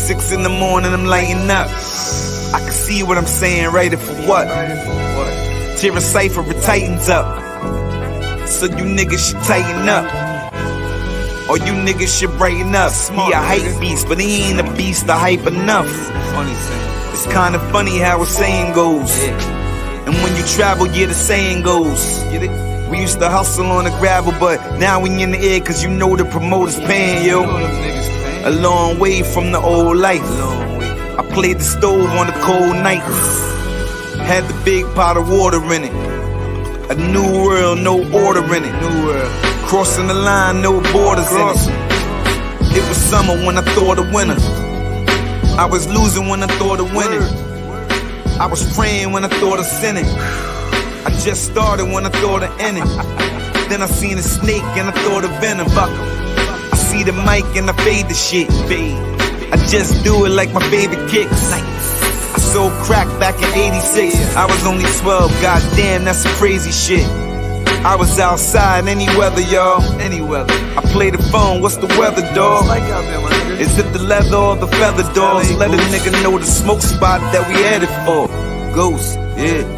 6 in the morning, I'm lighting up. I can see what I'm saying, ready for what? Tear a cipher, it tightens up. So you niggas should tighten up. Or you niggas should brighten up. He a hype beast, but he ain't a beast to hype enough. It's kinda funny how a saying goes. And when you travel, yeah, the saying goes. We used to hustle on the gravel, but now we in the air, cause you know the promoter's paying, yo. A long way from the old life. I played the stove on the cold nights. Had the big pot of water in it. A new world, no order in it. Crossing the line, no borders in it. It was summer when I thought of winter. I was losing when I thought of winning. I was praying when I thought of sinning. I just started when I thought of ending. Then I seen a snake and I thought of venom. I see the mic and I fade the shit. I just do it like my favorite kicks. I sold crack back in 86. I was only 12, goddamn, that's some crazy shit. I was outside any weather, y'all. Any weather. I play the phone, what's the weather, dog? Is it the leather or the feather, dogs? Let a nigga know the smoke spot that we headed for. Ghost, yeah.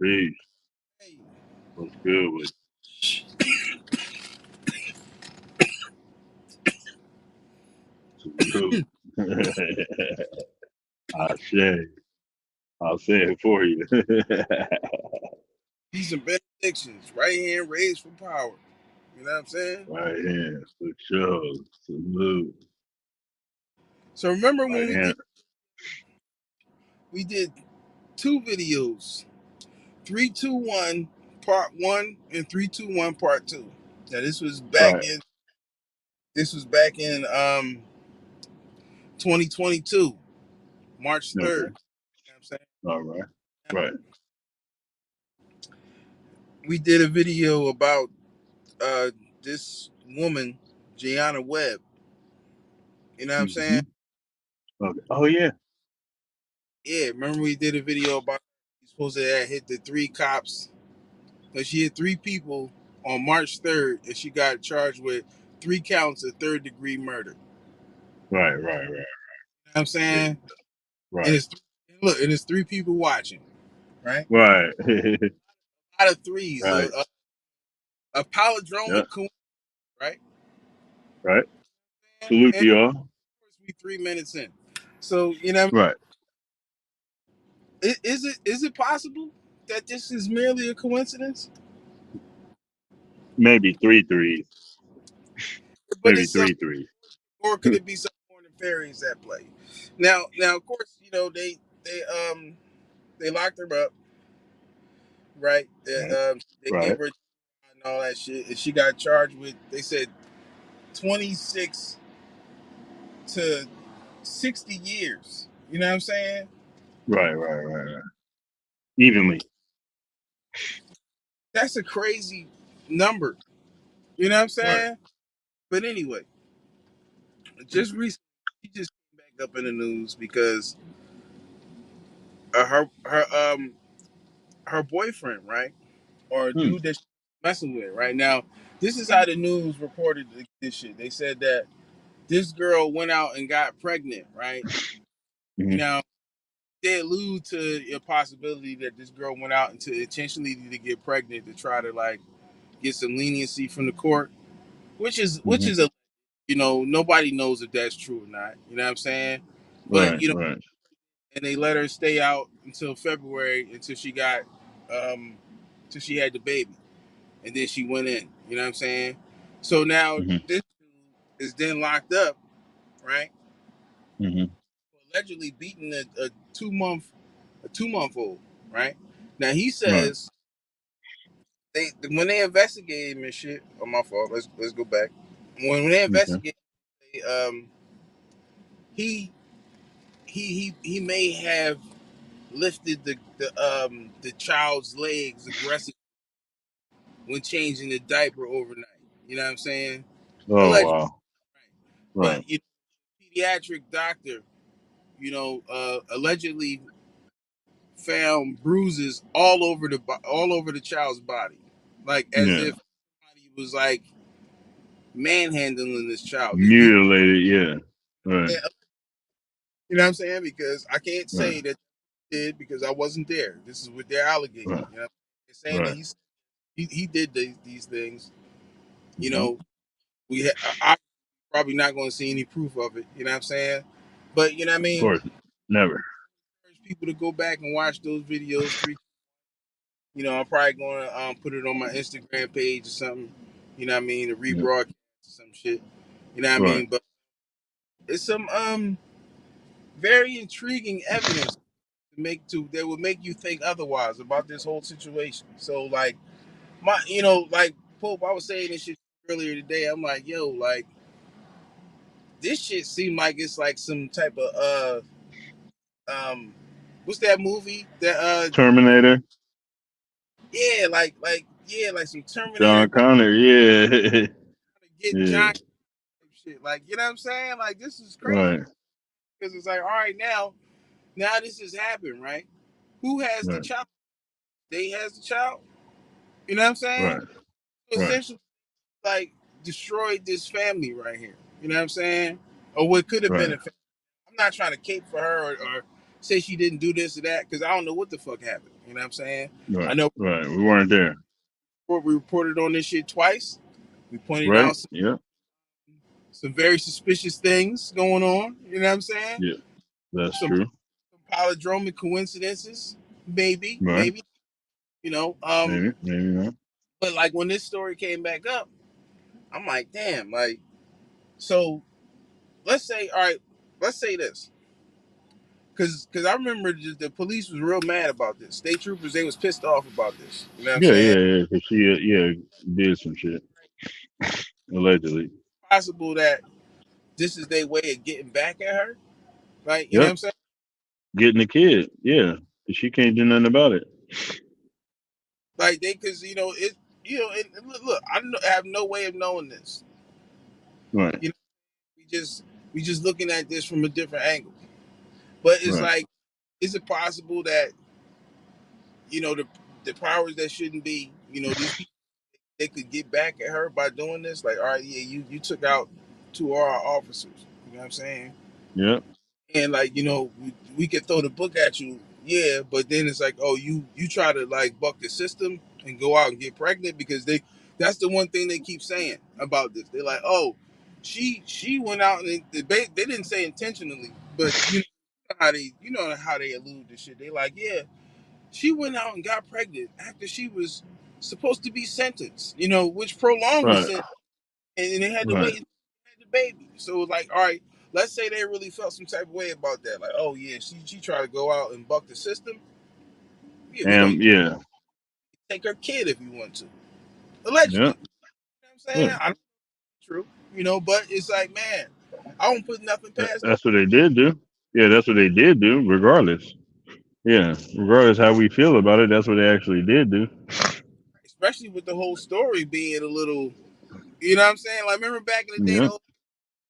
Peace. What's good with you? I'll say it for you. Peace and benedictions. Right hand raised for power. You know what I'm saying? Right hand, for sure. Salute. So remember Right when we did 2 videos, 321 Part 1 and 321 Part 2. Now this was back in 2022, March 3rd. Okay. You know what I'm saying? All right. Right. We did a video about this woman, Gianna Webb. You know what I'm saying? Okay. Oh yeah. Yeah, remember we did a video about she's supposed to have hit the 3 cops. But she hit 3 people on March 3rd, and she got charged with 3 counts of 3rd-degree murder. Right. You know what I'm saying? Yeah. Right. And it's 3 people watching, right? Right. Out of 3s, Right. a palindromic coincidence, right? Right. Salute to y'all. We 3 minutes in, so you know. Right. Is it possible that this is merely a coincidence? Maybe 3 threes. But Maybe it's 3 threes. or could it be some more nefarious at play? Now, of course, you know they locked her up, right? They gave her and all that shit, and she got charged with. They said 26 to 60 years. You know what I'm saying? Right. Evenly. That's a crazy number. You know what I'm saying? Right. But anyway, just recently, she just came back up in the news because her boyfriend, right, or a dude that she's messing with, right now. This is how the news reported this shit. They said that this girl went out and got pregnant, right? Mm-hmm. Now they allude to a possibility that this girl went out into intentionally to get pregnant to try to like get some leniency from the court, which is a, you know, nobody knows if that's true or not. You know what I'm saying? But you know, and they let her stay out until February until she got till she had the baby, and then she went in. You know what I'm saying? So now this dude is then locked up, right? Allegedly beating a 2-month-old, right? Now he says when they investigated him and shit. Oh, my fault. Let's go back. When they investigated, he may have lifted the child's legs aggressively when changing the diaper overnight. You know what I'm saying? Oh Allegedly, wow. Right. but pediatric doctor, allegedly found bruises all over the child's body, like as Yeah. if somebody was like manhandling this child. Mutilated. Yeah. Right. You know what I'm saying? Because I can't Right. say that he did because I wasn't there. This is what they're alleging. Right. They're saying that Right. he did these things. You Hmm. know, I'm probably not going to see any proof of it. You know what I'm saying? But you know what I Of mean. course. Never. Encourage people to go back and watch those videos. I'm probably going to put it on my Instagram page or something. You know what I mean? To Yeah. rebroadcast or some shit. You know what I Right. mean? But it's some very intriguing evidence that would make you think otherwise about this whole situation. So like like Pope, I was saying this shit earlier today. I'm like, yo, like this shit seemed like it's like some type of what's that movie that Terminator. like some Terminator John Connor. Yeah. to get Yeah. John shit. Like, you know what I'm saying? Like this is crazy Right. because it's like, all right, now this has happened, right? Who has the Right. child? They has the child. You know what I'm saying? Right. So Right. essentially, like destroyed this family right here. You know what I'm saying? Or what could have been Right. a family. I'm not trying to cape for her or say she didn't do this or that because I don't know what the fuck happened. You know what I'm saying? I Right. know Right. We weren't there. we reported on this shit twice. We pointed Right. out Yeah. some very suspicious things going on. You know what I'm saying? Yeah. That's Some true. palindromic coincidences, maybe, Right. maybe. You know, Maybe. Maybe not. but like when this story came back up, I'm like, damn, like, so let's say, all right, let's say this, because I remember the police was real mad about this. State troopers, they was pissed off about this. You know what I'm Yeah. saying? Yeah. Yeah. Cause she yeah did some shit allegedly. Possible that this is their way of getting back at her, like, you know what Yep. I'm saying? Getting the kid. Yeah. 'Cause she can't do nothing about it. Like they, because look, I have no way of knowing this. Right. You know, we just looking at this from a different angle. But it's Right. like, is it possible that the powers that shouldn't be, these people, they could get back at her by doing this? Like, all right, yeah, you took out two of our officers. You know what I'm saying? Yep. And like, we could throw the book at you, yeah, but then it's like, oh, you try to like buck the system and go out and get pregnant because that's the one thing they keep saying about this. They're like, oh, she went out and they didn't say intentionally, but you know how they allude to shit. They like, yeah, she went out and got pregnant after she was supposed to be sentenced, which prolonged the Right. sentence, and they had to Right. wait until they had the baby. So it's like, all right, let's say they really felt some type of way about that. Like, oh yeah, she tried to go out and buck the system. Yeah, we gonna And yeah. take her kid if you want to. Allegedly. Yeah. You know what I'm saying? Yeah. I don't know if it's true. But it's like, man, I don't put nothing past them. That's what they did do. Yeah. That's what they did do. Regardless. Yeah. Regardless how we feel about it, that's what they actually did do. Especially with the whole story being a little, you know what I'm saying? Like remember back in the day, Yeah.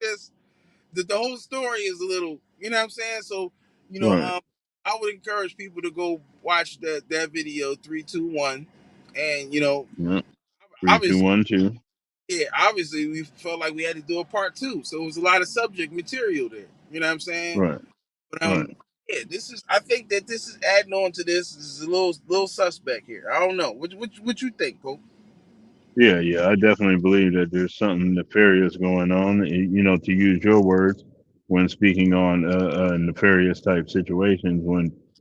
this the whole story is a little, you know what I'm saying? So, Right. I would encourage people to go watch that video 3, 2, 1, and Yeah. Three, two, obviously, one, two. yeah, obviously we felt like we had to do a part two, so it was a lot of subject material there. You know what I'm saying? Right. But Right. yeah, I think that this is adding on to this. This is a little suspect here. I don't know. What you think, Pope? Yeah, yeah, I definitely believe that there's something nefarious going on. To use your words when speaking on nefarious type situations,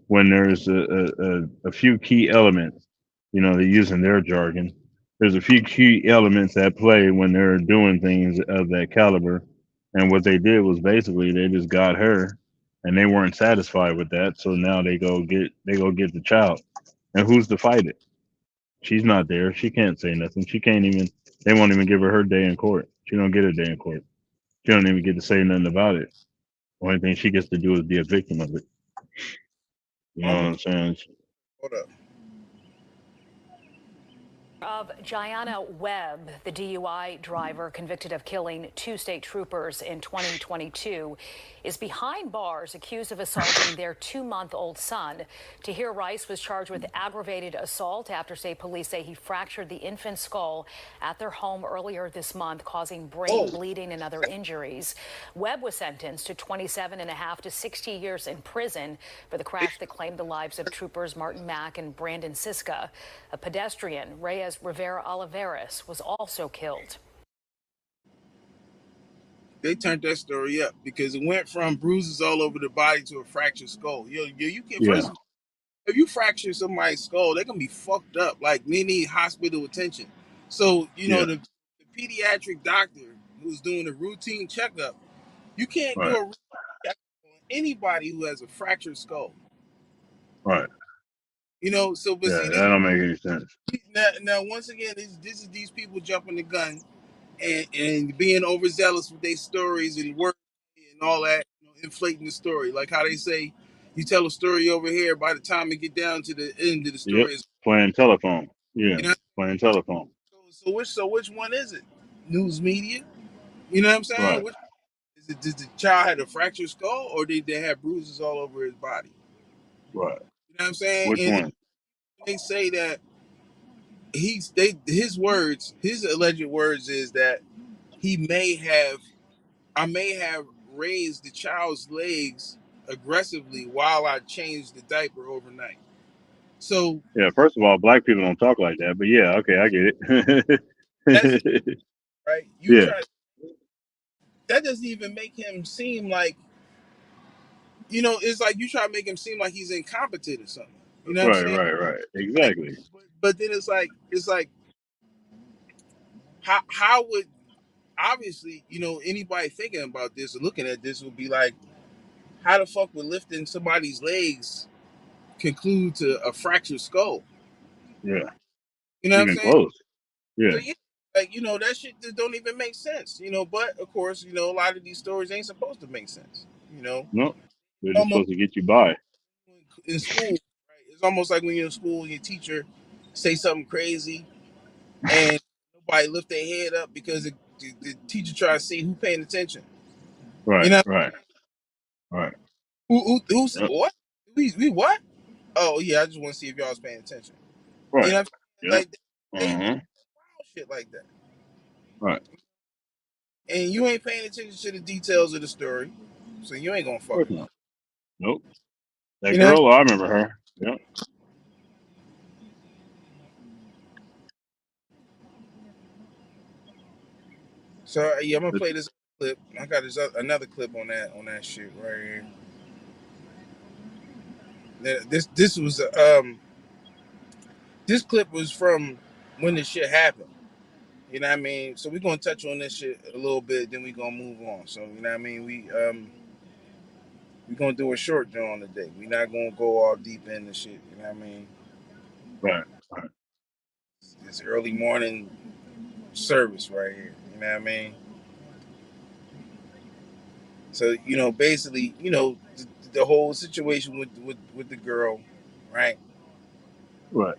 when there's a few key elements, they're using their jargon. There's a few key elements at play when they're doing things of that caliber. And what they did was basically they just got her, and they weren't satisfied with that. So now they go get the child, and who's to fight it? She's not there. She can't say nothing. She can't even. They won't even give her day in court. She don't get a day in court. She don't even get to say nothing about it. Only thing she gets to do is be a victim of it. You know what I'm saying? Hold up. Of Gianna Webb, the DUI driver convicted of killing 2 state troopers in 2022, is behind bars accused of assaulting their 2-month-old son. Tahir Rice was charged with aggravated assault after state police say he fractured the infant's skull at their home earlier this month, causing brain bleeding and other injuries. Webb was sentenced to 27.5 to 60 years in prison for the crash that claimed the lives of troopers Martin Mack and Brandon Siska. A pedestrian, Reyes Rivera Olivares, was also killed. They turned that story up because it went from bruises all over the body to a fractured skull. You can Yeah. first, if you fracture somebody's skull, they're gonna be fucked up. Like they need hospital attention. So Yeah. the pediatric doctor who's doing a routine checkup, you can't do Right. a routine checkup on anybody who has a fractured skull. Right. So but Yeah. see That don't make any sense. now once again, this is these people jumping the gun and being overzealous with their stories and work and all that, inflating the story. Like how they say, you tell a story over here, by the time it get down to the end of the Yep. story, is Playing telephone. Yeah. you know. Playing telephone. So which one is it? News media. You know what I'm saying? Right. Which is it? Did the child have a fractured skull, or did they have bruises all over his body? Right. You know what I'm saying? Which And one? they say that his alleged words is that he I may have raised the child's legs aggressively while I changed the diaper overnight. So Yeah. First of all, black people don't talk like that. But yeah. Okay. I get that's it. right. Yeah. That doesn't even make him seem like, it's like you try to make him seem like he's incompetent or something. You know what I'm Right. saying? Right. Right. Like, Exactly. but then it's like how would, obviously, anybody thinking about this or looking at this would be like, how the fuck would lifting somebody's legs conclude to a fractured skull? Yeah. You know what I'm Even saying? close. So Yeah. yeah, like that shit just don't even make sense. But of course, a lot of these stories ain't supposed to make sense. No. They're just Almost supposed to get you by. in school, right? It's almost like when you're in school and your teacher say something crazy and nobody lift their head up because the teacher try to see who paying attention. You Right. know, Right. Right. who said Yep. what? We what? Oh yeah, I just want to see if y'all was paying attention. You Right. know, what I'm saying? Yep. Like they do Uh-huh. wild shit like that, Right. and you ain't paying attention to the details of the story, so you ain't gonna Of course fucking know. not. Nope. That You know. girl, I remember her. Yep. So yeah, I'm gonna But, play this clip. I got another clip on that shit right here. This was this clip was from when this shit happened. You know what I mean? So we're gonna touch on this shit a little bit, then we gonna move on. So you know what I mean? We gonna do a short joint today. We not gonna go all deep in the shit. You know what I mean? right. Right. It's early morning service right here. You know what I mean? So basically, the whole situation with the girl, right? Right.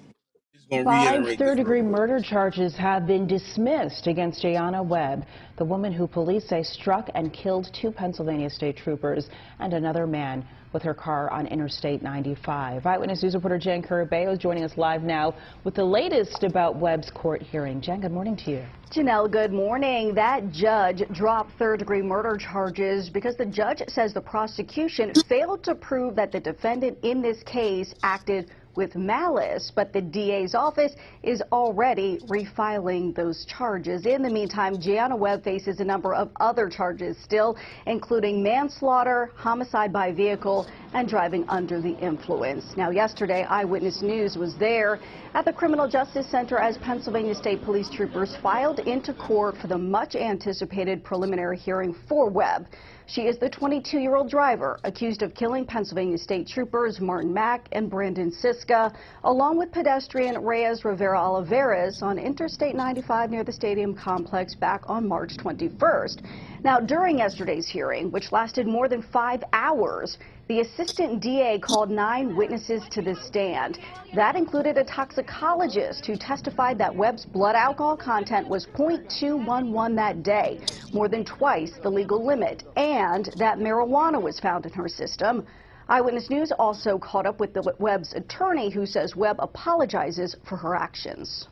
Just gonna 5 reiterate this real third-degree quick. murder charges have been dismissed against Gianna Webb, the woman who police say struck and killed 2 Pennsylvania state troopers and another man with her car on Interstate 95. Eyewitness News reporter Jen Carabeo is joining us live now with the latest about Webb's court hearing. Jen, good morning to you. Janelle, good morning. That judge dropped third-degree murder charges because the judge says the prosecution failed to prove that the defendant in this case acted with malice, but the DA's office is already refiling those charges. In the meantime, Gianna Webb faces a number of other charges still, including manslaughter, homicide by vehicle, and driving under the influence. Now, yesterday, Eyewitness News was there at the Criminal Justice Center as Pennsylvania State Police troopers filed into court for the much-anticipated preliminary hearing for Webb. She is the 22-year-old driver accused of killing Pennsylvania State Troopers Martin Mack and Brandon Siska, along with pedestrian Reyes Rivera Olivares on Interstate 95 near the stadium complex back on March 21st. Now, during yesterday's hearing, which lasted more than 5 hours, The assistant DA called 9 witnesses to the stand. That included a toxicologist who testified that Webb's blood alcohol content was .211 that day, more than twice the legal limit, and that marijuana was found in her system. Eyewitness News also caught up with the Webb's attorney, who says Webb apologizes for her actions.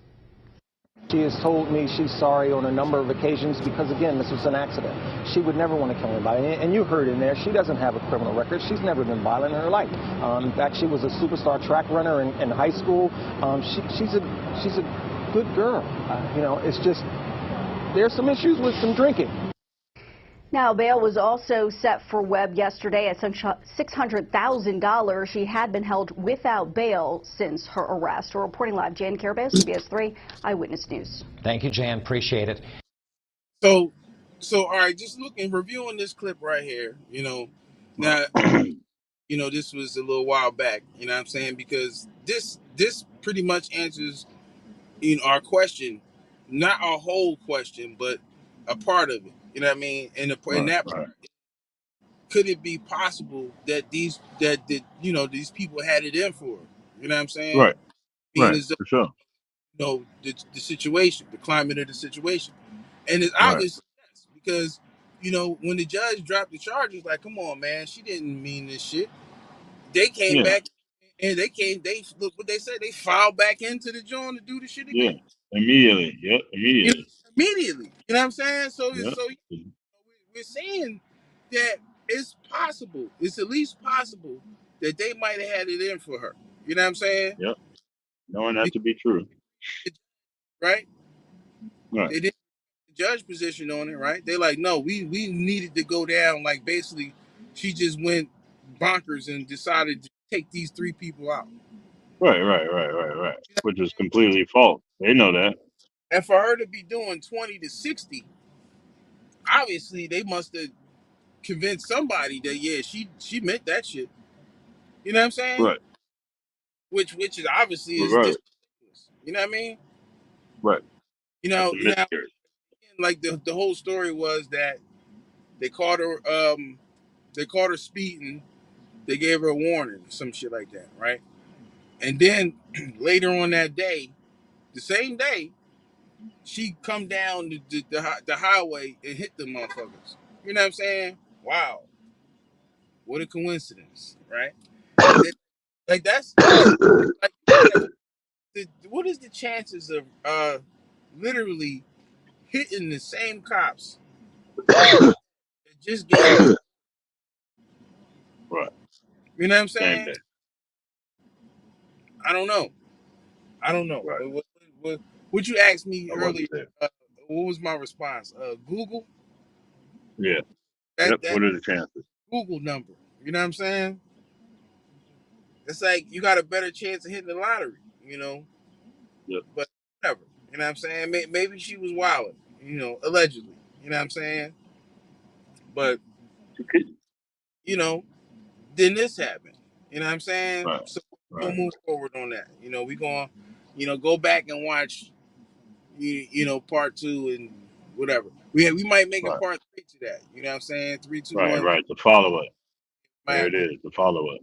She has told me she's sorry on a number of occasions because, again, this was an accident. She would never want to kill anybody. And you heard in there, she doesn't have a criminal record. She's never been violent in her life. In fact, she was a superstar track runner in high school. She's a good girl. You know, it's just there's some issues with some drinking. Now, bail was also set for Webb yesterday at $600,000. She had been held without bail since her arrest. We're reporting live, Jan Carabeo, CBS 3 Eyewitness News. Thank you, Jan. Appreciate it. So all right, just reviewing this clip right here, you know, now, you know, this was a little while back, you know what I'm saying? Because this pretty much answers, you know, our question, not our whole question, but a part of it. You know what I mean? And that part, could it be possible that these people had it in for her? You know what I'm saying? Right. Being Right. as though, For sure. you know, the situation, the climate of the situation. And it's Right. obvious, yes, because, you know, when the judge dropped the charges, like, come on, man, she didn't mean this shit. They came back and they look what they said, they filed back into the joint to do the shit again. Yeah. Immediately. Yep. Immediately. You know, immediately. You know what I'm saying? So Yep. we're saying that it's possible, it's at least possible that they might have had it in for her. You know what I'm saying? Yep. Knowing that to be true. Right? Right. They didn't judge position on it, right? They like, no, we needed to go down. Like, basically, she just went bonkers and decided to take these 3 people out. Right. Which is completely false. They know that. And for her to be doing 20 to 60, obviously they must have convinced somebody that, yeah, she meant that shit. You know what I'm saying? Right. Which is obviously is Right. ridiculous. You know what I mean? Right. You know, That's a miscarriage. like the whole story was that they caught her speeding, they gave her a warning, some shit like that, right? And then later on that day, the same day, she come down the highway and hit the motherfuckers. You know what I'm saying? Wow, what a coincidence, right? Like that's like, what is the chances of literally hitting the same cops that just gave? Right. You know what I'm Same saying? day. I don't know. Right. What you asked me I earlier? wasn't there. What was my response? Google. Yeah. That What are the chances? Google number. You know what I'm saying? It's like you got a better chance of hitting the lottery. You know. Yep. But whatever. You know what I'm saying? Maybe she was wilding. You know, allegedly. You know what I'm saying? But you know, then this happened. You know what I'm saying? Right. So we'll move forward on that. You know, we're going to, you know, go back and watch, you know, part 2 and whatever. We might make a part 3 to that. You know what I'm saying? 3, 2, 1. Right. The follow up. There Might, it is. The follow up.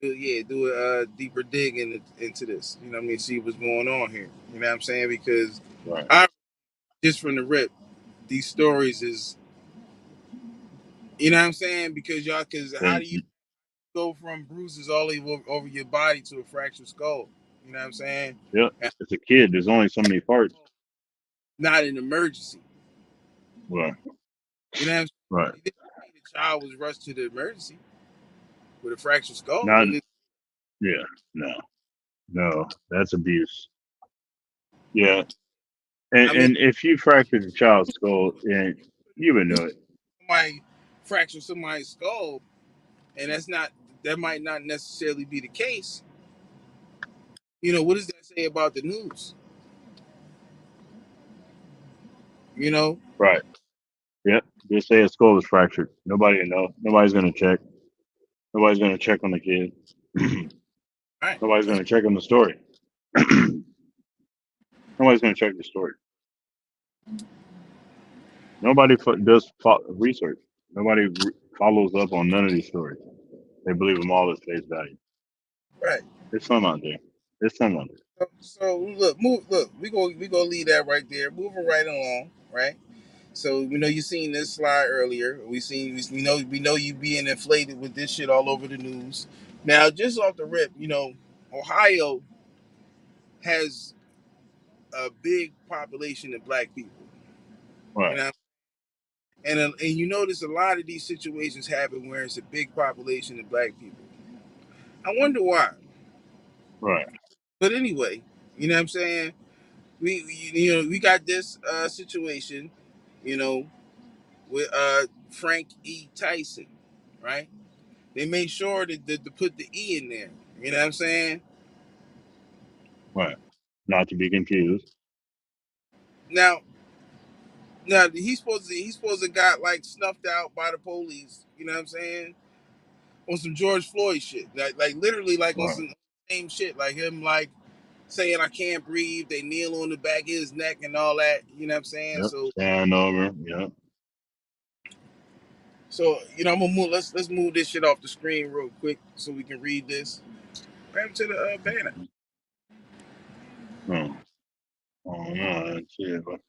do a deeper dig into this. You know what I mean? See what's going on here. You know what I'm saying? Because just from the rip, these stories is, you know what I'm saying? Because how do you go from bruises all over your body to a fractured skull? You know what I'm saying? Yep. It's a kid. There's only so many parts. Not an emergency. Right. You know what I'm saying? Right. The child was rushed to the emergency with a fractured skull. Yeah. No. That's abuse. Yeah. And if you fractured a child's skull, and you would know it. Somebody fractured somebody's skull, and that might not necessarily be the case. You know, what does that say about the news? You know? Right. Yep. Just say a skull is fractured. Nobody know. Nobody's gonna check. Nobody's gonna check on the kid. Right. Nobody's gonna check on the story. Nobody's gonna check the story. Nobody does research. Nobody follows up on none of these stories. They believe them all at face value. Right. There's some out there. There's some out there. So look. We go leave that right there. Moving right along, right? So we know you seen this slide earlier. We know you being inflated with this shit all over the news. Now, just off the rip, Ohio has a big population of black people. You Right, know, and you notice a lot of these situations happen where it's a big population of black people. I wonder why. right, But anyway, you know what I'm saying? We got this situation, you know, with Frank E Tyson, right? They made sure to put the E in there. You know what I'm saying? right. Not to be confused. Now, he's supposed to got like snuffed out by the police. You know what I'm saying? On some George Floyd shit, like literally like on Right. some same shit, like him like saying I can't breathe. They kneel on the back of his neck and all that. You know what I'm saying? Yep. So Stand over. Yep. I'm gonna move. Let's move this shit off the screen real quick so we can read this. Right to the banner. Oh, oh no, that's it. But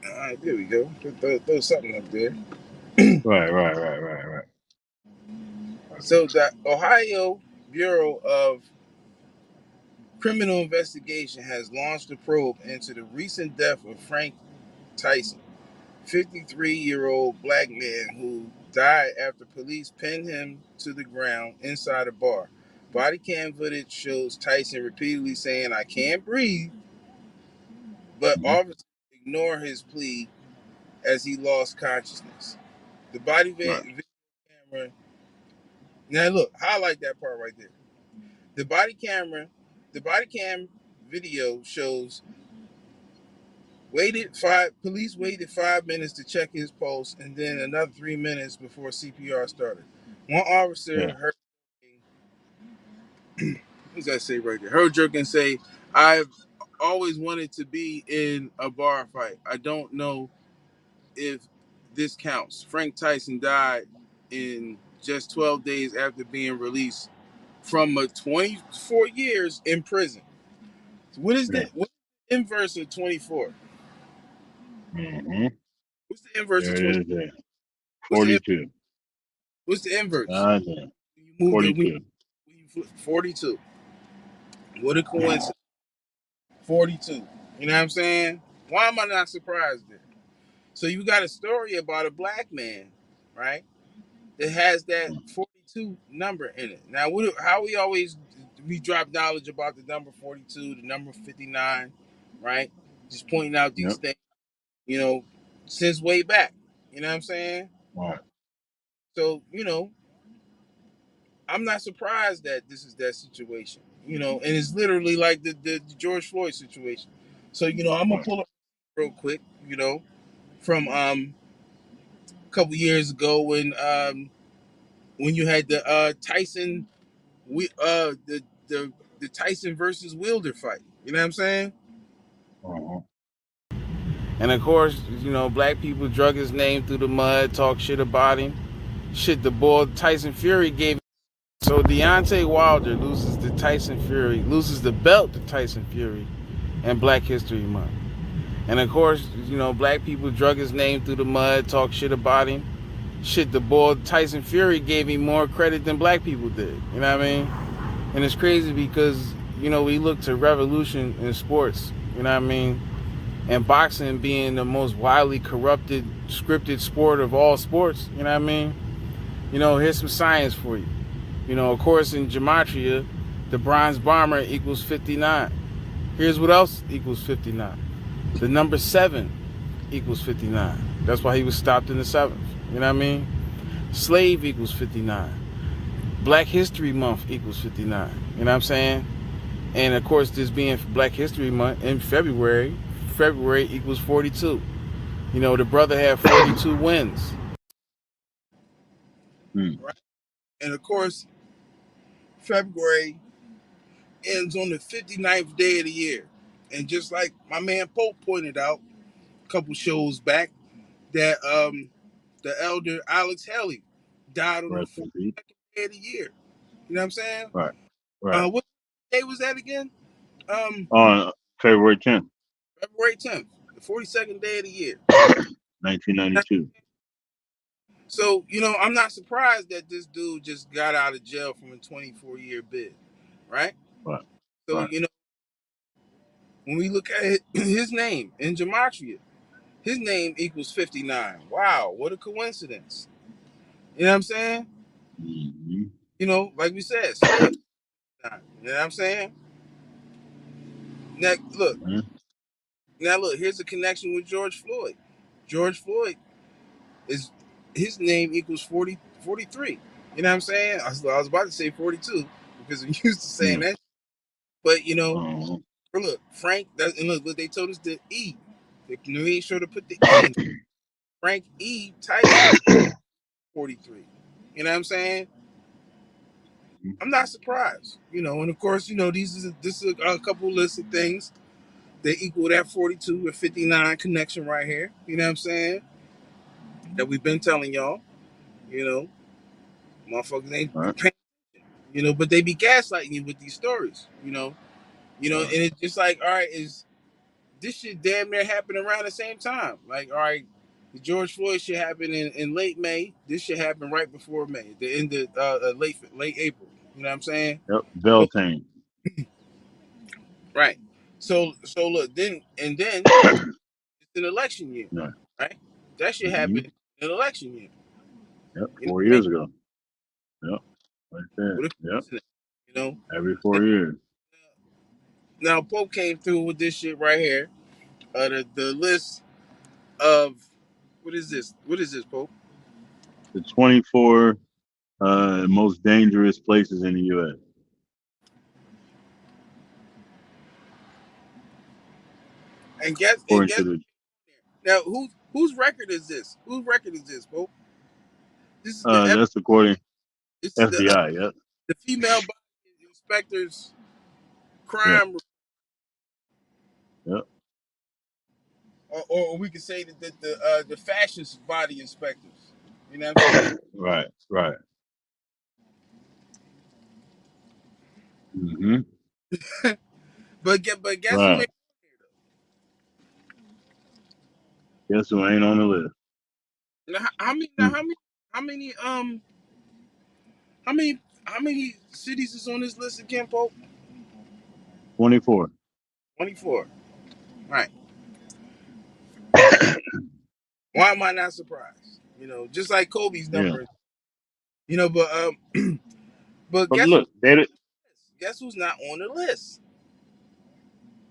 All right, there we go. Throw something up there. right. So the Ohio Bureau of Criminal Investigation has launched a probe into the recent death of Frank Tyson, 53-year-old black man who died after police pinned him to the ground inside a bar. Body cam footage shows Tyson repeatedly saying, I can't breathe, but Mm-hmm. officers ignore his plea as he lost consciousness. The Right. video camera. Now look, highlight that part right there. The body cam video shows police waited 5 minutes to check his pulse and then another 3 minutes before CPR started. One officer Yeah. heard, what does that say right there? Heard Jerkin say, I've always wanted to be in a bar fight. I don't know if this counts. Frank Tyson died in just 12 days after being released from a 24 years in prison. What is Yeah. the inverse of 24? Mm-hmm. What's the inverse There of it 20? is. There. What's the 42. what's the inverse? Ah, damn. When you move the 42. when you flip 42. What a coincidence. 42. You know what I'm saying? Why am I not surprised there? So you got a story about a black man, right? That has that 42 number in it. Now, how we drop knowledge about the number 42, the number 59, right? Just pointing out these Yep. things, you know, since way back. You know what I'm saying? Right. So, I'm not surprised that this is that situation, and it's literally like the George Floyd situation. So, I'm gonna Right. pull up real quick, from a couple years ago when you had the Tyson the Tyson versus Wilder fight. You know what I'm saying? Uh-huh. And of course, black people drug his name through the mud, talk shit about him. Shit, the boy Tyson Fury gave. So Deontay Wilder loses loses the belt to Tyson Fury and Black History Month. And of course, black people drug his name through the mud, talk shit about him. Shit, the boy Tyson Fury gave him more credit than black people did. You know what I mean? And it's crazy because, we look to revolution in sports. You know what I mean? And boxing being the most widely corrupted, scripted sport of all sports. You know what I mean? Here's some science for you. Of course, in gematria, the bronze bomber equals 59. Here's what else equals 59. The number 7 equals 59. That's why he was stopped in the 7th. You know what I mean? Slave equals 59. Black History Month equals 59. You know what I'm saying? And of course, this being Black History Month in February equals 42. The brother had 42 wins. Mm. Right? And of course, February ends on the 59th day of the year. And just like my man Pope pointed out a couple shows back, that the elder Alex Haley, died on the Rest in peace. 42nd day of the year. You know what I'm saying? Right. Right. What day was that again? On February 10th, February 10th, the 42nd day of the year. 1992. So, I'm not surprised that this dude just got out of jail from a 24-year bid, right? Right. So, Right. when we look at his name in gematria, his name equals 59. Wow, what a coincidence. You know what I'm saying? Mm-hmm. Like we said, slave time. You know what I'm saying? Now, look. Mm-hmm. Now, look, here's a connection with George Floyd. George Floyd his name equals 43. You know what I'm saying? I was about to say 42 because I'm used to saying Yeah. that. But, Uh-huh. look, Frank, and look, they told us the E. They made sure to put the E in. Frank E Tyson, 43. You know what I'm saying? I'm not surprised. And of course, this is a couple lists of things that equal that 42 or 59 connection right here. You know what I'm saying? That we've been telling y'all. You know, motherfuckers ain't Right. paying, but they be gaslighting you with these stories. And it's just like, all right, is this shit damn near happened around the same time? Like, all right, the George Floyd shit happened in late May. This shit happened right before May, the end of late April. You know what I'm saying? Yep. So, Beltane. right. So look, then it's an election year, Right. right? That shit Mm-hmm. happened in an election year. Yep. You know 4 what I mean? years ago. Yep. Right there. What if Yep. you know? Every 4 years. Now Pope came through with this shit right here. The list of what is this? What is this, Pope? The 24 most dangerous places in the U.S. And guess according to the now whose record is this? Whose record is this, Pope? This is the that's according this is FBI. Yep. the female body inspectors Yeah. crime, Yep. or we could say that the fascist body inspectors. You know what I'm saying? Right. Right. Mm-hmm. But guess who Right. ain't? Guess who ain't on the list? How many? Hmm. How many? How many? How many cities is on this list again, Pope? 24. 24. Right. Why am I not surprised? Just like Kobe's Yeah. number. But but But look, guess who's not on the list?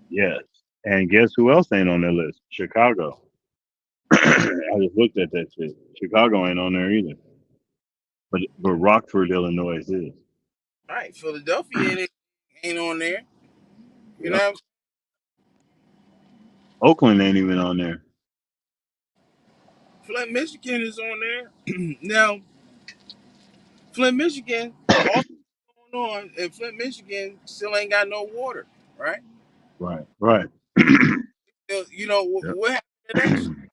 yes. And guess who else ain't on their list? Chicago. I just looked at that shit. Chicago ain't on there either. But Rockford, Illinois is. All right, Philadelphia ain't on there. You Yep. know, Oakland ain't even on there. Flint, Michigan is on there. Now, Flint, Michigan, all going on, and Flint, Michigan still ain't got no water, right? Right. Right. Yep. What happened to that shit?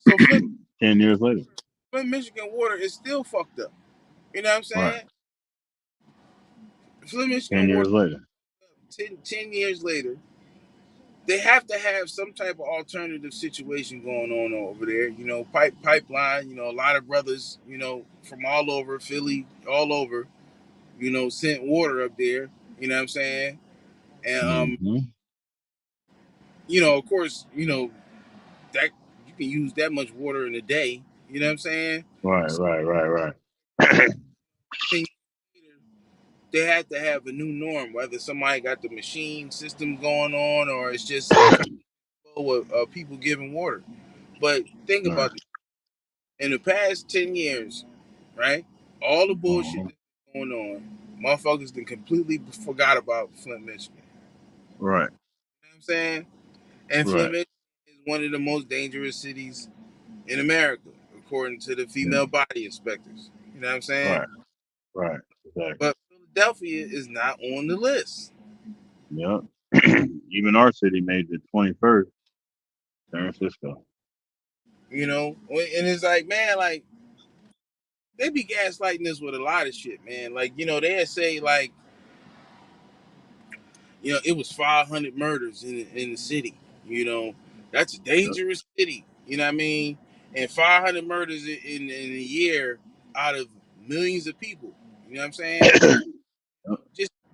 So 10 years later. Flint, Michigan water is still fucked up. You know what I'm Right. saying? Flint, 10 Michigan years water, later. 10 years later, they have to have some type of alternative situation going on over there. Pipeline. A lot of brothers, from all over Philly, all over, sent water up there. You know what I'm saying? And Mm-hmm. of course, that you can use that much water in a day. You know what I'm saying? Right. So Right. Right. Right. 10 years later, they had to have a new norm, whether somebody got the machine system going on or it's just a flow of people giving water. But think Right. about it. In the past 10 years, right? All the bullshit Uh-huh. that's going on, motherfuckers done completely forgot about Flint, Michigan. Right. You know what I'm saying? And Flint, Right. Michigan is one of the most dangerous cities in America, according to the Yeah. female body inspectors. You know what I'm saying? Right. Right. Exactly. But Philadelphia is not on the list. Yep. Even our city made the 21st. San Francisco. You know, and it's like, man, like they be gaslighting us with a lot of shit, man. Like, you know, they'd say like, you know, it was 500 murders in the city. You know, that's a dangerous city. You know what I mean? And 500 murders in a year out of millions of people. You know what I'm saying?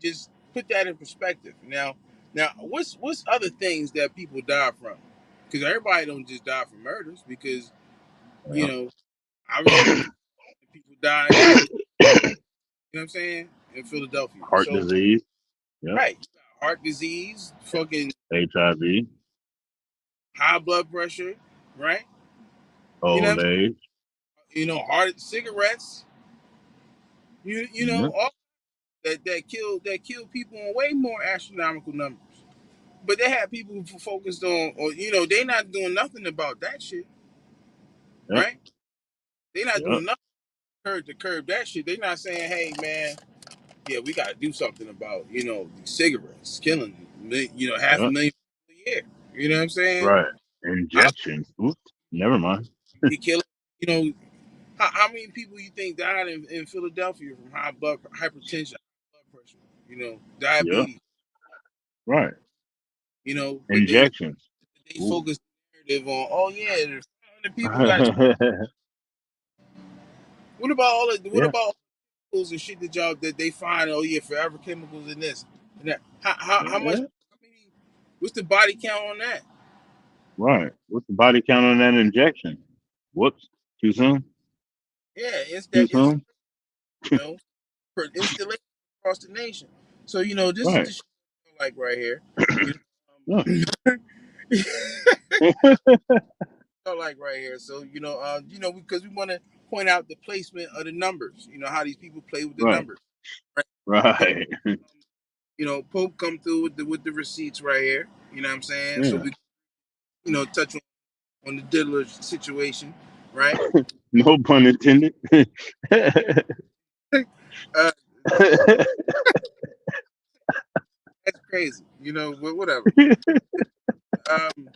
Just put that in perspective. Now, what's other things that people die from? Because everybody don't just die from murders. Because you Yeah. know, I remember people dying in Philadelphia. You know what I'm saying? In Philadelphia. Heart So disease. Yep. right, heart disease, fucking HIV. high blood pressure, right? You know, Old age. heart cigarettes. You know Yep. all that kill people in way more astronomical numbers. But they have people who focused on, or they not doing nothing about that shit, Yep. right? They not Yep. doing nothing to curb that shit. They not saying, hey man, yeah, we got to do something about these cigarettes killing half a Yep. million people a year. You know what I'm saying? Right. How Injections. Oops. Never mind. they kill, you know, how many people you think died in Philadelphia from hypertension, high blood pressure, Yep. diabetes, Right. but they Injections. Ooh. focus the narrative on, oh yeah, there's 500 people got. What Yeah. about chemicals and shit that they find? Oh yeah, forever chemicals in this and that. How much? Yeah. How many? What's the body count on that? Right. What's the body count on that injection? Whoops. Too soon? Yeah, it's Too that soon? you know for installation across the nation. So this is Right. the shit I like right here. You Yeah. know, I like right here. So because we want to point out the placement of the numbers. You know how these people play with the Right. numbers. Right. So Right. Pope come through with the receipts right here. You know what I'm saying? So Yeah. we touch on the diddler situation, right? No pun intended. Uh, that's crazy. Whatever. Um,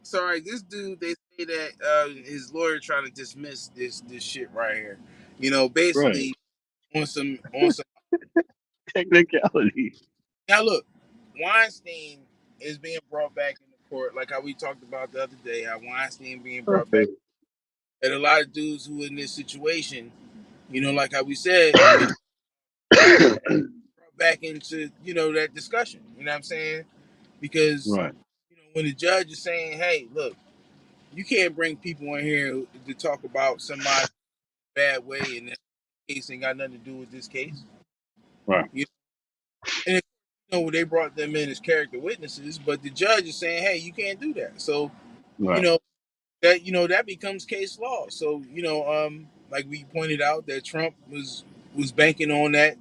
sorry, this dude. They say that his lawyer trying to dismiss this shit right here. Right. Basically on some. Technicality. Now look, Weinstein is being brought back into court, like how we talked about the other day. How Weinstein being brought back, Right. and a lot of dudes who in this situation, like how we said, brought back into that discussion. You know what I'm saying? Because Right. when the judge is saying, "Hey, look, you can't bring people in here to talk about somebody bad way, and that case ain't got nothing to do with this case." Right. You and they brought them in as character witnesses, but the judge is saying, "Hey, you can't do that." So you Right. know that becomes case law. So like we pointed out, that Trump was banking on that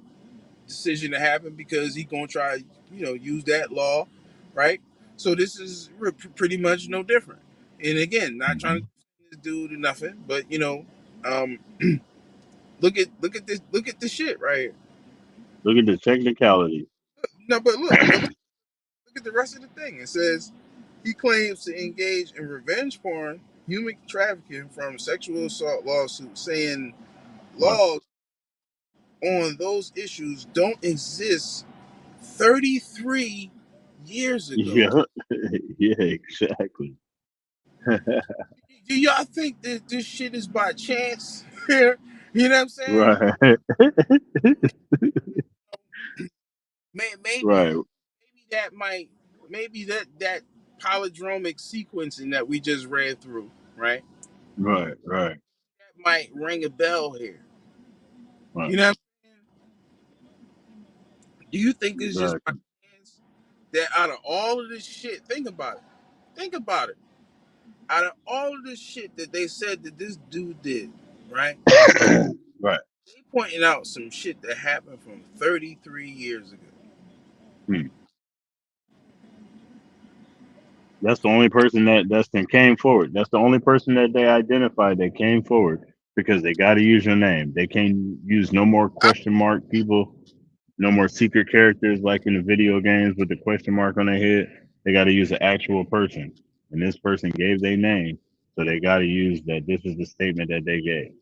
decision to happen because he gonna try use that law, right? So this is pretty much no different. And again, not trying to Mhm. defend this dude or nothing, but um, look at this shit right here. Look at the technicality. No, but look at the rest of the thing. It says he claims to engage in revenge porn, human trafficking from sexual assault lawsuits, saying Right. laws on those issues don't exist 33 years ago. Yeah. Yeah, exactly. Do y'all think that this shit is by chance here? You know what I'm saying? Right. Maybe Right. that might maybe that palindromic sequencing that we just read through, right? Right. Right. That might ring a bell here. Right. You know what I'm saying? Do you think it's just by Exactly. chance that out of all of this shit, think about it. Think about it. Out of all of this shit that they said that this dude did, right? Right. They pointing out some shit that happened from 33 years ago. Hmm. That's the only person that came forward. That's the only person that they identified that came forward because they got to use your name. They can't use no more I, question mark people, no more secret characters like in the video games with the question mark on their head. They got to use an actual person, and this person gave their name. So they got to use that. This is the statement that they gave.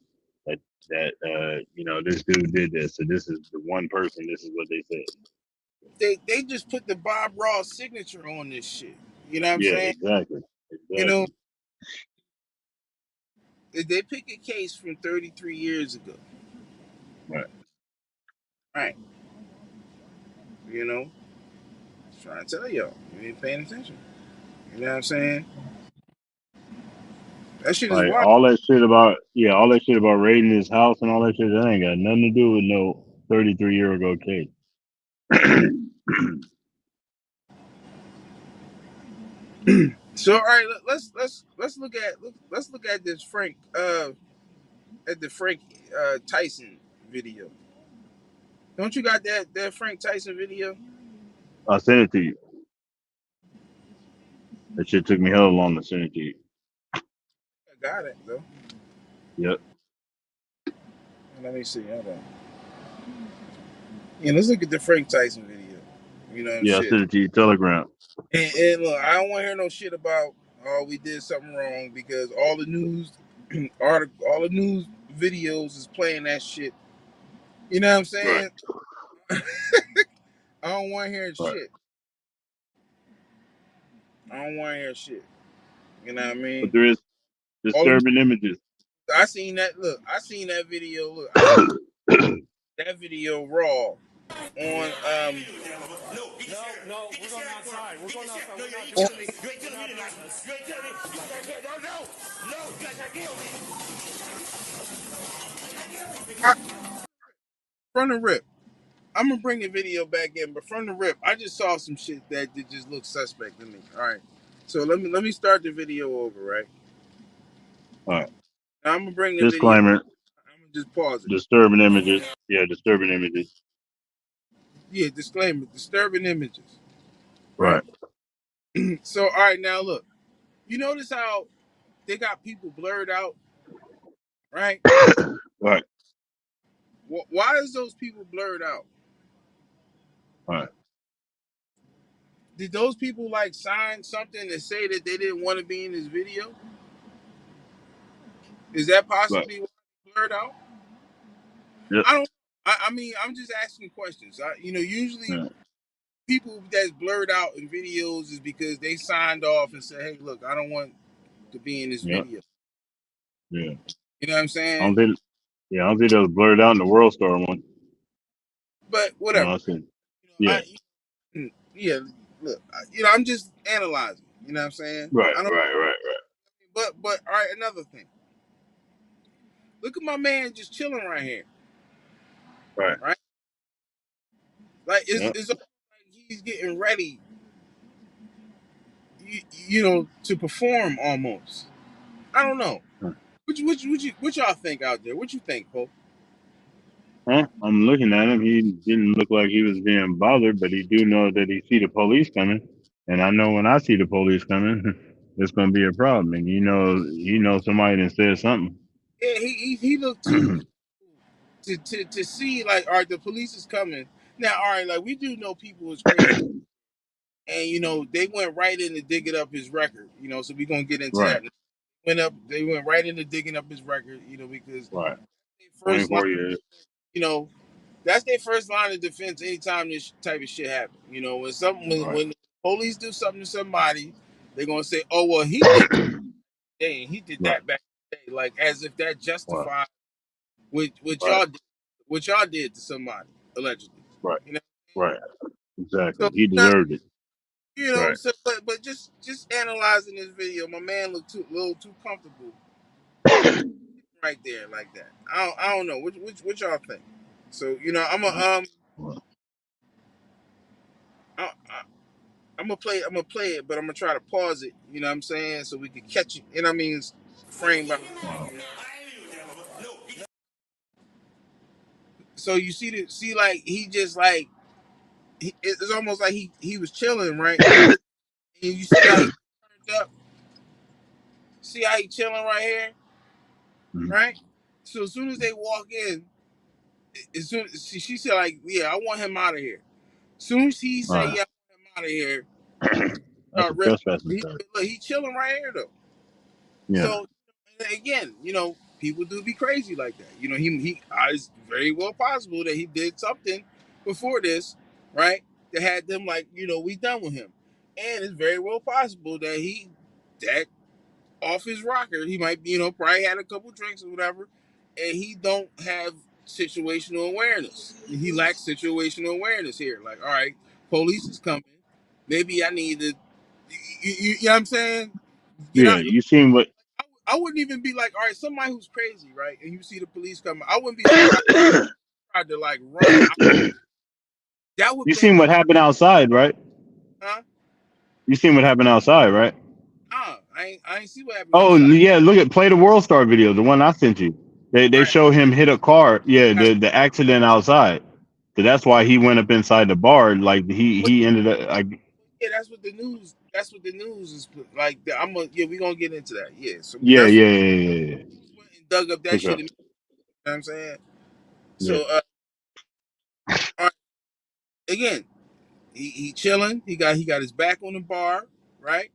This dude did this. So this is the one person. This is what they said. They just put the Bob Ross signature on this shit. You know what I'm Yeah, saying? exactly. You know, Exactly. they pick a case from 33 years ago. Right. Right. You know, just trying to tell y'all, you ain't paying attention. You know what I'm saying? That shit is Like wild. all that shit about raiding his house and all that shit, that ain't got nothing to do with no 33-year ago case. So all right, let's look at this Frank at the Frank Tyson video. Don't you got that Frank Tyson video? I sent it to you. That shit took me hella long to send it to you. I got it though. Yep. Let me see. Hold on. Yeah, let's look at the Frank Tyson video. You know, Yeah, I shit. sent it to you Telegram. And look, I don't want to hear no shit about we did something wrong because all the news all the news videos is playing that shit. You know what I'm Right. saying? I don't want to hear Right. shit. I don't want to hear shit. You know what I But mean? there is All the disturbing images. I seen that. Look, I seen that video. Look, I seen that video raw on No, we're going outside. We're going outside. on, You ain't killing me. You ain't killing me tonight. You ain't killing me. No, you guys gotta kill me. from the rip. I'm gonna bring the video back in, but from the rip, I just saw some shit that just looked suspect to me. All right, so let me start the video over. Right, All right. now I'm gonna bring the video. Disclaimer. I'm gonna just pause it. Disturbing images. Yeah, disturbing images. Yeah, disclaimer: disturbing images. Right. Right. So all right, now look. You notice how they got people blurred out, right? Right. Why is those people blurred out? Right. Did those people like sign something to say that they didn't want to be in this video? Is that Right. possibly why they blurred out? Yep. I don't. I mean, I'm just asking questions. Usually Yeah. people that's blurred out in videos is because they signed off and said, "Hey, look, I don't want to be in this Yep. video." Yeah. You know what I'm I don't saying? think. Yeah, I don't think that was blurred out in the World Star one. But No, whatever. I said. Yeah. I yeah. Look, I'm just analyzing. You know what I'm saying? Right. I don't. Right. Right. But all right. Another thing. Look at my man just chilling right here. Right. Right. Like Yep. it's almost like he's getting ready. To perform almost. I don't know. What y'all think out there? What you think, Pope? Huh? I'm looking at him. He didn't look like he was being bothered, but he do know that he see the police coming. And I know when I see the police coming, it's gonna be a problem. And somebody that said something. Yeah, he looked too to see like, all right, the police is coming now. All right, like we do know people is crazy, and they went right into digging up his record. So we gonna get into Right. that. They went right into digging up his record. Because Right. their first line, 24 years. you know, that's their first line of defense anytime this type of shit happens. Right. When the police do something to somebody, they're gonna say, "Oh well, he did that day, and he did Right. that back in the day," like as if that Right. justifies what Right. y'all did to somebody allegedly. Right. You know, Right. Exactly. so He deserved it. Right. so but just analyzing this video, my man looked a little too comfortable right there like that. I don't know what y'all think. So Right. I, I, I'm gonna play it, but I'm gonna try to pause it. You know what I'm saying, so we can catch it. You know what I mean? Frame by. Wow. So you see like he just like it's almost like he was chilling, right? And you see how he turned up. See how he chilling right here, Mhm. right? So as soon as they walk in, she said like, yeah, I want him out of here. As soon as he say, Right. yeah, I want him out of here, That's a rip. trespassing charge. Look, he chilling right here though. Yeah. So again, people do be crazy like that. It's very well possible that he did something before this, right? That had them like, we done with him, and it's very well possible that that off his rocker, he might, probably had a couple drinks or whatever, and he don't have situational awareness. He lacks situational awareness here. Like, all right, police is coming. Maybe I need to, you know what I'm saying? Get Yeah. out. You seen what? I wouldn't even be like, all right, somebody who's crazy, right? And you see the police coming, I wouldn't be surprised if I tried to like run. That would You make seen me, what happened outside, right? huh? You seen what happened outside, right? I ain't see what happened Oh outside. yeah, look at play the World Star video, the one I sent you. All They right, show him hit a car. Yeah, that's the accident outside. So that's why he went up inside the bar. Like what, he ended up. Like, yeah, that's what the news. That's what the news is like. Yeah, we gonna get into that. Yeah, so yeah, that's yeah, what yeah, yeah, yeah, went and dug up for that sure. shit. You know what I'm saying? Yeah, So, all right, again, he chilling. He got his back on the bar, right?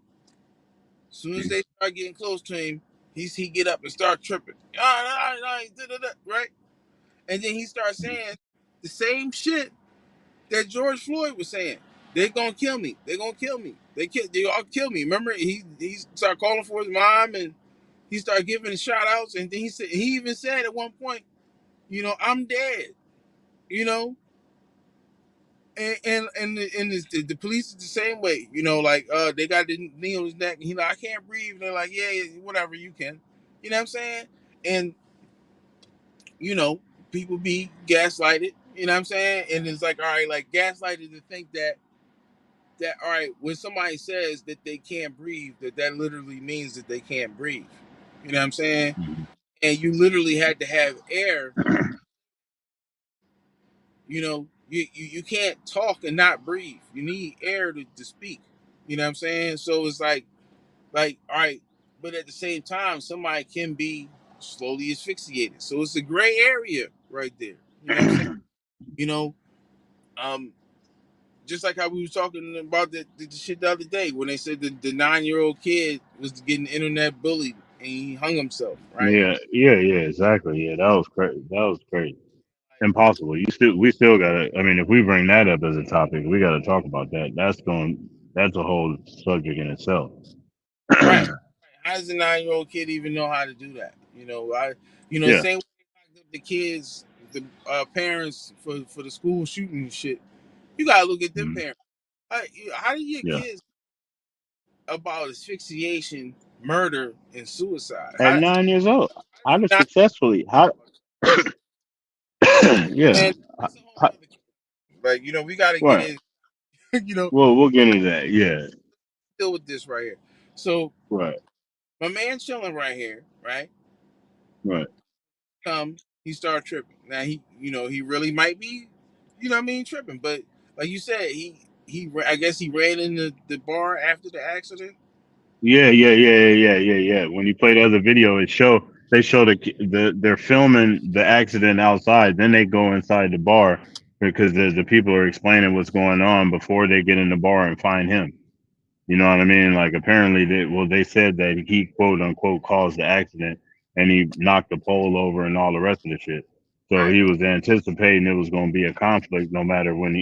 As soon as they start getting close to him, he get up and start tripping. Right? And then he starts saying the same shit that George Floyd was saying. They're gonna kill me. They're gonna kill me. They all kill me. Remember, he started calling for his mom, and he started giving shout outs, and then he even said at one point, I'm dead. You know, and the police is the same way. Like they got the knee on his neck, and he like, I can't breathe. And they're like, yeah, whatever, you can. You know what I'm saying? And you know, people be gaslighted. You know what I'm saying? And it's like, all right, like gaslighted to think that all right, when somebody says that they can't breathe, that literally means that they can't breathe. You know what I'm saying? mhm. And you literally had to have air. You can't talk and not breathe. You need air to speak. You know what I'm saying? So it's like all right, but at the same time, somebody can be slowly asphyxiated. So it's a gray area right there. You know what I'm saying? You know, um, just like how we were talking about the shit the other day when they said the 9-year-old kid was getting internet bullied and he hung himself, right? Yeah, yeah, yeah, exactly. Yeah, that was crazy. That was crazy. Impossible. We still gotta. I mean, if we bring that up as a topic, we gotta talk about that. That's a whole subject in itself. Right. How does a 9-year-old kid even know how to do that? The Yeah. same way they locked up the kids, the parents for the school shooting and shit. You gotta look at them Mhm. parents. How do you get Yeah. kids about asphyxiation, murder, and suicide? At 9 years old, How I do you was not? successfully. How? Yeah. And How, that's a whole nother. Like we gotta get right. in. Well, we'll get into that. Yeah. Deal with this right here. So Right. my man chilling right here, right? Right. He started tripping. Now he really might be, what I mean, tripping. But like you said, I guess he ran in the bar after the accident. Yeah. Yeah. Yeah. Yeah. Yeah. Yeah. Yeah. When you play the other video, they show they're filming the accident outside. Then they go inside the bar because the people are explaining what's going on before they get in the bar and find him. You know what I mean? Like apparently they said that he quote unquote caused the accident and he knocked the pole over and all the rest of the shit. So Right. he was anticipating it was going to be a conflict no matter when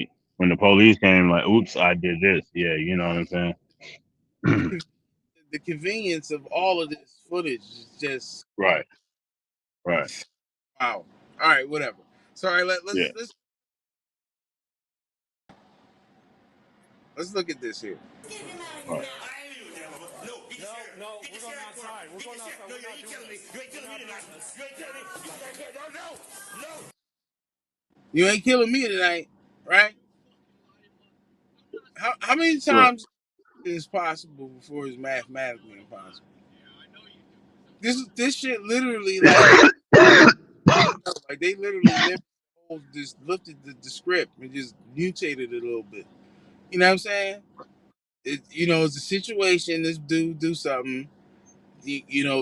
the police came like, oops, I did this. Yeah, you know what I'm saying? The con- the convenience of all of this footage is just Right, right. wow. All right, whatever. Sorry, Yeah, let's look at this here. right. No, no, we're going outside. We're going outside. No, you ain't killing me. You ain't killing me tonight. You ain't killing me. No, no. You ain't killing me tonight, right? How many Right. times is possible before it's mathematically impossible? This shit literally like they literally just lifted the script and just mutated it a little bit. You know what I'm saying? It's a situation. This dude do something.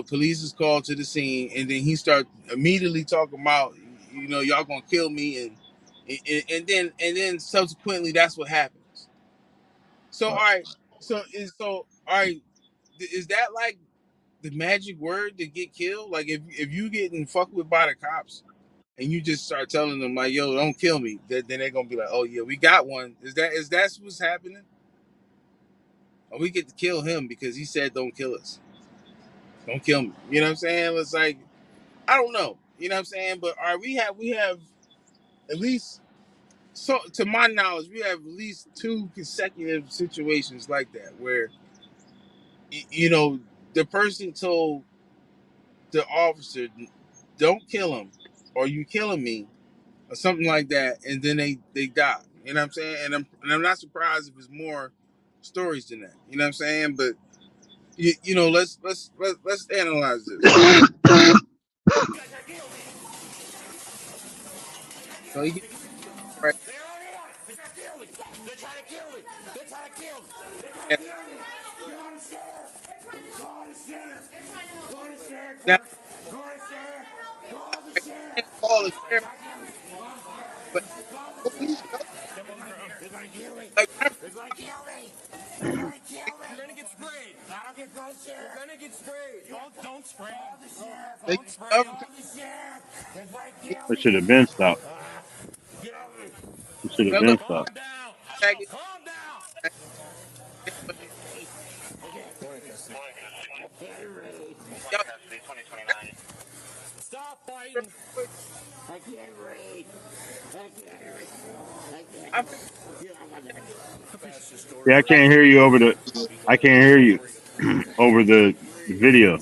Police is called to the scene, and then he start immediately talking about, y'all gonna kill me, and then subsequently that's what happens. So all Right. right, so all right, is that like? the magic word to get killed. Like if you getting fucked with by the cops and you just start telling them like, "Yo, don't kill me," then they're gonna be like, "Oh yeah, we got one." Is that what's happening? Or we get to kill him because he said, "Don't kill us, don't kill me." You know what I'm saying? It's like I don't know. You know what I'm saying? But all right, we have at least, so to my knowledge, we have at least two consecutive situations like that where you know the person told the officer, "Don't kill him, or you killing me," or something like that, and then they die. You know what I'm saying? And I'm not surprised if it's more stories than that. You know what I'm saying? But let's analyze this. So he gets right. They're trying to kill me. They're trying to kill me. They're trying And to kill me. Go to sheriff. Go to sheriff. Go to sheriff. now Go to sheriff. Go to I sheriff. can't call the sheriff, but police know. They're gonna kill me. Like remember, They're gonna kill me. They're gonna kill me. they, You're gonna get sprayed. I don't get go sheriff. You're gonna get sprayed. Don't spray. Call the sheriff. they Don't spray. cover. Call the sheriff. They're gonna kill It me. should have been stopped. Get over me. It should have Now been look, stopped. Calm down. back it. Calm down. Y'all, Stop fighting. quick. I can't read. I can't read. I I can't. feel Yeah, I can't hear you over the. I can't hear you over the video.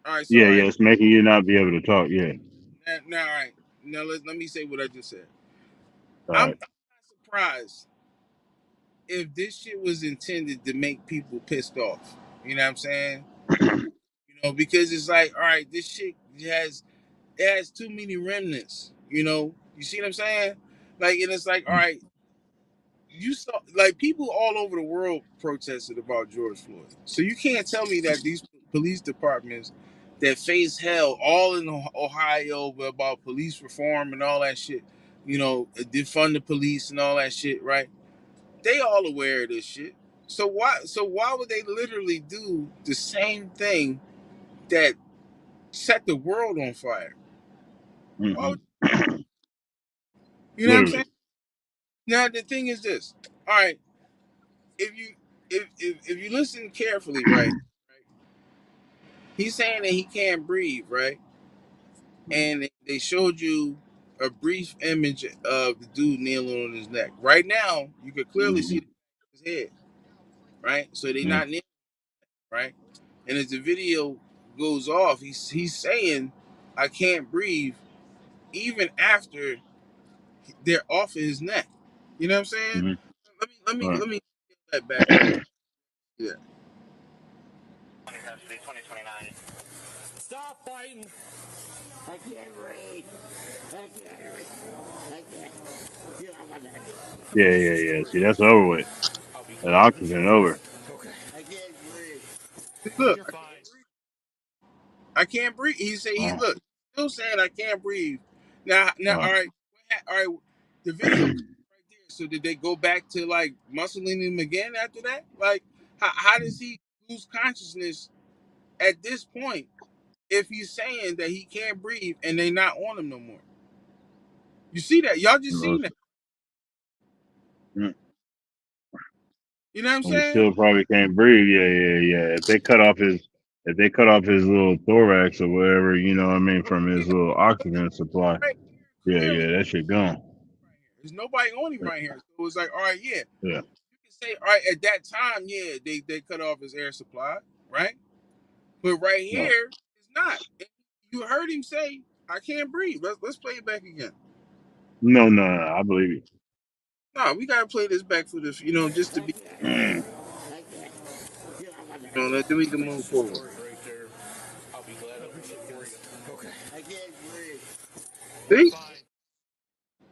all right. So Yeah, all yeah, right, it's making you not be able to talk. Yeah. now all right. Now let me say what I just said. All I'm right. not surprised if this shit was intended to make people pissed off. You know what I'm saying? Because it's like, all right, this shit has too many remnants. You see what I'm saying? Like, and it's like, all right, you saw like people all over the world protested about George Floyd. So you can't tell me that these police departments that face hell all in Ohio about police reform and all that shit, defund the police and all that shit, right? They all aware of this shit. So why would they literally do the same thing that set the world on fire? Why Hmm. would, you know what I'm saying? Literally. Now the thing is this. All right, if you if you listen carefully, right, he's saying that he can't breathe, right? And they showed you a brief image of the dude kneeling on his neck. Right now, you could clearly Hmm. see his head, right? So they Yeah. not kneeling, right? And as the video goes off, he's saying, "I can't breathe," even after they're off of his neck. You know what I'm saying? Hmm. Let me let me Right. let me get that back real quick. Yeah. Stop fighting. I can't read. I can't read. I can't. Get off my neck. Yeah, yeah, yeah. See, that's over with. That oxygen over. I can't breathe. See, look, You're fine. I can't breathe. He said he Uh, look still saying I can't breathe. Now, uh, all right, all right. The video right there. So did they go back to like muscling him again after that? Like, how does he lose consciousness at this point if he's saying that he can't breathe and they not on him no more? You see that? Y'all just seen that? mm. You know what I'm And he saying? still probably can't breathe. Yeah, yeah, yeah. If they cut off his little thorax or whatever, you know what I mean, from his Yeah, little oxygen supply. right. Yeah, Clearly, yeah, that shit gone. there's nobody on him right here. So it's like, all right, yeah. Yeah, You can say, all right, at that time, yeah, they cut off his air supply, right? But right no, here, it's not. You heard him say, "I can't breathe." Let's play it back again. no, no, no. I believe you. No, we gotta play this back for this, just to be, Mm. then we can move forward. Right there. I'll be glad to reach it for you. Okay. I can't breathe. You're See, fine.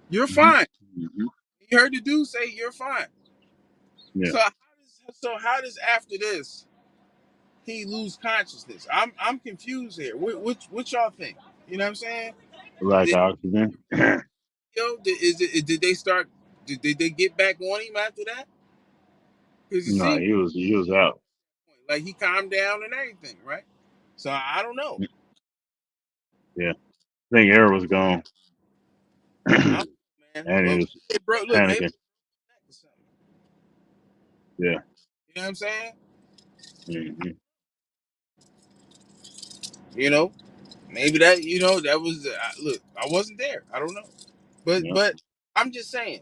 you're Hmm. fine. Hmm. You heard the dude say, "You're fine." Yeah, So how does after this he lose consciousness? I'm confused here. What y'all think? You know what I'm saying? lack Did of oxygen. did they start? Did they get back on him after that? Because you No, see, he was out. Like he calmed down and everything, right? So I don't know. Yeah. I think air was gone. I don't know, man. And he Well, was hey, bro, look, maybe panicking. Yeah. you know what I'm saying? Mm-hmm. You know, maybe that that was look. I wasn't there. I don't know, Yeah. but I'm just saying.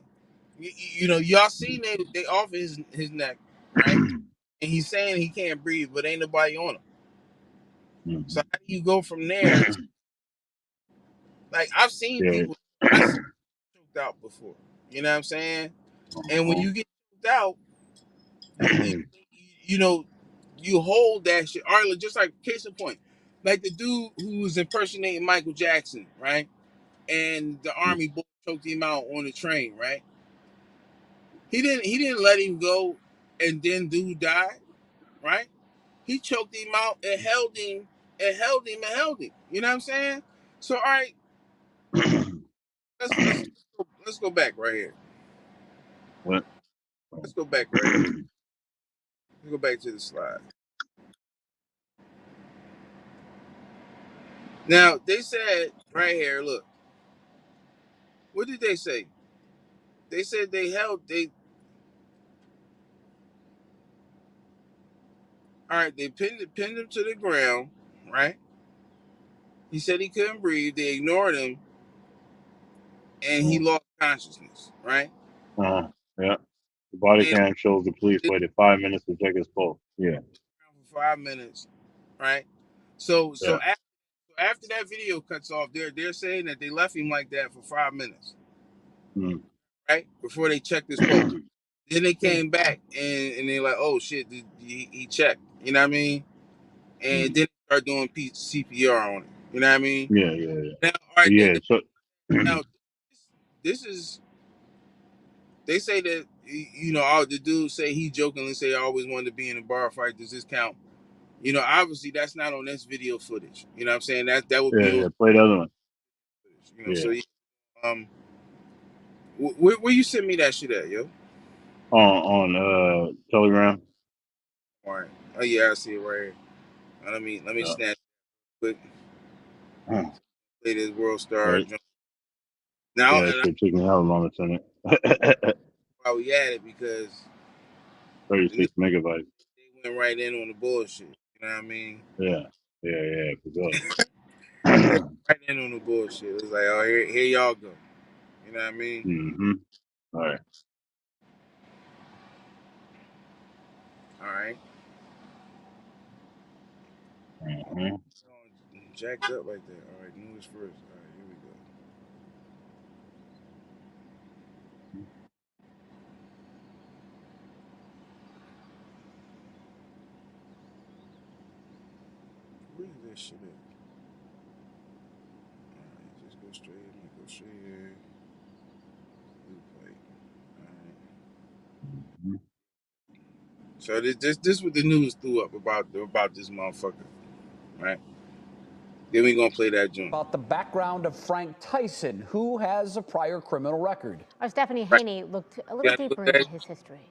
Y'all seen they off his neck, right? And he's saying he can't breathe, but ain't nobody on him. So how do you go from there to, like, I've seen Yeah. people I seen choked out before. You know what I'm saying? And when you get choked out, you know, you hold that shit. All right, just like case in point, like the dude who was impersonating Michael Jackson, right? And the army boy choked him out on the train, right? He didn't let him go, and then dude died, right? He choked him out and held him and held him and held him. You know what I'm saying? So all right, let's go back right here. What? Let's go back right here. Let's go back to the slide. Now they said right here, look, what did they say? They said they all right, they pinned him to the ground, right? He said he couldn't breathe. They ignored him, and he lost consciousness, right? Yeah. The body And cam shows the police they waited 5 minutes to check his pulse. Yeah. for 5 minutes, right? So Yeah. after that video cuts off, they're saying that they left him like that for 5 minutes, Mm. right? Before they checked his pulse. Then they came back and they're like, oh shit, he checked. You know what I mean? And then they start doing CPR on it. You know what I mean? Yeah. Yeah. Yeah. Now, all right, Yeah. So. now this is. They say that all the dudes say he jokingly say I always wanted to be in a bar fight. Does this count? Obviously that's not on this video footage. You know what I'm saying? That would Yeah. be Yeah. Play the other one. footage. So Yeah. where you send me that shit at, yo? On Telegram. All right. Oh yeah, I see it right here. Let me Yeah. snatch quick. Huh. Play this World Star. Right. Now, Yeah. It and should take me how long to send it? why we at it because the niggas, 36 megabytes. they went right in on the bullshit. You know what I mean? Yeah. Yeah. Yeah. For sure. They went right in on the bullshit. It was like, oh, here y'all go. You know what I mean? Mm-hmm. All right. All right. Mm-hmm. Jacked up like that. All right, news first. All right, here we go. Where is that shit at? All right, just go straight in. Go straight here. Blue plate. All right. So this what the news threw up about this motherfucker, right? Then we gonna play that joint. About the background of Frank Tyson, who has a prior criminal record. Our Stephanie Right. Haney looked a little Yeah, look deeper at into that. his history.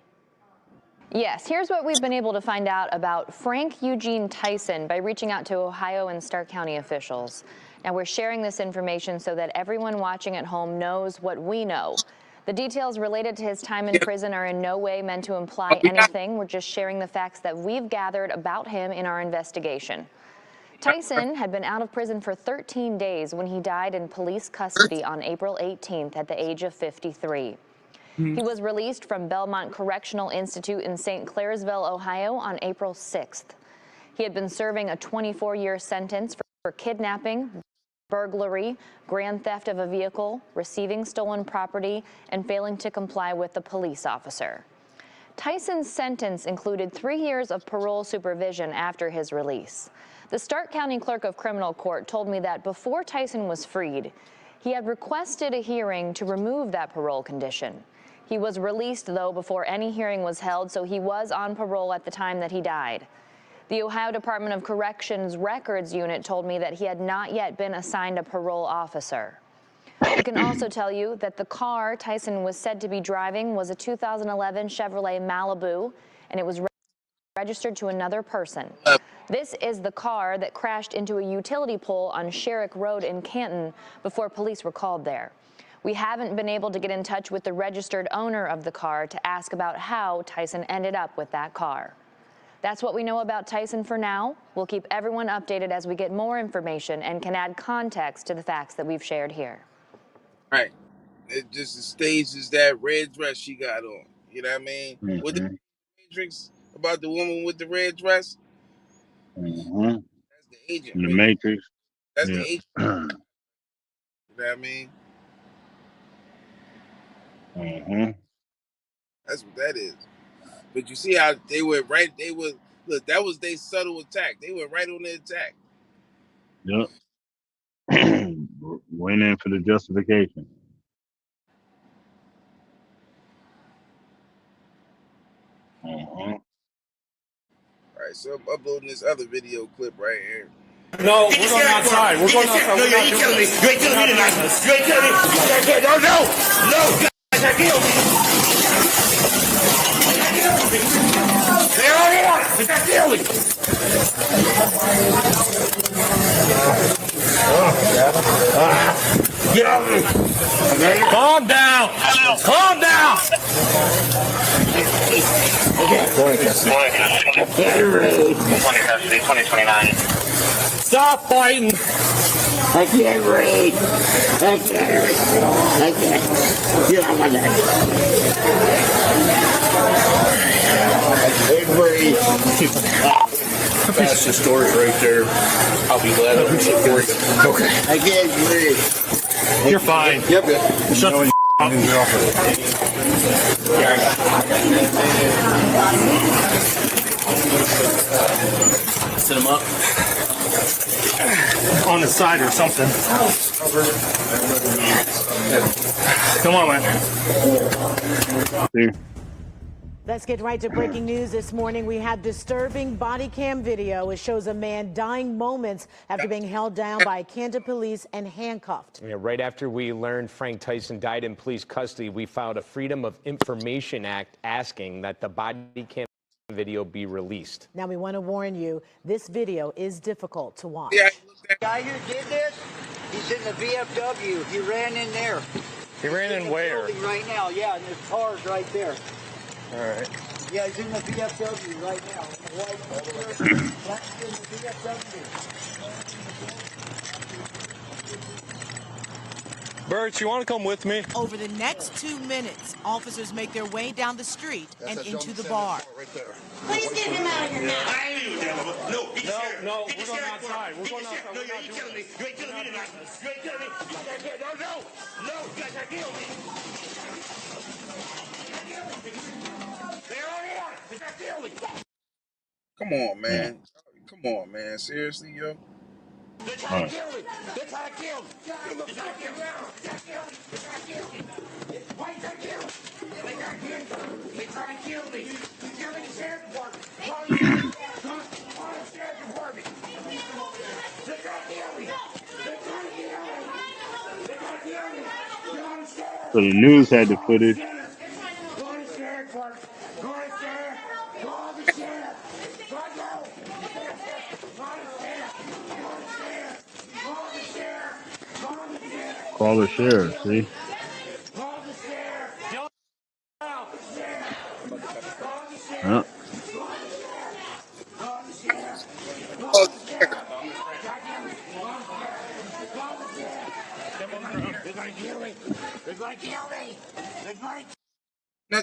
Yes, here's what we've been able to find out about Frank Eugene Tyson by reaching out to Ohio and Stark County officials. Now, we're sharing this information so that everyone watching at home knows what we know. The details related to his time in prison are in no way meant to imply We got anything. We're just sharing the facts that we've gathered about him in our investigation. Tyson had been out of prison for 13 days when he died in police custody on April 18th at the age of 53. He was released from Belmont Correctional Institute in St. Clairsville, Ohio on April 6th. He had been serving a 24-year sentence for kidnapping, burglary, grand theft of a vehicle, receiving stolen property, and failing to comply with the police officer. Tyson's sentence included 3 years of parole supervision after his release. The Stark County Clerk of Criminal Court told me that before Tyson was freed, he had requested a hearing to remove that parole condition. He was released, though, before any hearing was held, so he was on parole at the time that he died. The Ohio Department of Corrections Records Unit told me that he had not yet been assigned a parole officer. We can also tell you that the car Tyson was said to be driving was a 2011 Chevrolet Malibu, and it was registered to another person. This is the car that crashed into a utility pole on Sherrick Road in Canton before police were called there. We haven't been able to get in touch with the registered owner of the car to ask about how Tyson ended up with that car. That's what we know about Tyson for now. We'll keep everyone updated as we get more information and can add context to the facts that we've shared here. Right. It just stages that red dress she got on. You know what I mean? With the Matrix about the woman with the red dress. That's the agent. The Matrix. That's the agent. You know what I mean? That's what that is. But you see how they were right. They were look. That was their subtle attack. They were right on the attack. Yep. Went in for the justification. All right, so I'm uploading this other video clip right here. No, we're going outside. We're going outside. No, you ain't killing me. You ain't killing me tonight. You ain't killing me. No, no, no. I killed me. They're on order. I killed me. Get off me. Calm down. Calm down. Okay. 2029. Stop fighting. I can't breathe. I can't. Get off my neck. I can't breathe. That's the story right there. I'll be glad to support you. Okay. I can't breathe. You're fine. Yep. Shut the up. Sit him up. On the side or something. Come on, man. Let's get right to breaking news this morning. We have disturbing body cam video. It shows a man dying moments after being held down by Canton police and handcuffed. Yeah, right after we learned Frank Tyson died in police custody, we filed a Freedom of Information Act asking that the body cam video be released. Now, we want to warn you, this video is difficult to watch. The guy who did this, he's in the VFW. He ran in there. He ran in where? Right now, yeah, and there's cars right there. All right. Yeah, he's in the VFW right now. That's in the VFW. Bert, you want to come with me? Over the next 2 minutes, officers make their way down the street and into the bar. Right there. Please get him out of here now. I ain't even dealing with. No, no, we're going outside. We're going outside. No, you ain't killing me. You ain't killing me tonight. You ain't killing me. No, you guys are killing me. They're on order. They got killing me. Come on, man. Come on, man. Seriously, yo. They're trying to kill me. They're trying to kill me. They're trying to kill me. They're trying to kill me. Why you trying to kill me? They're trying to kill me. They're trying to kill me. You're in the sheriff's department. Call the sheriff's department. They're trying to kill me. They're trying to kill me. They're trying to kill me. You're on the sheriff. So the news had the footage. Go to the sheriff's department. Go to the sheriff. Call the sheriff. Go. Call the sheriff, see? Huh?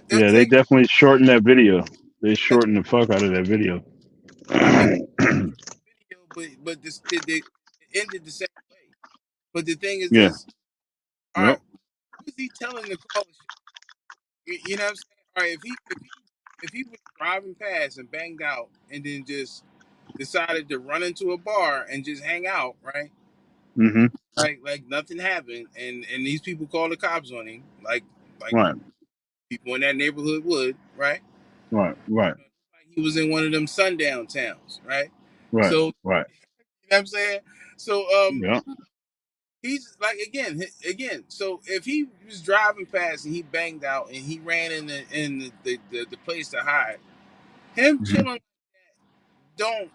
Yeah, they definitely shortened that video. They shortened the fuck out of that video. But this it ended the same way. But the thing is this. All right, who is he telling to call the shit? You know what I'm saying? All right, if he was driving past and banged out and then just decided to run into a bar and just hang out, right? Mm-hmm. Like nothing happened, and these people call the cops on him, like right. People in that neighborhood would, right? Right. Like he was in one of them sundown towns, right? Right. So, right. You know what I'm saying? So, yeah. He's like again. So if he was driving past and he banged out and he ran in the place to hide, him chilling like don't.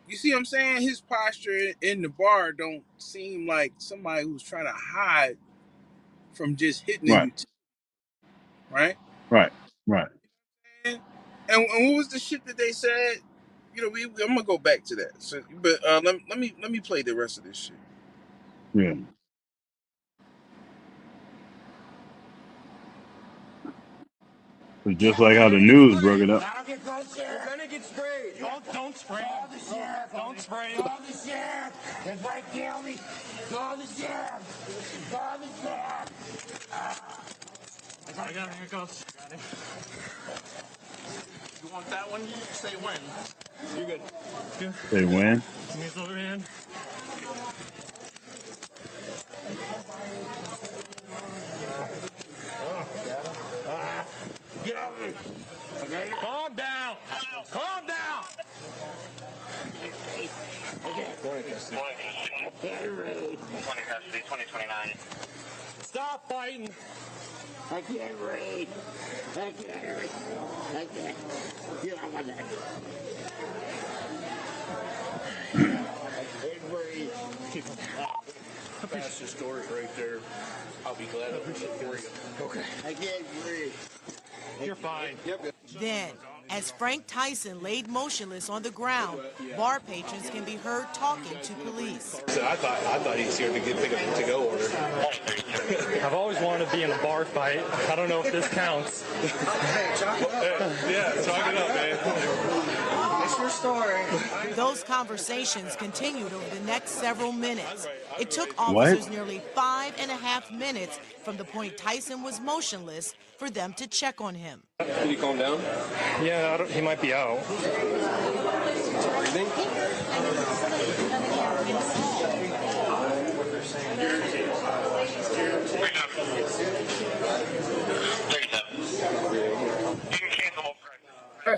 You see what I'm saying? His posture in the bar don't seem like somebody who's trying to hide from just hitting the Right. utility, right? Right. Right. And what was the shit that they said? You know, I'm gonna go back to that. So, but let me play the rest of this shit. Yeah. It's just like how the news broke it up. You're gonna get sprayed. Don't spray. Call the sheriff. Don't spray. Call the sheriff. If I kill me, call the sheriff. Call the sheriff. I got him. Here it goes. Got him. You want that one? Say when. You're good. Say when? Give me his other hand. Get out of here. Okay. Calm down. Calm down. Okay. 2029. Stop fighting. I can't read. I can't read. I can't. You don't want that. I can't breathe. That's the story right there. I'll be glad to push it for you. Okay. I can't breathe. You're fine. Yep. Then, as Frank Tyson laid motionless on the ground, bar patrons can be heard talking to police. So I thought he's here to pick up the to-go order. I've always wanted to be in a bar fight. I don't know if this counts. Hey, chalk it up. Yeah, chalk it up, man. It's your story. Those conversations continued over the next several minutes. It took officers nearly 5.5 minutes from the point Tyson was motionless for them to check on him. Did he calm down? Yeah, he might be out. Breathing?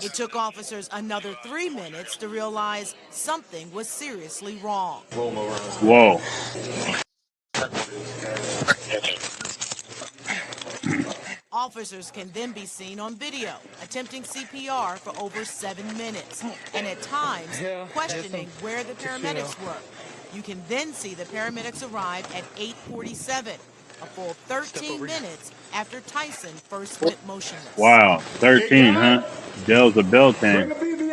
It took officers another 3 minutes to realize something was seriously wrong. Roll him over. Whoa. Officers can then be seen on video attempting CPR for over 7 minutes and at times questioning where the paramedics were. You can then see the paramedics arrive at 8:47, a full 13 minutes after Tyson first went motionless. Wow. 13, huh? Dell's a bell tank. These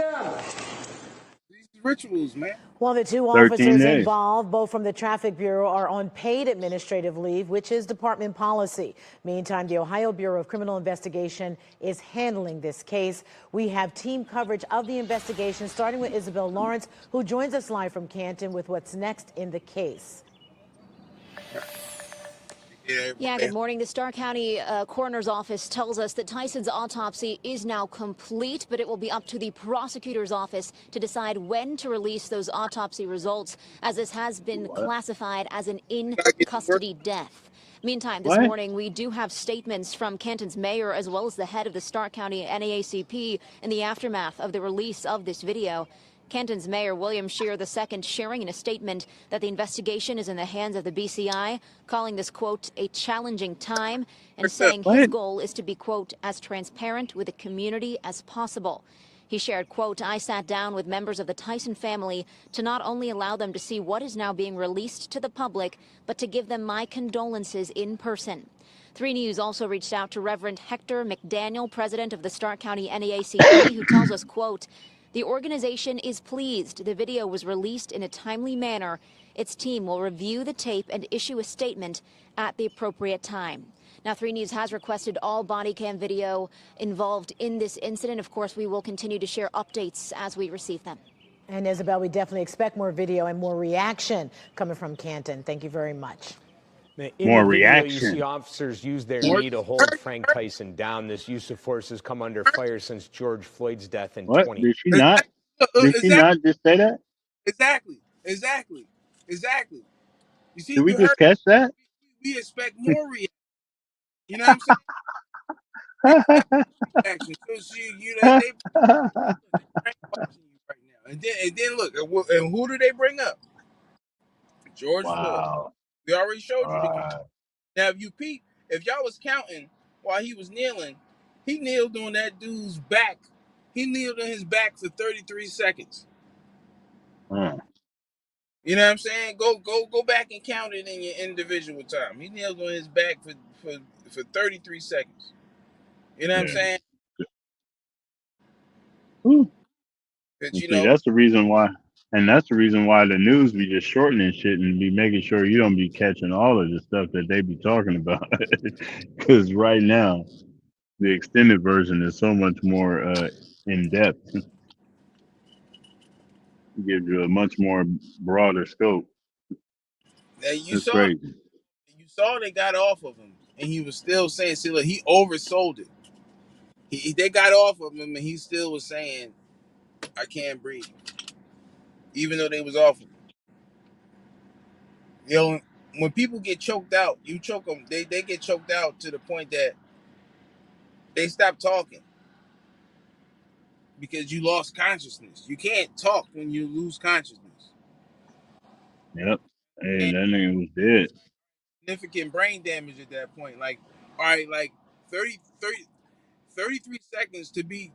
rituals, man. Well, the two 13 officers days. involved, both from the Traffic Bureau, are on paid administrative leave, which is department policy. Meantime, the Ohio Bureau of Criminal Investigation is handling this case. We have team coverage of the investigation, starting with Isabel Lawrence, who joins us live from Canton with what's next in the case. Yeah, good morning. The Starr County Coroner's Office tells us that Tyson's autopsy is now complete, but it will be up to the prosecutor's office to decide when to release those autopsy results, as this has been classified as an in-custody death. Meantime, this morning, we do have statements from Canton's mayor as well as the head of the Starr County NAACP in the aftermath of the release of this video. Canton's Mayor William Scheer II sharing in a statement that the investigation is in the hands of the BCI, calling this, quote, a challenging time, and saying his goal is to be, quote, as transparent with the community as possible. He shared, quote, I sat down with members of the Tyson family to not only allow them to see what is now being released to the public, but to give them my condolences in person. 3 News also reached out to Reverend Hector McDaniel, president of the Starr County NAACP, who tells us, quote, the organization is pleased the video was released in a timely manner. Its team will review the tape and issue a statement at the appropriate time. Now, 3 News has requested all body cam video involved in this incident. Of course, we will continue to share updates as we receive them. And Isabel, we definitely expect more video and more reaction coming from Canton. Thank you very much. In More the video, reaction. You see officers use their knee to hold Frank Tyson down. This use of force has come under fire since George Floyd's death in What? 20. Did she not? Did she not just say that? Exactly. You see, Did we you just heard catch that? we expect more reaction. You know what I'm saying? Action. So they watching you right now. And then look, and who do they bring up? George Floyd. We already showed you the clip. Now, if you peep, if y'all was counting while he was kneeling, he kneeled on that dude's back. He kneeled on his back for 33 seconds. You know what I'm saying? Go back and count it in your individual time. He kneeled on his back for 33 seconds. You know what I'm Yeah. saying? Whew. But And you see, know, that's the reason why, and that's the reason why the news be just shortening shit and be making sure you don't be catching all of the stuff that they be talking about. Because right now, the extended version is so much more in depth. It gives you a much more broader scope. you It's saw crazy. they got off of him, and he was still saying, "See, look, he oversold it." They got off of him, and he still was saying, "I can't breathe," even though they was off him. You know, when people get choked out, you choke them. They get choked out to the point that they stop talking because you lost consciousness. You can't talk when you lose consciousness. Yep. Hey, And that nigga was dead. significant brain damage at that point. Like, all right, like 33 seconds to be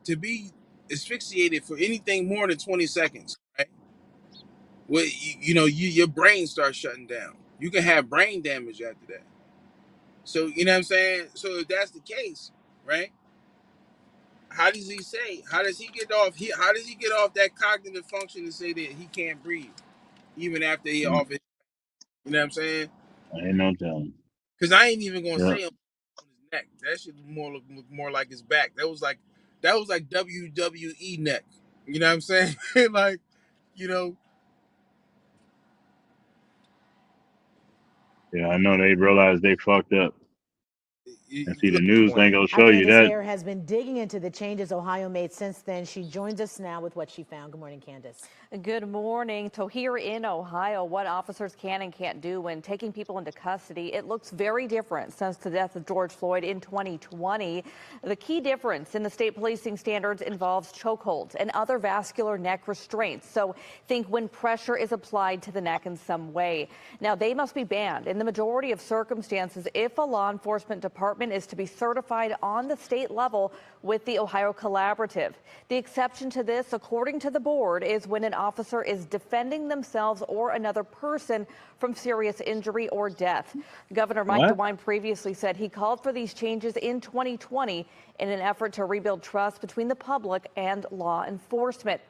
asphyxiated for anything more than 20 seconds, right? Well, your brain starts shutting down. You can have brain damage after that. So you know what I'm saying. So if that's the case, right? How does he say? How does he get off? How does he get off that cognitive function to say that he can't breathe even after he Mm, off it? You know what I'm saying? ain't no telling. Because I ain't even gonna Yep. say on his neck. That should look more like his back. That was like WWE neck. You know what I'm saying? Like, you know, Yeah, I know they realized they fucked up. And see, the look, news ain't gonna Our show you Candace that. Hare has been digging into the changes Ohio made since then. She joins us now with what she found. Good morning, Candace. Good morning. So here in Ohio, what officers can and can't do when taking people into custody, it looks very different since the death of George Floyd in 2020. The key difference in the state policing standards involves chokeholds and other vascular neck restraints. So think when pressure is applied to the neck in some way. Now, they must be banned in the majority of circumstances if a law enforcement department is to be certified on the state level with the Ohio Collaborative. The exception to this, according to the board, is when an officer is defending themselves or another person from serious injury or death. Governor Mike What? DeWine previously said he called for these changes in 2020 in an effort to rebuild trust between the public and law enforcement.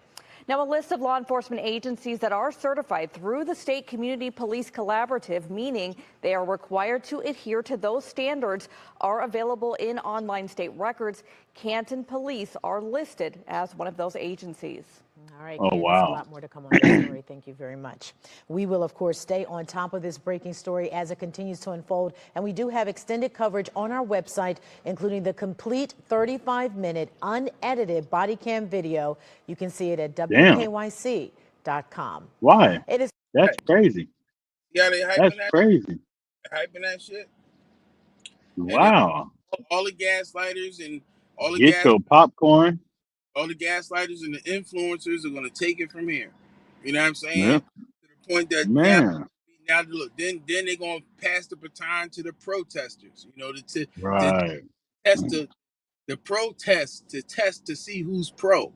Now, a list of law enforcement agencies that are certified through the State Community Police Collaborative, meaning they are required to adhere to those standards, are available in online state records. Canton Police are listed as one of those agencies. All right, Oh, Candace, a wow. lot more to come on this story. Thank you very much. We will, of course, stay on top of this breaking story as it continues to unfold. And we do have extended coverage on our website, including the complete 35-minute unedited body cam video. You can see it at Damn. WKYC.com. Why? It is. That's crazy. yeah, they That's crazy. hyping that shit, and Wow. all the gaslighters and all the Get gas, your popcorn. all the gaslighters and the influencers are gonna take it from here. You know what I'm saying? Yep. To the point that Man. now look, then they're gonna pass the baton to the protesters. You know, to Right. test the protest to test to see who's pro.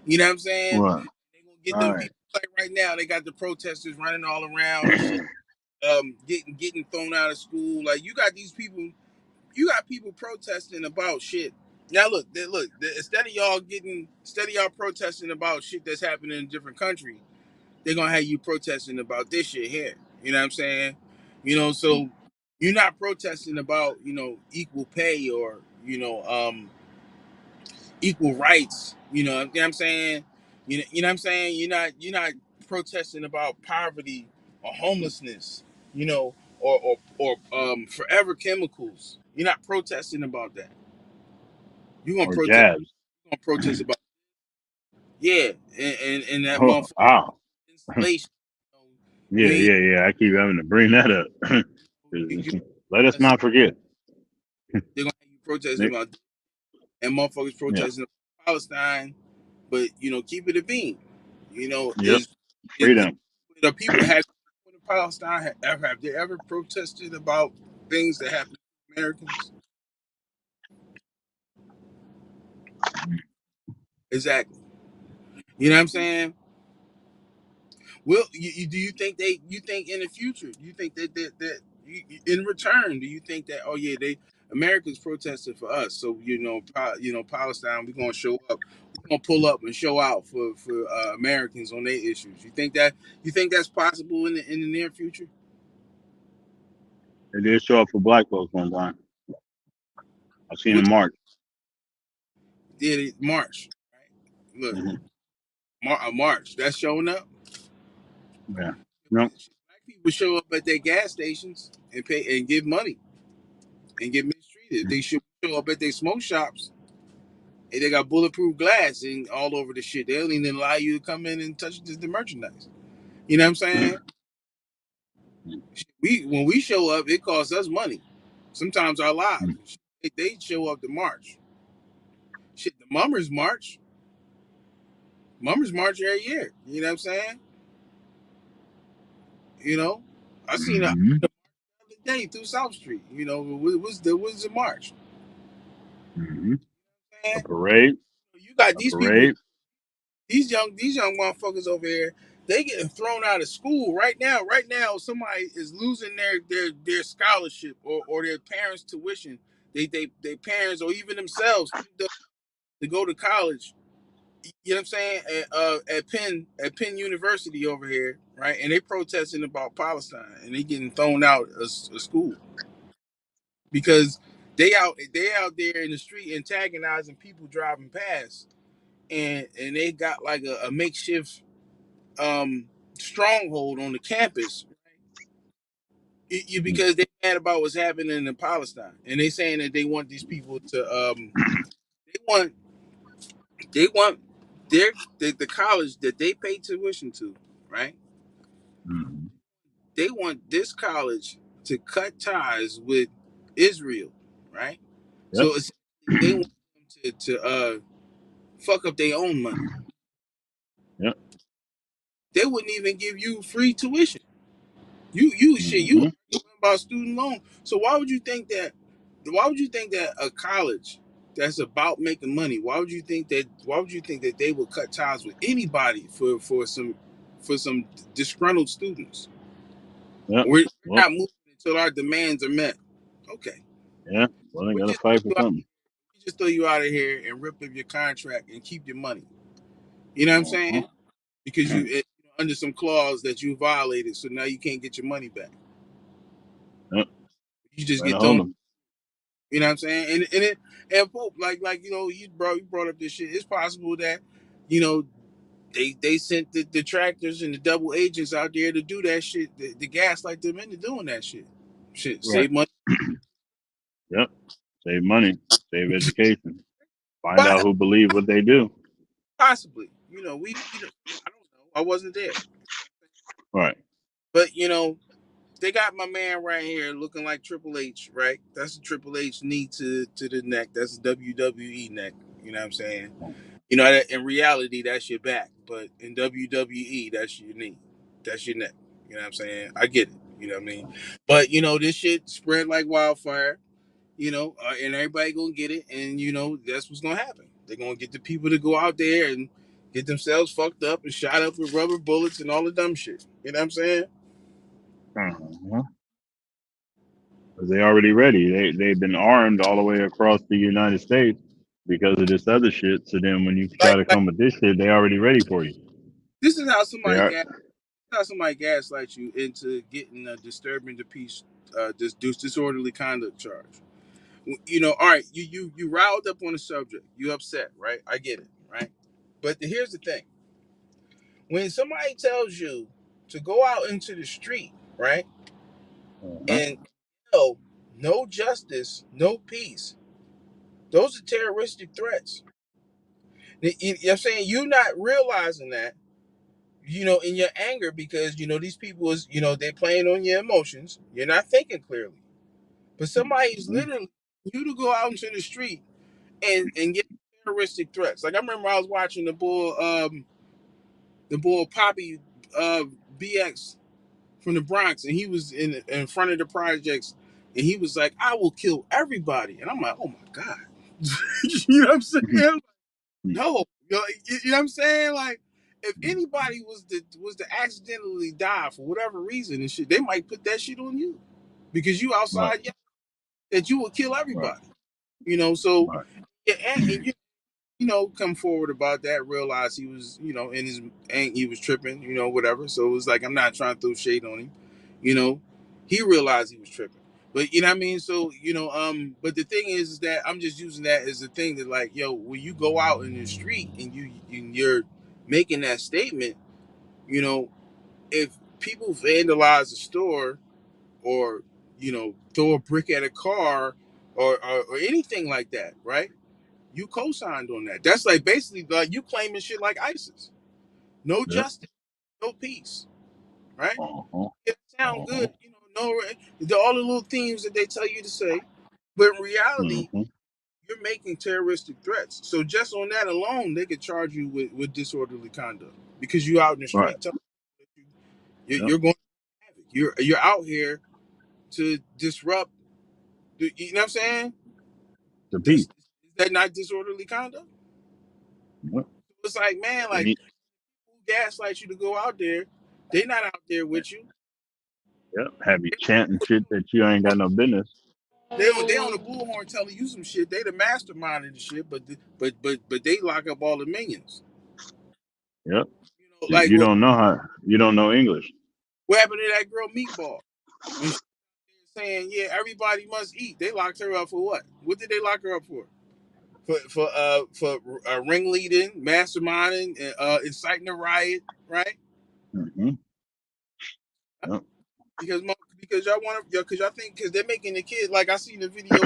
You know what I'm saying? What? They're gonna get them Right. people like right now. They got the protesters running all around and shit, getting thrown out of school. Like you got people protesting about shit. Now instead of y'all protesting about shit that's happening in a different country, they're gonna have you protesting about this shit here. You know what I'm saying? So you're not protesting about, equal pay or, equal rights. You know what I'm saying? You know what I'm saying? You're not protesting about poverty or homelessness, or forever chemicals. You're not protesting about that. You're gonna Or protest jabs. about, yeah, and that Oh, motherfucking wow. installation. Yeah, You ain't yeah, yeah. I keep having to bring that up. you 'Cause let us not forget. they're gonna have you protesting Nick. about, and motherfuckers Yeah. protesting about Palestine, but keep it a bean. Yep. Is Freedom. the people have in Palestine have they ever protested about things that happen to Americans? Exactly. You know what I'm saying? Will do you think you think in the future, do you think that in return, do you think that, oh yeah, Americans protested for us, so Palestine, we're gonna show up, we're gonna pull up and show out for Americans on their issues? You think that's possible in the near future? They did show up for black folks one time. I seen them Which march. did it march? Look, Hmm. a march that's showing up. Yeah. No. Black people show up at their gas stations and pay and give money and get mistreated. They should show up at their smoke shops and they got bulletproof glass and all over the shit. They don't even allow you to come in and touch the merchandise. You know what I'm saying? When we show up, it costs us money. Sometimes our lives. They show up to march. Shit, the mummers march. Mummers march every year. You know what I'm saying? You know, I seen a Mm-hmm. the other day through South Street. You know, was the march. Mm-hmm. A Man, parade. you got A these people. parade. These young motherfuckers over here, they getting thrown out of school right now. Right now, somebody is losing their scholarship or their parents' tuition. They parents or even themselves to go to college. You know what I'm saying? At Penn University over here, right? And they protesting about Palestine and they getting thrown out of school because they out there in the street antagonizing people driving past, and they got like a makeshift stronghold on the campus. Because they mad about what's happening in Palestine, and they saying that they want these people to they want the college that they pay tuition to, right? Mm-hmm. They want this college to cut ties with Israel, right? Yep. So they want them to fuck up their own money. Yep. They wouldn't even give you free tuition. You shit. You Mm-hmm. arguing about student loan. So why would you think that? Why would you think that a college that's about making money? Why would you think that? Why would you think that they would cut ties with anybody for some disgruntled students? Yep. We're Well. not moving until our demands are met. Okay, Yeah. Well, they we got to just fight for something. throw you out of here and rip up your contract and keep your money. You know what I'm Uh-huh. saying? Because under some clause that you violated, so now you can't get your money back. Yep. You just Way to get hold thrown. them. You know what I'm saying? And Pope, like you brought up this shit. It's possible that, you know, they sent the tractors and the double agents out there to do that shit, the gaslight them into doing that shit. Shit, Right. save money. Yep. Save money. Save education. Find out But who believe what they do. possibly, I don't know. I wasn't there. Right. But they got my man right here looking like Triple H, right? That's a Triple H knee to the neck. That's a WWE neck. You know what I'm saying? In reality, that's your back, but in WWE, that's your knee, that's your neck. You know what I'm saying? I get it. You know what I mean? But this shit spread like wildfire. And everybody gonna get it, and that's what's gonna happen. They're gonna get the people to go out there and get themselves fucked up and shot up with rubber bullets and all the dumb shit. You know what I'm saying? Uh-huh. Because they already ready. They've been armed all the way across the United States because of this other shit. So then when you try to Like come with this shit, they already ready for you. this is how They somebody are. gaslights you into getting a disturbing the peace, disorderly conduct charge. All right, you riled up on the subject. You upset, right? I get it, right? But here's the thing: when somebody tells you to go out into the street, right, Uh-huh. and no justice, no peace, those are terroristic threats. You know what I'm saying? You're not realizing that, in your anger because these people is they're playing on your emotions. You're not thinking clearly. But somebody is Mm-hmm. literally you to go out into the street and get terroristic threats. Like I remember I was watching the boy Poppy uh, BX from the Bronx, and he was in front of the projects, and he was like, "I will kill everybody," and I'm like, "Oh my god," you know what I'm saying? No, you know what I'm saying? Like, if anybody was to accidentally die for whatever reason and shit, they might put that shit on you because you Right. outside that you will kill Right. everybody. So Right. yeah, and come forward about that, realize he was, in his and he was tripping, whatever. So it was like I'm not trying to throw shade on him, he realized he was tripping. But you know what I mean? So, but the thing is that I'm just using that as a thing that like, yo, when you go out in the street and you're making that statement, if people vandalize a store or, throw a brick at a car or anything like that, right? You co-signed on that. That's like basically like you claiming shit like ISIS. No Yep. justice, no peace, right? Uh-huh. It sound Uh-huh. good, all the little themes that they tell you to say, but in reality, Mm-hmm. you're making terroristic threats. So just on that alone, they could charge you with disorderly conduct because you out in the Right. street telling Yep. you're going to havoc. You're out here to disrupt. You know what I'm saying? The Is peace. that not disorderly conduct? Yep. It's like, man, And like who gaslights you to go out there? They not out there with you. yep. Have you chanting shit that you ain't got no business. They on the bullhorn telling you some shit. They the mastermind of the shit, but they lock up all the minions. Yep. Like You don't know how. You don't know English. what happened to that girl Meatball? When she was saying, yeah, everybody must eat. They locked her up for what? What did they lock her up for? For ringleading, masterminding, inciting a riot, right? Mm-hmm. Yep. Because y'all want to, because y'all think because they're making the kids like I seen the video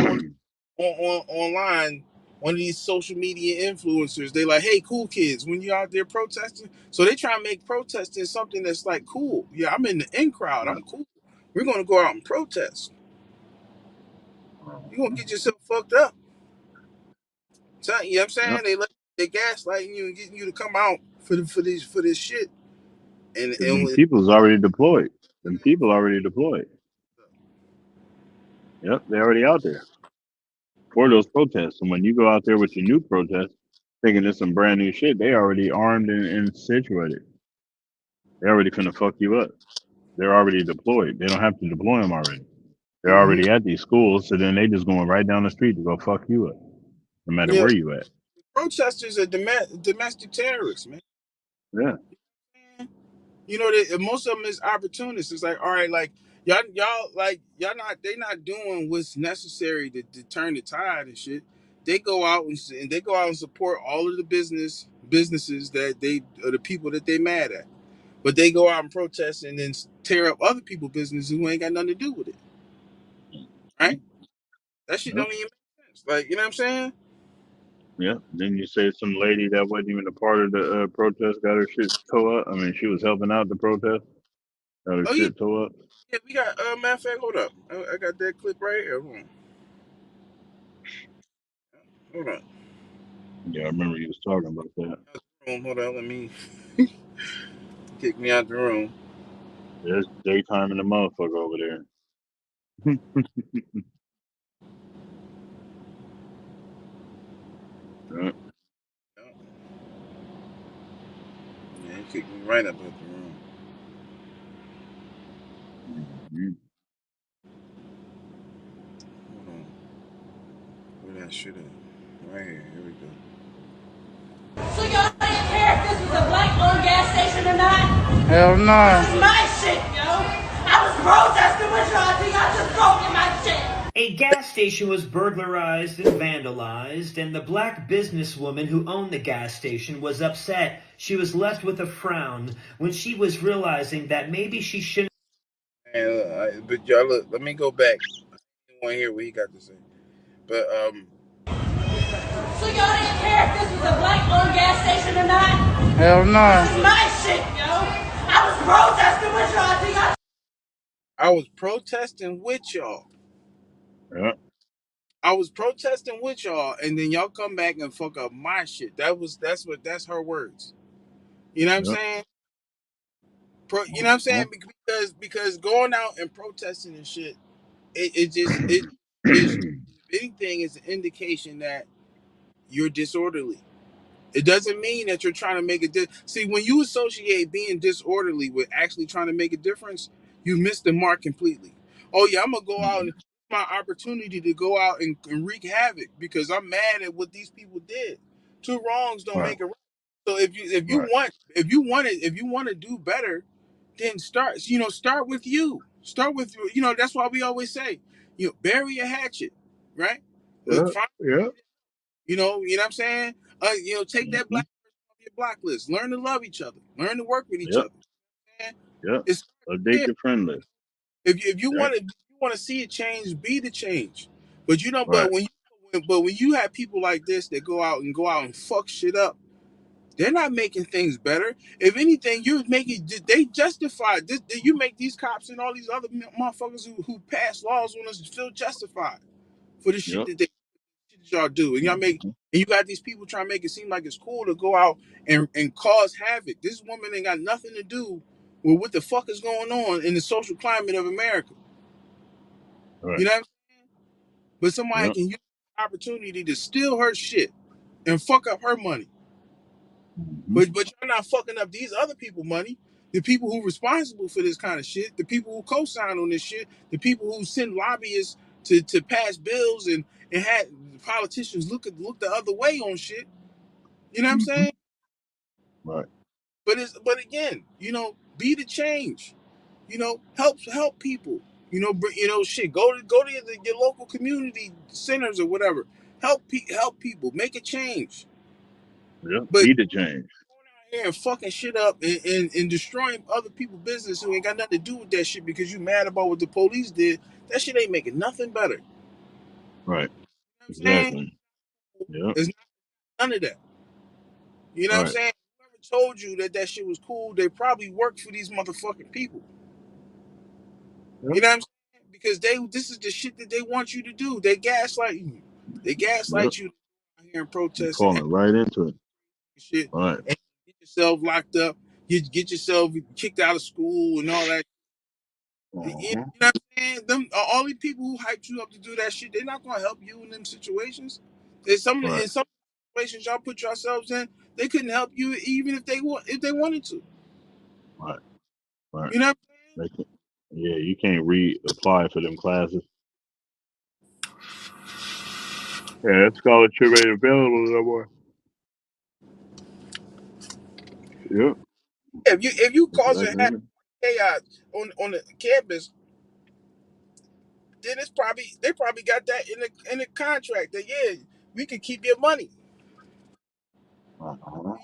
on online. One of these social media influencers, they like, hey, cool kids, when you're out there protesting, so they try to make protesting something that's like cool. Yeah, I'm in the in crowd. Right. I'm cool. We're gonna go out and protest. You're gonna get yourself fucked up. So, you know what I'm saying? Yep. They gaslighting you and getting you to come out for this shit. And Because them people's already deployed. Them people already deployed. Yep. They're already out there for those protests. And when you go out there with your new protest, thinking it's some brand new shit, they already armed and situated. They already finna fuck you up. They're already deployed. They don't have to deploy them already. They're already at these schools, so then they just going right down the street to go fuck you up, no matter yeah, where you at. protesters are domestic terrorists, man. Yeah. Most of them is opportunists. It's like, all right, like y'all not they not doing what's necessary to turn the tide and shit. They go out and support all of the businesses that they are the people that they mad at. But they go out and protest and then tear up other people's businesses who ain't got nothing to do with it. Right? That shit Yep. don't even make sense. Like, you know what I'm saying? Yeah. Then you say some lady that wasn't even a part of the protest got her shit towed up. I mean, she was helping out the protest, got her Oh yeah, shit towed up. yeah. We got matter of fact, hold up. I got that clip right here. Hold on. Yeah, I remember you was talking about that. Hold on, let me kick me out the room. There's daytime in the motherfucker over there. Right. Yeah, he kicked me right up out the room. Mm-hmm. Hold on. Where that shit at? Right here. Here we go. So y'all didn't care if this was a black-owned gas station or not? Hell no. This is my shit, yo. I was protesting with y'all until y'all just broke my shit. A gas station was burglarized and vandalized, and the black businesswoman who owned the gas station was upset. She was left with a frown when she was realizing that maybe she shouldn't. But y'all look, let me go back. I want to hear what he got to say. But So y'all didn't care if this was a black-owned gas station or not? Hell no. This is my shit, yo. I was protesting with y'all until y'all. I was protesting with y'all. Yeah. I was protesting with y'all, and then y'all come back and fuck up my shit. That's her words. You know what I'm Yeah. saying? You know what I'm saying? Because going out and protesting and shit, it just it is if anything is an indication that you're disorderly. It doesn't mean that you're trying to make a difference. See, when you associate being disorderly with actually trying to make a difference, you miss the mark completely. Oh yeah, I'm gonna go out and my opportunity to go out and wreak havoc because I'm mad at what these people did. Two wrongs don't Right. make a right. So Right. if you want to do better, then start with you. Start with that's why we always say, bury a hatchet, right? Yeah. Find, Yeah. you know what I'm saying? Take that Mm-hmm. black your block list. Learn to love each other. Learn to work with each Yep. other. Man. Yep. It's Update there. your friend list. If you Right. want to see a change, be the change. But Right. when you have people like this that go out and fuck shit up, they're not making things better. If anything, you're making they justify this. You make these cops and all these other motherfuckers who pass laws on us feel justified for the shit Yep. that y'all do, and Mm-hmm. you got these people trying to make it seem like it's cool to go out and cause havoc. This woman ain't got nothing to do with what the fuck is going on in the social climate of America. Right. You know what I'm saying? But somebody Yep. can use the opportunity to steal her shit and fuck up her money. Mm-hmm. But you're not fucking up these other people money. The people who responsible for this kind of shit, the people who co-sign on this shit, the people who send lobbyists to pass bills and had politicians look the other way on shit. You know what I'm Mm-hmm. saying? Right. But again, be the change. Help people. Shit. Go to your local community centers or whatever. Help people. Make a change. Yep. But Be the change. here and fucking shit up and destroying other people's business who ain't got nothing to do with that shit because you mad about what the police did. That shit ain't making nothing better. You know Right. what I'm saying? Exactly. Yep. There's none of that. You know what I'm Right. saying? Whoever told you that shit was cool, they probably worked for these motherfucking people. Yep. You know what I'm saying? Because this is the shit that they want you to do. They gaslight you. They Yep. gaslight you out here and You protest and falling right into it. shit Right. and get yourself locked up. You get yourself kicked out of school and all that. You know Uh-huh. what I'm saying? All these people who hyped you up to do that shit, they're not gonna help you in them situations. Right. In some situations y'all put yourselves in, they couldn't help you even if they wanted to. Right. Right. You know what They can, yeah, you can't reapply for them classes. Yeah, that scholarship ain't available no more. Yep. if you causing Exactly. chaos on the campus, then they probably got that in the contract that we can keep your money. Uh-huh.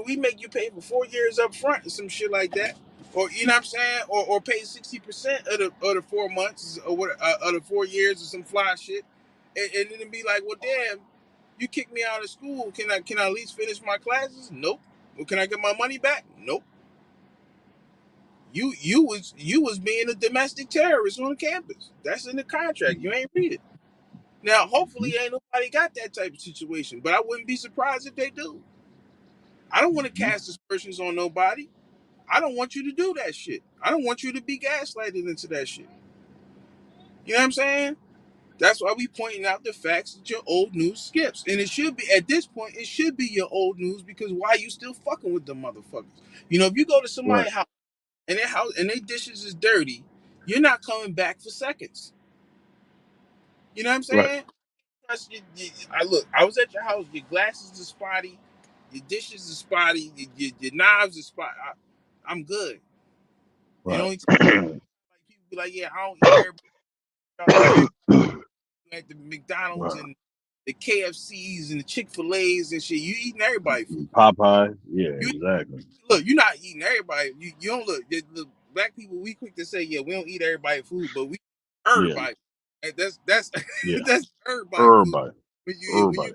We make you pay for 4 years up front or some shit like that. Or you know what I'm saying? Or pay 60% of the 4 months or what of the 4 years or some fly shit. And then it'd be like, well damn, you kicked me out of school. Can I at least finish my classes? Nope. Well, can I get my money back? Nope. You was being a domestic terrorist on campus. That's in the contract. You ain't read it. Now, Mm-hmm. hopefully, ain't nobody got that type of situation, but I wouldn't be surprised if they do. I don't want to Mm-hmm. cast aspersions on nobody. I don't want you to do that shit. I don't want you to be gaslighted into that shit. You know what I'm saying? That's why we pointing out the facts that your old news skips. And it should be, at this point, it should be your old news because why you still fucking with them motherfuckers? If you go to Right. somebody's house and their dishes is dirty, you're not coming back for seconds. You know what I'm Right. saying? I was at your house. Your glasses are spotty, your dishes are spotty, your knives are spotty. I'm good. And Right. only time people be like, yeah, I don't eat everybody at the McDonald's Right. and the KFCs and the Chick-fil-A's and shit. You eating everybody food. Popeye. Yeah, You exactly. look, you're not eating everybody. You don't look. The black people, we quick to say, yeah, we don't eat everybody food, but we Yeah. everybody. And that's Yeah. that's everybody food. Everybody. When you Everybody.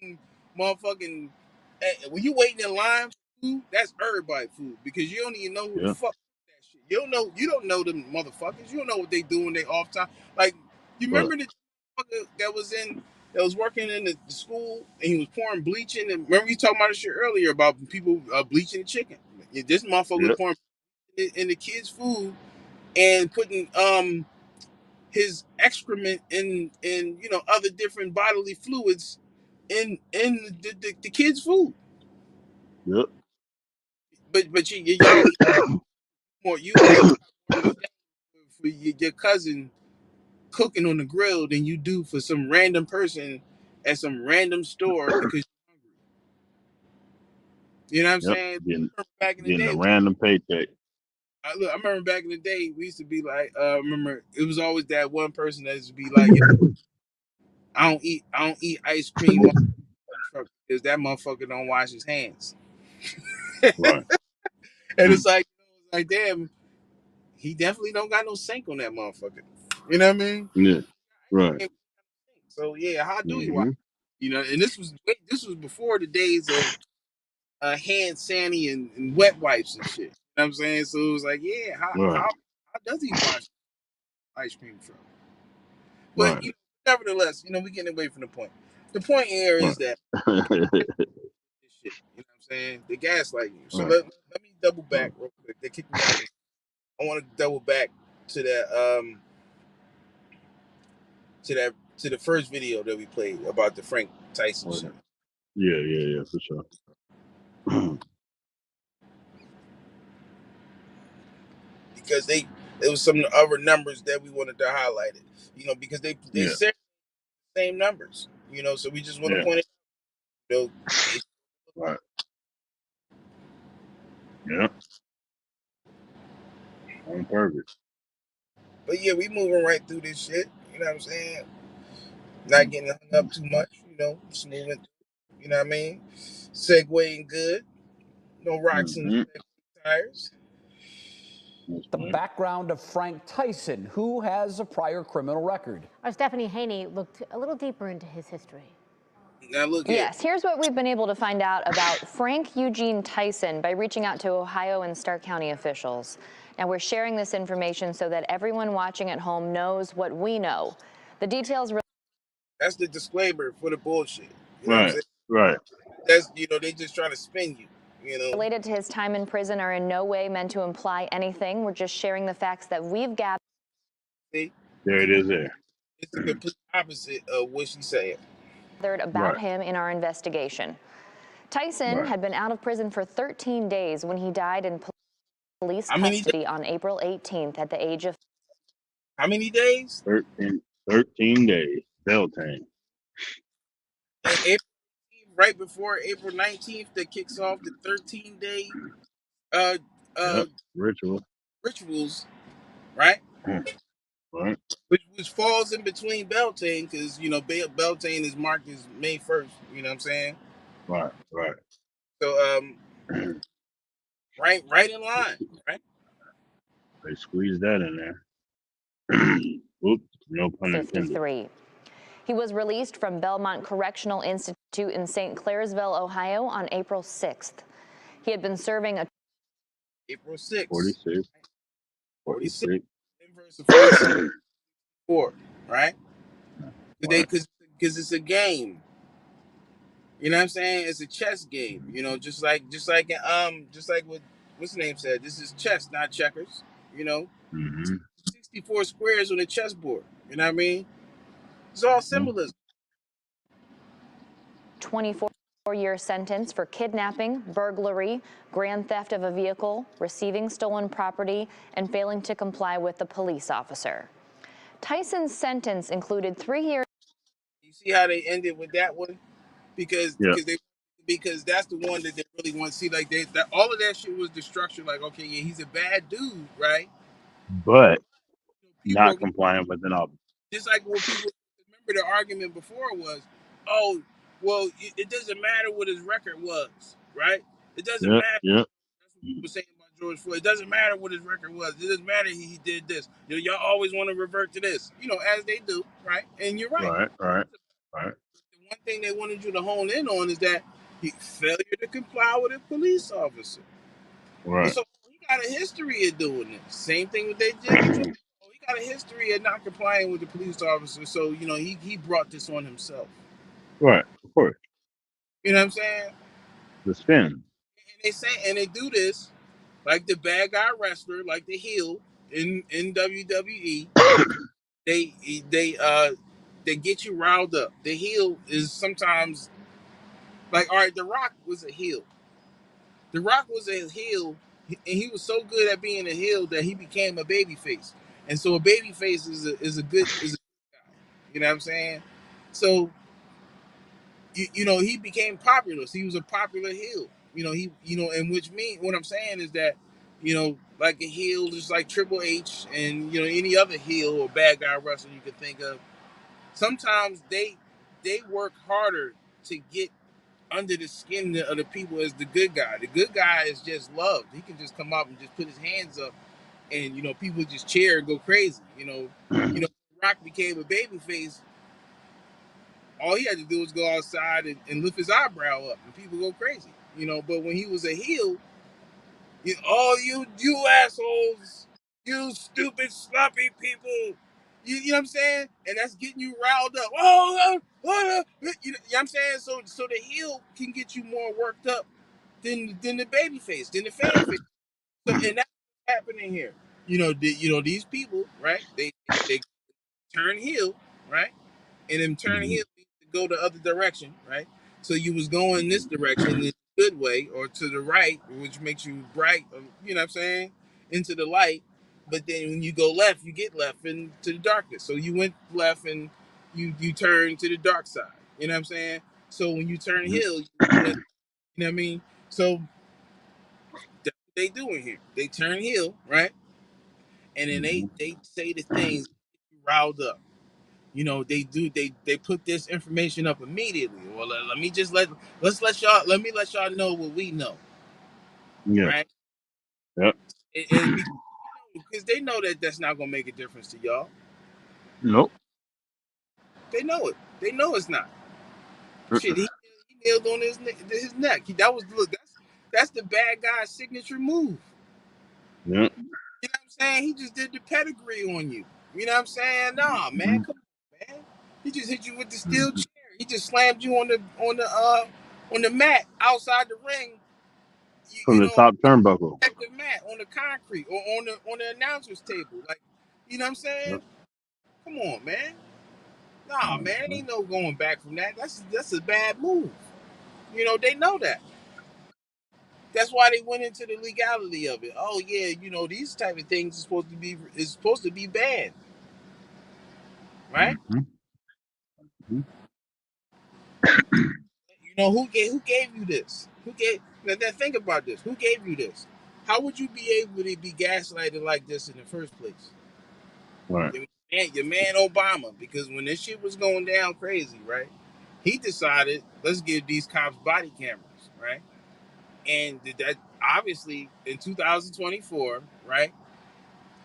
eating motherfucking when you waiting in line for food, that's everybody food because you don't even know who the Yeah. fuck that shit. You don't know them motherfuckers. You don't know what they do in their off time. Like you Right. remember the motherfucker that was working in the school and he was pouring bleach in. And remember you talking about this shit earlier about people bleaching the chicken. This motherfucker was Yep. pouring in the kids' food and putting his excrement and other different bodily fluids in the kids' food. Yep. But y'all eat more. You eat more for your cousin cooking on the grill than you do for some random person at some random store because you know what I'm Yep. saying. Getting Back in the getting day, a random paycheck. I remember back in the day we used to be like, remember it was always that one person that used to be like, yo, I don't eat ice cream on the truck because that motherfucker don't wash his hands. Right. And it's like, damn, he definitely don't got no sink on that motherfucker. You know what I mean? Yeah. Right. So yeah, how do you wash? Mm-hmm. You know, and this was before the days of hand sandy and wet wipes and shit. You know what I'm saying? So it was like, yeah, Right. how does he wash ice cream truck? But Right. nevertheless, we getting away from the point. The point here is Right. that this shit. You know what I'm saying? They gaslight you. So Right. let me double back Right. real quick. They kicked me out. I want to double back to that to that to the first video that we played about the Frank Tyson Right. shit. Yeah, for sure. Because there was some other numbers that we wanted to highlight it. Because they Yeah. said the same numbers. So we just want to Yeah. point it out. Right. Yeah. On purpose. But yeah, we moving right through this shit. You know what I'm saying? Not getting hung up too much. Just moving. You know what I mean? Segwaying good. No rocks in Mm-hmm. tires. The background of Frank Tyson, who has a prior criminal record. Our Stephanie Haney looked a little deeper into his history. Now look here. Yes, here's what we've been able to find out about Frank Eugene Tyson by reaching out to Ohio and Stark County officials. Now we're sharing this information so that everyone watching at home knows what we know. The details. That's the disclaimer for the bullshit. You know what I'm Right. saying? Right. That's they just trying to spin you. Related to his time in prison are in no way meant to imply anything. We're just sharing the facts that we've gathered. See? There it is there. It's the complete opposite of what she's saying. About him in our investigation. Tyson had been out of prison for 13 days when he died in police custody on April 18th at the age of. How many days? 13 days. Beltane. And April, right before April 19th, that kicks off the 13-day Yep. rituals, right? Right. Which falls in between Beltane, because Beltane is marked as May 1st. You know what I'm saying? Right. So right in line, right? They squeezed that in there. Oops, no pun intended. 53. He was released from Belmont Correctional Institute in St. Clairsville, Ohio on April 6th. He had been serving a April 6th. 46. 46. 46. Right? Because it's a game. You know what I'm saying? It's a chess game. Just like what what's the name said. This is chess, not checkers. 64 squares on a chessboard. You know what I mean? It's all symbolism. 24-year sentence for kidnapping, burglary, grand theft of a vehicle, receiving stolen property, and failing to comply with the police officer. Tyson's sentence included 3 years. You see how they ended with that one? Because that's the one that they really want to see. Like all of that shit was destruction. Like, okay, yeah, he's a bad dude, right? But not complying with an officer. Just like what people remember, the argument before was, oh, well, it doesn't matter what his record was, right? It doesn't matter. Yep. That's what people were saying about George Floyd. It doesn't matter what his record was. It doesn't matter he did this. Y'all always want to revert to this, as they do, right? And you're right. Right. The one thing they wanted you to hone in on is that he failure to comply with a police officer. Right. And so he got a history of doing this. Same thing what they did with George. He got a history of not complying with the police officer. So, he brought this on himself. Right, of course. You know what I'm saying? The spin. And they do this like the bad guy wrestler, like the heel in WWE. They get you riled up. The heel is sometimes Like, all right, The Rock was a heel. The Rock was a heel, and he was so good at being a heel that he became a babyface. And so a babyface is a good guy. You know what I'm saying? So he became popular. So he was a popular heel. And which means what I'm saying is that like a heel just like Triple H and any other heel or bad guy wrestler you could think of. Sometimes they work harder to get under the skin of the people as the good guy. The good guy is just loved. He can just come up and just put his hands up, and people just cheer and go crazy. Rock became a babyface. All he had to do was go outside and lift his eyebrow up, and people go crazy. But when he was a heel, oh, you assholes, you stupid sloppy people. You know what I'm saying? And that's getting you riled up. You know what I'm saying? So the heel can get you more worked up than the baby face, than the fan face. So and that's what's happening here. These people, right? They turn heel, right? And then turn heel means to go the other direction, right? So you was going this direction in a good way, or to the right, which makes you bright, you know what I'm saying, into the light. But then when you go left, you get left into the darkness. So you went left and you turn to the dark side. You know what I'm saying? So when you turn heel, you went, you know what I mean? So that's what they doing here. They turn heel, right? And then they say the things riled up. They put this information up immediately. Well, let me let y'all know what we know, Yeah. right? Yep. And because they know that that's not gonna make a difference to y'all. Nope. They know it. They know it's not. Shit, he nailed on his neck. That's the bad guy's signature move. Yep. You know what I'm saying? He just did the pedigree on you. You know what I'm saying? Nah, man, come on, man. He just hit you with the steel chair. He just slammed you on the mat outside the ring. From the top turnbuckle. The mat on the concrete or on the announcer's table. Like, you know what I'm saying? Yep. Come on, man. Nah, man, ain't no going back from that. That's a bad move. They know that. That's why they went into the legality of it. Oh yeah, these type of things is supposed to be banned, right? Who gave you this? Now think about this? Who gave you this? How would you be able to be gaslighted like this in the first place? Right. Your man Obama, because when this shit was going down crazy, right? He decided, let's give these cops body cameras, right? And that obviously in 2024, right?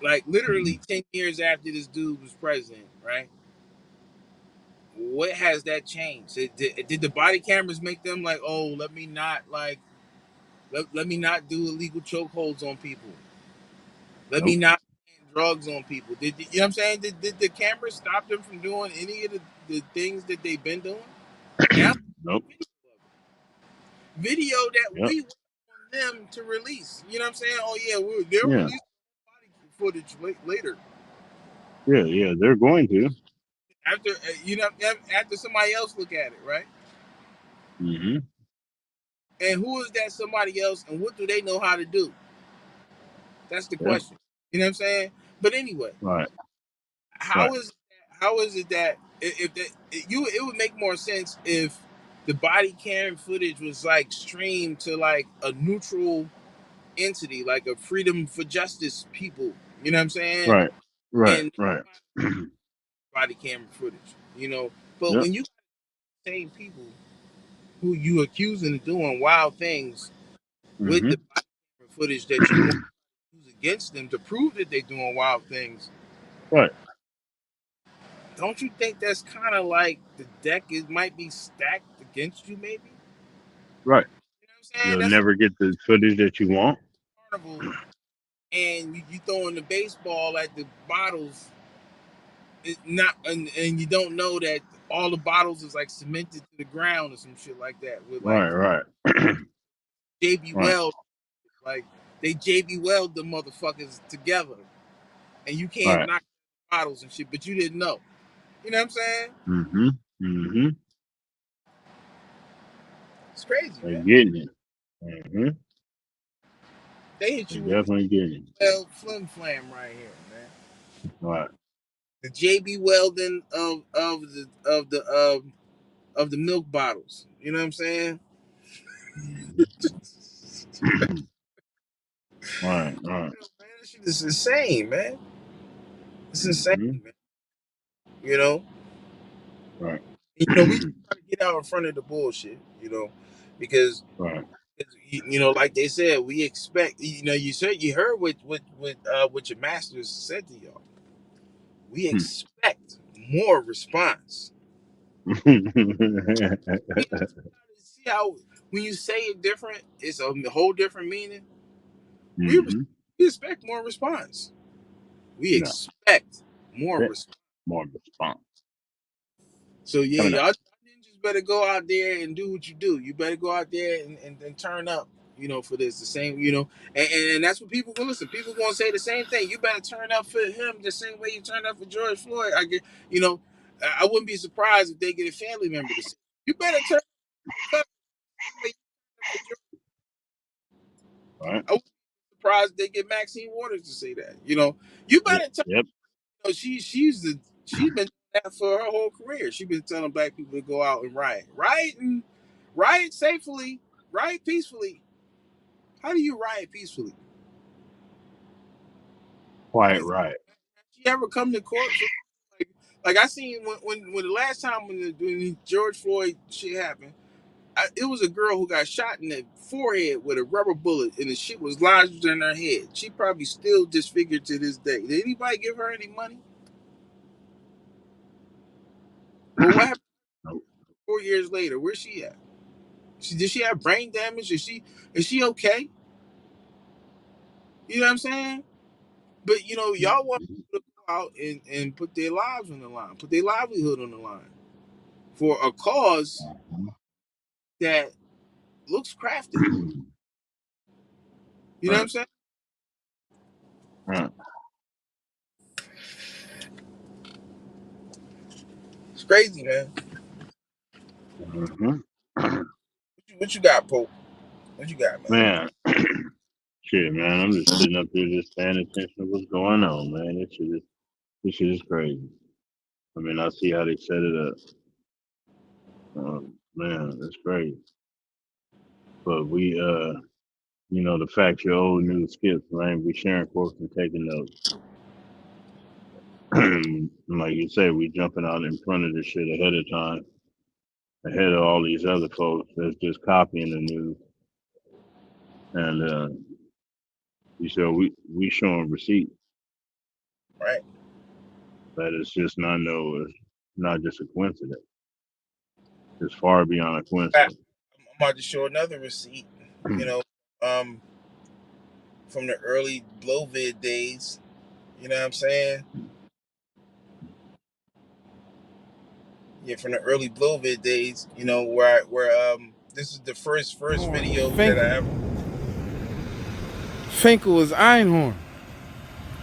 Like literally 10 years after this dude was president, right? What has that changed? Did the body cameras make them like, oh, let me not do illegal chokeholds on people. Let me not hand drugs on people. You know what I'm saying? Did the cameras stop them from doing any of the things that they've been doing? Now, Nope. video that Yep. we want them to release. You know what I'm saying? Oh yeah, they'll Yeah. release body footage later Yeah. They're going to. after after somebody else look at it, right? Mm-hmm. And who is that somebody else, and what do they know how to do? That's the Yep. question. You know what I'm saying? But anyway, Right. how is it that if that it would make more sense if the body cam footage was like streamed to like a neutral entity, like a freedom for justice people. You know what I'm saying? Right. Right. And Right. body camera footage. But Yep. when you same people who you accusing of doing wild things with Mm-hmm. the body camera footage that you want to use against them to prove that they're doing wild things, Right. don't you think that's kind of like the deck might be stacked against you, maybe? Right. You know what I'm saying? You'll That's never get the footage that you want. carnival, and you throwing the baseball at the bottles, and you don't know that all the bottles is like cemented to the ground or some shit like that with like Right. Right. JB Right. Weld, like they JB Weld the motherfuckers together, and you can't Right. knock bottles and shit, but you didn't know. You know what I'm saying? Mm-hmm. Mm-hmm. It's crazy, They're man. getting it. Mm-hmm. They hit They're you with definitely getting the flim flam right here, man. it. Right. The JB Weldon of the milk bottles. You know what I'm saying? Right. Right. Man, this shit is insane, man. It's insane, Mm-hmm. man. You know, Right. and, you know, we just try to get out in front of the bullshit. You know, because Right. you know, like they said, we expect. You know, you heard what your masters said to y'all. We expect more response. See how when you say it different, it's a whole different meaning. We, Mm-hmm. we expect more response. We No. expect more Bit response. more response. So yeah, Coming up. y'all just better go out there and do what you do. You better go out there and turn up, you know, for this. The same, you know, and that's what people will listen. People gonna say the same thing. You better turn up for him the same way you turned up for George Floyd. I get, you know, I wouldn't be surprised if they get a family member to say, you better turn up the same way you turned up for George. Right. I wouldn't be surprised if they get Maxine Waters to say that. You know, you Yep. better turn. Yep. You know, she's been doing that for her whole career. She's been telling black people to go out and riot safely, riot peacefully. How do you riot peacefully? Quite Has right. she ever come to court for like I seen when the last time when the George Floyd shit happened, it was a girl who got shot in the forehead with a rubber bullet and the shit was lodged in her head. She probably still disfigured to this day. Did anybody give her any money? Well, what happened Nope. 4 years later? Where's she at? Did she have brain damage? Is she okay? You know what I'm saying? But you know, y'all want people to go out and put their lives on the line, put their livelihood on the line for a cause that looks crafty. You know what I'm Right. saying? Right. It's crazy, man. Mm-hmm. What you got, Pope? What you got, man? Man. Shit, man. I'm just sitting up here just paying attention to what's going on, man. This shit is crazy. I mean, I see how they set it up. Man, that's crazy. But we, you know, the fact your old news skips, man, we sharing quotes and taking notes. Like you say, we jumping out in front of this shit ahead of time, ahead of all these other folks that's just copying the news. And you said we showing receipts. Right. That is just it's not just a coincidence. It's far beyond a I'm coincidence. about to show another receipt. You know, um, from the early Blovid days. You know what I'm saying? Yeah, from the early Blovid days. You know where this is the first video that I ever. Finkel is Einhorn.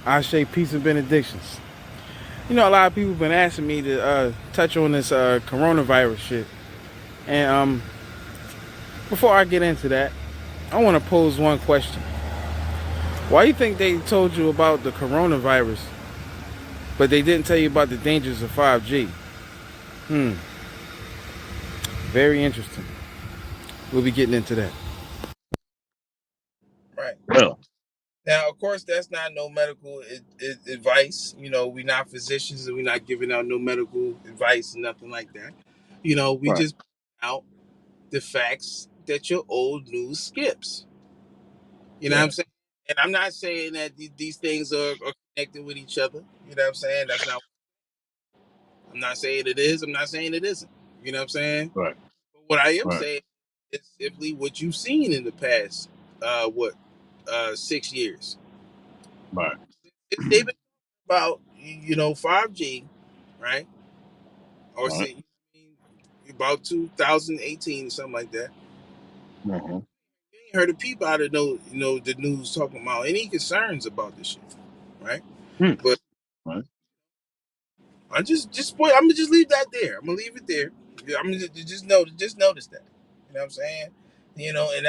Ashe, peace and benedictions. You know, a lot of people have been asking me to touch on this coronavirus shit. And before I get into that, I want to pose one question. Why do you think they told you about the coronavirus, but they didn't tell you about the dangers of 5G? Very interesting. We'll be getting into that. Right. Well, Now, of course, that's not no medical advice. You know, we're not physicians and we're not giving out no medical advice and nothing like that. You know, we right, just point out the facts that your old news skips. You know what yeah, I'm saying? And I'm not saying that these things are connected with each other. You know what I'm saying? That's not. I'm not saying it is. I'm not saying it isn't. You know what I'm saying? right, But what I am right, saying is simply what you've seen in the past. 6 years. right, They've been about 5G, right? Or right. say about 2018 or something like that. Uh-huh. You ain't heard a peep out of the news talking about any concerns about this shit, right? But Right. I'm gonna just leave that there. I'm gonna leave it there. I'm gonna just notice that. You know what I'm saying? You know, and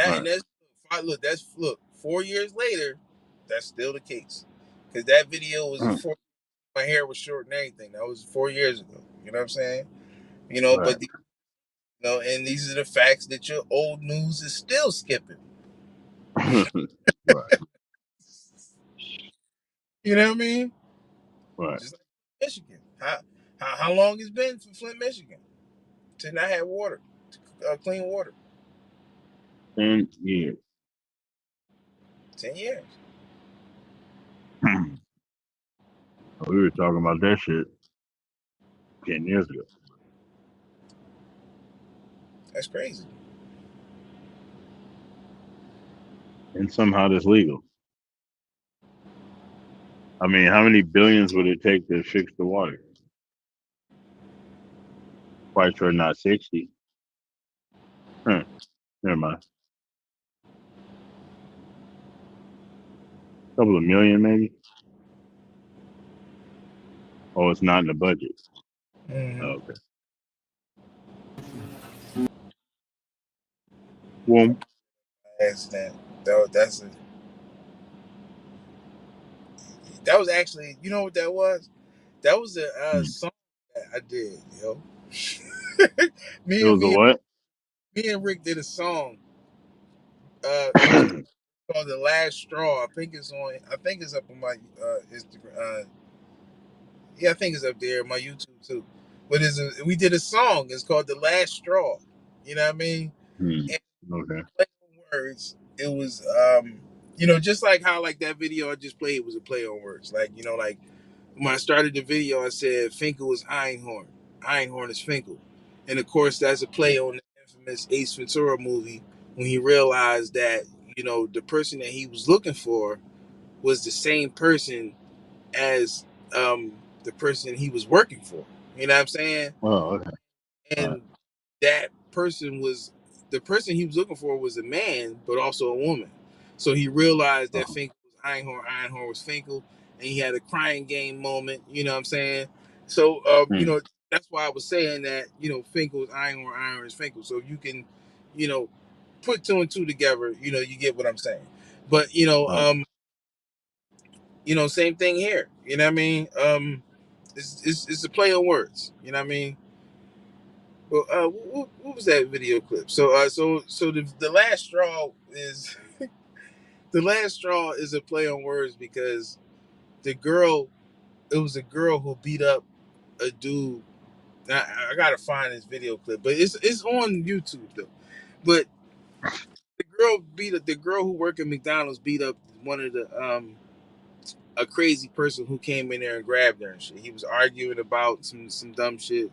that's look 4 years later, that's still the case. Because that video was my hair was short and everything. That was 4 years ago. You know what I'm saying? You know, Right. and these are the facts that your old news is still skipping. Right. You know what I mean? Right. Just like Michigan. How long it's been for Flint, Michigan, to not have water, clean water? 10 years. 10 years. We were talking about that shit 10 years ago. That's crazy. And somehow that's legal. I mean, how many billions would it take to fix the water? Quite sure not 60. Never mind. Couple of million, maybe. Oh, it's not in the budget. Mm-hmm. Oh, okay. Well, Accident. That was actually, you know what that was? That was a song that I did, yo. it was a what? Me and Rick did a song. It was called "The Last Straw." I think it's up on my Instagram. Yeah, I think it's up there on my YouTube too. But we did a song. It's called "The Last Straw." You know what I mean? And Okay. play on words. It was just like how like that video I just played was a play on words. Like, like when I started the video, I said Finkel is Einhorn. Einhorn is Finkel. And of course, that's a play on the infamous Ace Ventura movie when he realized that, the person that he was looking for was the same person as the person he was working for. You know what I'm saying? Oh, okay. And that person was the person he was looking for was a man, but also a woman. So he realized that Finkel was Einhorn, Einhorn was Finkel, and he had a crying game moment. You know what I'm saying? So that's why I was saying that Finkel is Einhorn, Einhorn is Finkel. So you can put two and two together. You get what I'm saying. But same thing here. You know what I mean? It's a play on words. You know what I mean? Well, what was that video clip? So the last straw is the last straw is a play on words because it was a girl who beat up a dude. I gotta find this video clip, but it's on YouTube though. But the girl who worked at McDonald's beat up one of the a crazy person who came in there and grabbed her and shit. He was arguing about some dumb shit.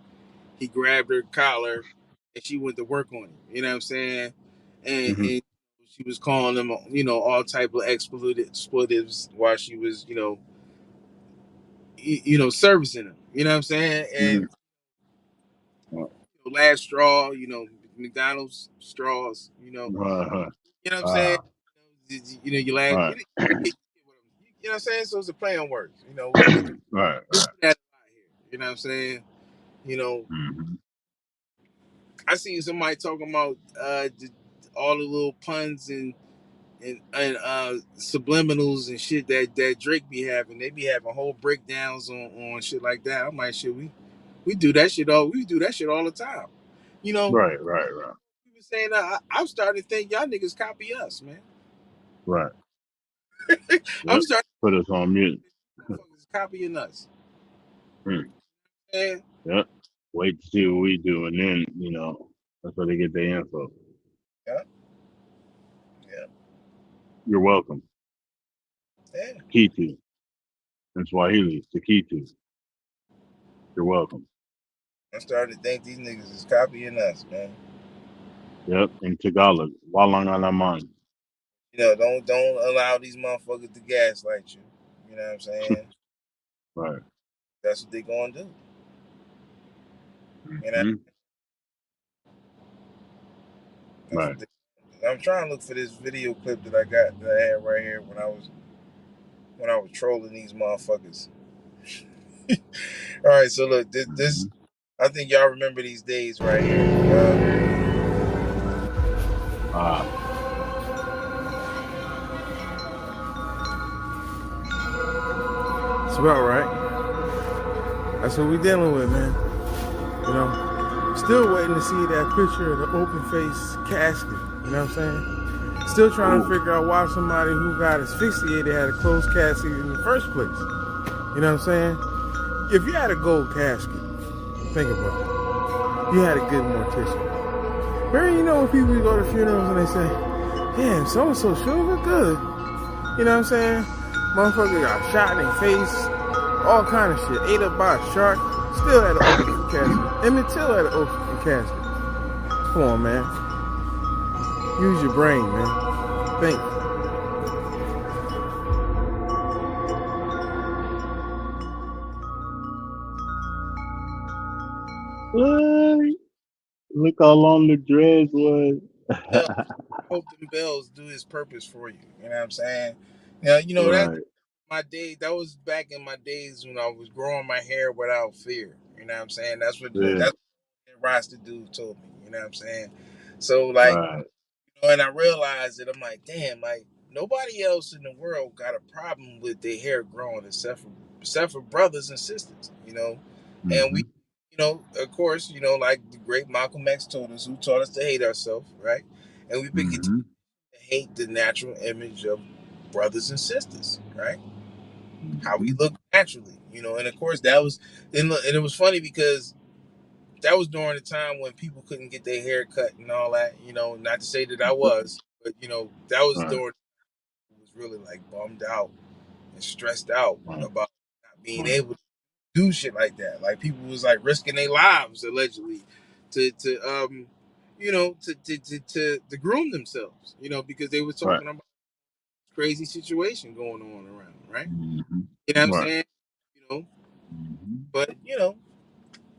He grabbed her collar and she went to work on him. You know what I'm saying? And she was calling him, all type of expletives while she was, servicing him. You know what I'm saying? And last straw, McDonald's straws, you know what I'm saying? You laugh. Right. You know what I'm saying? So it's a play on words. We do Right. that a lot here. You know what I'm saying? I seen somebody talking about all the little puns and subliminals and shit that Drake be having. They be having whole breakdowns on shit like that. I'm like, shit, we do that shit all the time. Right. We been saying I'm starting to think y'all niggas copy us, man. Right. I'm Yep. starting Put us on mute. to copying us. Yep. Wait to see what we do, and then that's where they get their info. Yeah. You're welcome. Yeah. Kitu. In Swahili, Kitu. You're welcome. I'm starting to think these niggas is copying us, man. Yep. In Tagalog, walang alaman. Don't allow these motherfuckers to gaslight you. You know what I'm saying? Right. That's what they gonna do. You know. Right. I'm trying to look for this video clip that I had right here when I was trolling these motherfuckers. All right, so look, this I think y'all remember these days right here. It's about right. That's what we're dealing with, man. You know, still waiting to see that picture of the open face casket. You know what I'm saying? Still trying to figure out why somebody who got asphyxiated had a closed casket in the first place. You know what I'm saying? If you had a gold casket, think about it. You had a good mortician. Remember, you know when people go to funerals and they say, damn, so-and-so sure look good. You know what I'm saying? Motherfucker got shot in their face, all kind of shit. Ate up by a shark, still had an open casket. Emmett Till had an open casket. Come on, man. Use your brain, man. Think. What? Look how long the dreads was. Hope them bells do his purpose for you. You know what I'm saying? Now, you know that Right. my day. That was back in my days when I was growing my hair without fear. You know what I'm saying? That's what Yeah. that's what Rasta dude told me. You know what I'm saying? So like, Right. you know, and I realized that I'm like, damn, like nobody else in the world got a problem with their hair growing except for brothers and sisters. You know, and we, Mm-hmm. you know, of course, you know, like the great Malcolm X told us, who taught us to hate ourselves, right? And we've been continuing Mm-hmm. to hate the natural image of brothers and sisters, right? How we Mm-hmm. look naturally, you know. And of course, that was, and it was funny because that was during the time when people couldn't get their hair cut and all that, you know. Not to say that I was, but you know, that was Right. during was really like bummed out and stressed out Right. about not being Right. able to do shit like that. Like people was like risking their lives allegedly to you know to groom themselves, you know, because they were Right. talking about crazy situation going on around, right? Mm-hmm. You know what I'm Right. saying? You know, Mm-hmm. but you know,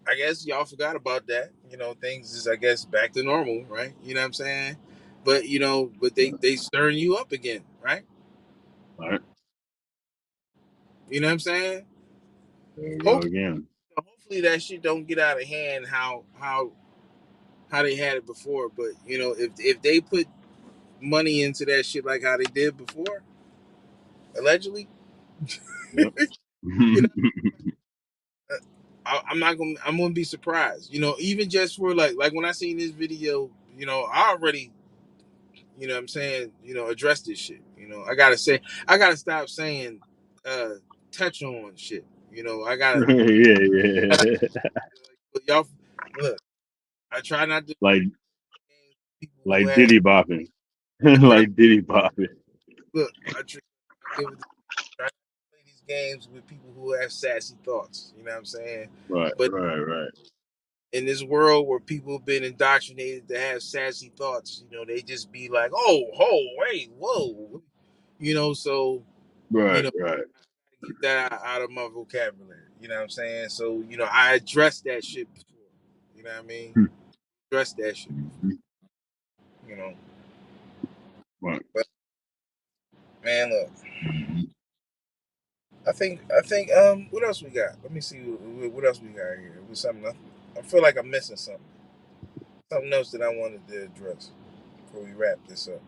I guess y'all forgot about that. You know, things is I guess back to normal, right? You know what I'm saying? But you know, but they stirring you up again, right? Right. You know what I'm saying? There we go Hopefully, again. hopefully that shit don't get out of hand how they had it before. But you know, if they put money into that shit like how they did before, allegedly, Yep. you know, I'm gonna be surprised. You know, even just for like when I seen this video, you know, I already, you know what I'm saying, you know, address this shit. You know, I gotta stop saying touch on shit. You know, Yeah. Yeah. y'all look, I try not to like people who like have Diddy bopping. I try Like Diddy bopping. look, I give it try not to play these games with people who have sassy thoughts. You know what I'm saying? Right. But Right. Right. in this world where people have been indoctrinated to have sassy thoughts, you know, they just be like, oh, wait, whoa. You know, so, you Right. know, Right. get that out of my vocabulary. You know what I'm saying? So, you know, I addressed that shit before. You know what I mean? Addressed that shit Mm-hmm. before. You know. Right. But man, look, Mm-hmm. I think what else we got? Let me see what else we got here. It was something I feel like I'm missing something. Something else that I wanted to address before we wrap this up.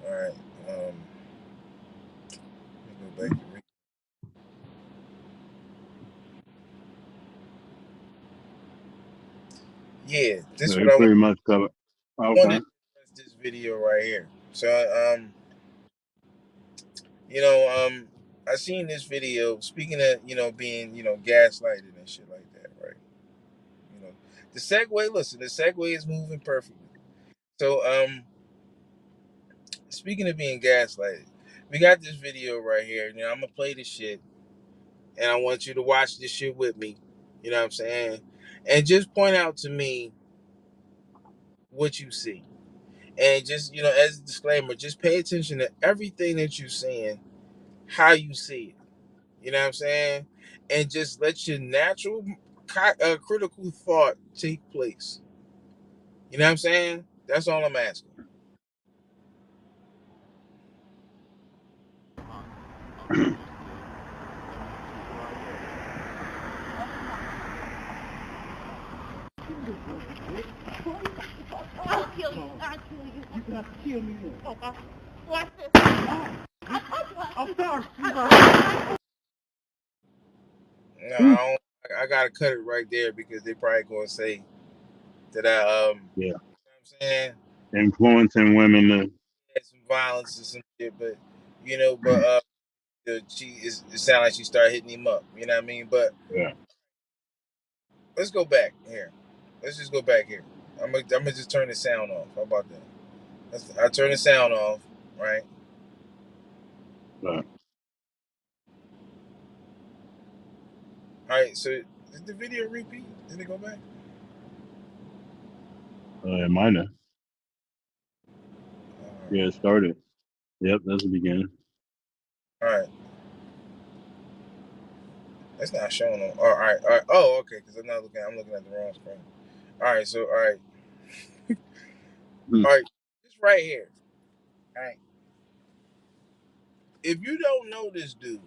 All right. Let me go back and read. Yeah, this is So what they I want. pretty much cover. I wanted Okay. to address this video right here. So you know, I seen this video. Speaking of, you know, being, you know, gaslighted and shit like that, right? You know, the segue. Listen, the segue is moving perfectly. So, speaking of being gaslighted, we got this video right here. You know, I'm gonna play this shit, and I want you to watch this shit with me. You know what I'm saying? And just point out to me what you see. And just, you know, as a disclaimer, just pay attention to everything that you're seeing, how you see it. You know what I'm saying? And just let your natural critical thought take place. You know what I'm saying? That's all I'm asking. kill you. I'll kill you. You got to kill me now. Watch this. I'm sorry. No, I gotta cut it right there because they probably gonna say that Yeah, you know what I'm saying, influencing women to, had some violence or some shit, but it sounded like she started hitting him up. You know what I mean? But yeah. let's go back here. Let's just go back here. I'm gonna just turn the sound off. How about that? I turn the sound off, right? Uh, All right. So did the video repeat? Did it go back? minor. Yeah, it started. Yep, that's the beginning. All right. That's not showing on. All right. All right. Oh, okay. Because I'm looking at the wrong screen. All right. So all right. Hmm. All right. Just right here. All right. If you don't know this dude,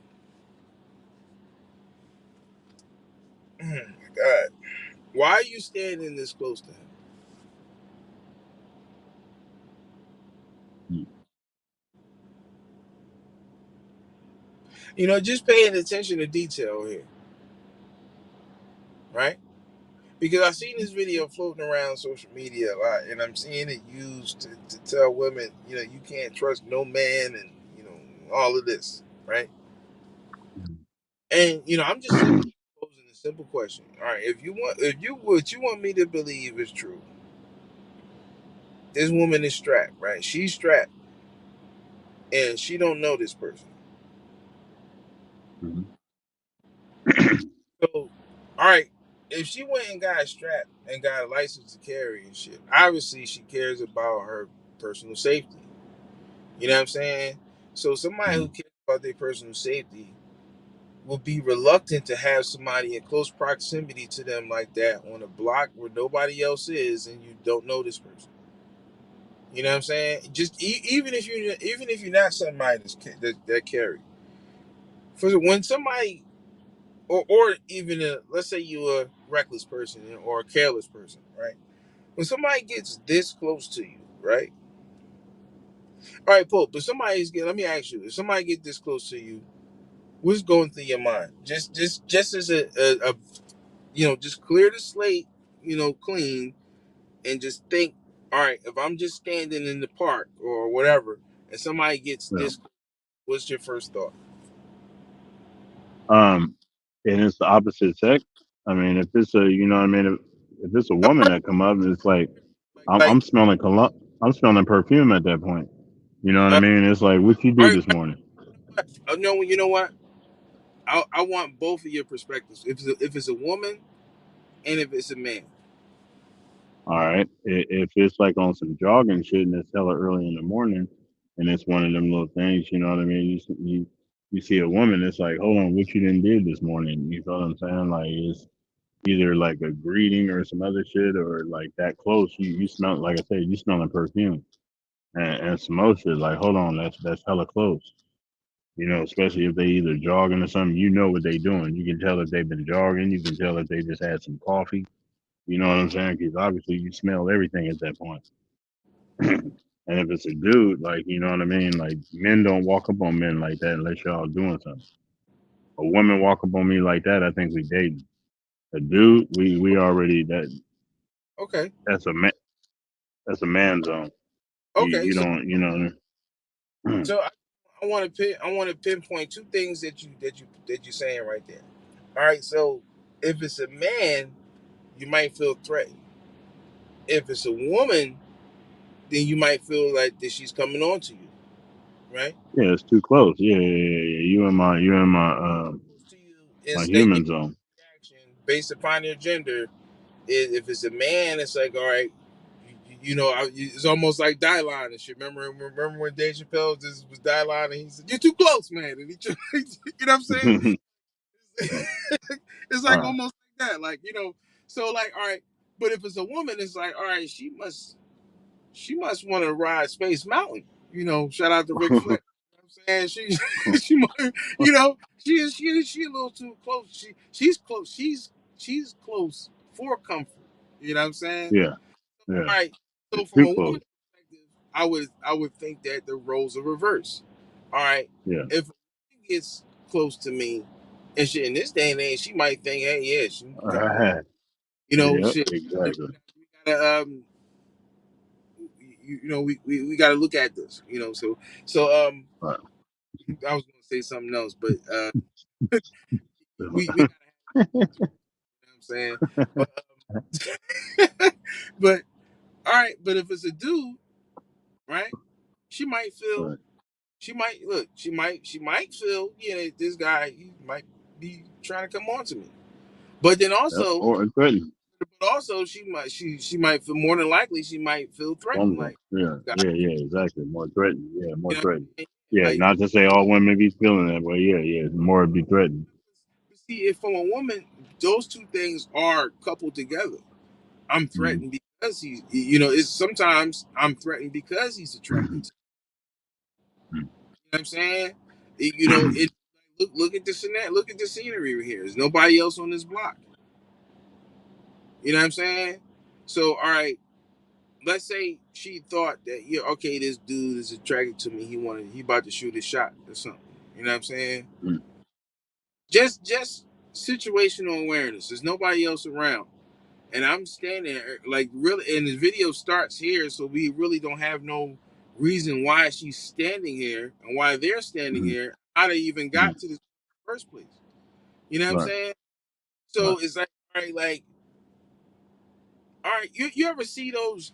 oh my God, why are you standing this close to him? Hmm. You know, just paying attention to detail here, right? Because I've seen this video floating around social media a lot, and I'm seeing it used to tell women, you can't trust no man, and all of this, right? And I'm just simply posing a simple question. All right, what you want me to believe is true. This woman is strapped, right? She's strapped, and she don't know this person. Hmm. So, all right, if she went and got strapped and got a license to carry and shit, obviously she cares about her personal safety. You know what I'm saying? So somebody Hmm. who cares about their personal safety will be reluctant to have somebody in close proximity to them like that on a block where nobody else is and you don't know this person. You know what I'm saying? Just even if you're not somebody that carry. For when somebody or even let's say you're a reckless person or a careless person, right? When somebody gets this close to you, right? All right, Pope. But let me ask you: if somebody get this close to you, what's going through your mind? Just as a just clear the slate, clean, and just think. All right, if I'm just standing in the park or whatever, and somebody gets Yeah. this, what's your first thought? And it's the opposite sex. I mean, if it's a, you know what I mean, if it's a woman that come up, it's like I'm Like, smelling I'm smelling perfume at that point. You know what I mean? It's like, what you all do right, this morning? no, you know what? I want both of your perspectives. If it's a woman and if it's a man. All right. If it's like on some jogging shit and it's hella early in the morning, and it's one of them little things, you know what I mean? You see a woman, it's like, hold on, what you done did this morning? You feel what I'm saying? Like it's either like a greeting or some other shit, or like that close. You smell, like I said, you smelling perfume and some more shit. Like, hold on, that's hella close. You know, especially if they either jogging or something, you know what they doing. You can tell if they've been jogging. You can tell if they just had some coffee. You know what I'm saying? Because obviously you smell everything at that point. And if it's a dude, like, you know what I mean? Like, men don't walk up on men like that unless y'all doing something. A woman walk up on me like that, I think we dating. A dude, we already Okay. that's a man zone. Okay. You don't, you know. So I want to pinpoint two things that you're saying right there. All right. So if it's a man, you might feel threatened. If it's a woman, then you might feel like that she's coming on to you, right? Yeah, it's too close. Yeah. My Is statement human zone. based upon their gender. If it's a man, it's like, all right, it's almost like die line and shit. Remember when Dave Chappelle was die line and he said, "You're too close, man," and you know what I'm saying? It's like Right. almost like that, like So like, all right, but if it's a woman, it's like, all right, she must want to ride Space Mountain. Shout out to Ric Flair. You know what I'm saying she might, she a little too close. She's close. She's close for comfort. You know what I'm saying? Yeah. Yeah. All right. So from Too a close. woman's perspective, I would think that the roles are reversed. All right. Yeah. If a woman gets close to me and shit in this day and age, she might think, hey, yeah, she got, you know, Yeah, shit. exactly. We gotta you know, we gotta look at this, you know. So Right. I was gonna say something else, but we gotta you know what I'm saying? But but all right, but if it's a dude, right, she might feel Right. she might feel, yeah, this guy, he might be trying to come on to me. But then Yep. also, Or it couldn't. she might feel, more than likely she might feel threatened, Stronger. like, Yeah. God, Yeah. Yeah. Exactly. More threatened. Yeah. More you know what threatened. I'm saying? Yeah. Like, Not to say all women be feeling that way. Yeah. Yeah. More be threatened. see, if from a woman, those two things are coupled together. I'm Mm-hmm. threatened because he's, you know, it's sometimes I'm threatened because he's attracted to Mm-hmm. me. You know what I'm saying? You know, it look at the scenario, look at the scenery right here. There's nobody else on this block. You know what I'm saying? So, all right, let's say she thought that, yeah, okay, this dude is attracted to me. He about to shoot a shot or something. You know what I'm saying? Just situational awareness. There's nobody else around. And I'm standing there, like, really, and the video starts here, so we really don't have no reason why she's standing here and why they're standing Mm-hmm. here, how they even got to this first place. You know what I'm Right. saying? Right. So it's like, all right, you ever see those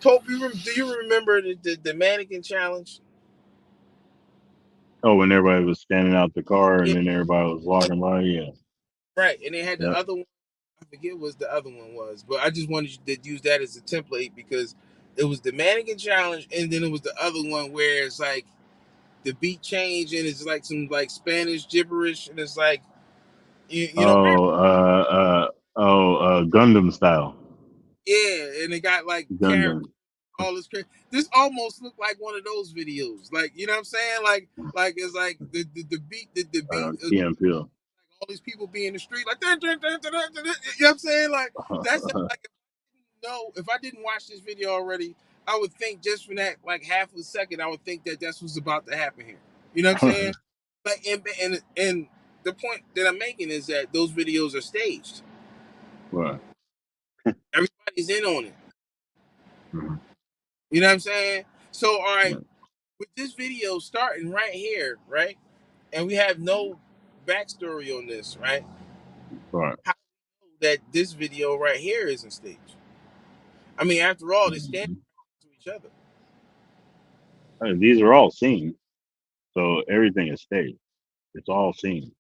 Pope, do you remember the mannequin challenge? Oh, when everybody was standing out the car and Yeah, then everybody was walking by. Yeah. right. And they had the Yep. other one. I forget what the other one was, but I just wanted you to use that as a template because it was the mannequin challenge, and then it was the other one where it's like the beat change and it's like some like Spanish gibberish, and it's like you know, Oh. Gundam style. yeah, and it got like character, Gundam. all this crazy. This almost looked like one of those videos, like, you know what I'm saying, like it's like the beat. Key and Peele. All these people be in the street like dun, dun, dun, dun, dun, dun, you know what I'm saying? Like that's like, if I didn't watch this video already, I would think just for that like half a second, I would think that that's what's about to happen here. You know what I'm saying? Like and the point that I'm making is that those videos are staged. Right. Everybody's in on it. Mm-hmm. You know what I'm saying? So all right, Right. with this video starting right here, right, and we have no backstory on this, right? Right. How that this video right here isn't staged? I mean, after all, they stand Mm-hmm. to each other. These are all scenes, so everything is staged. It's all scenes.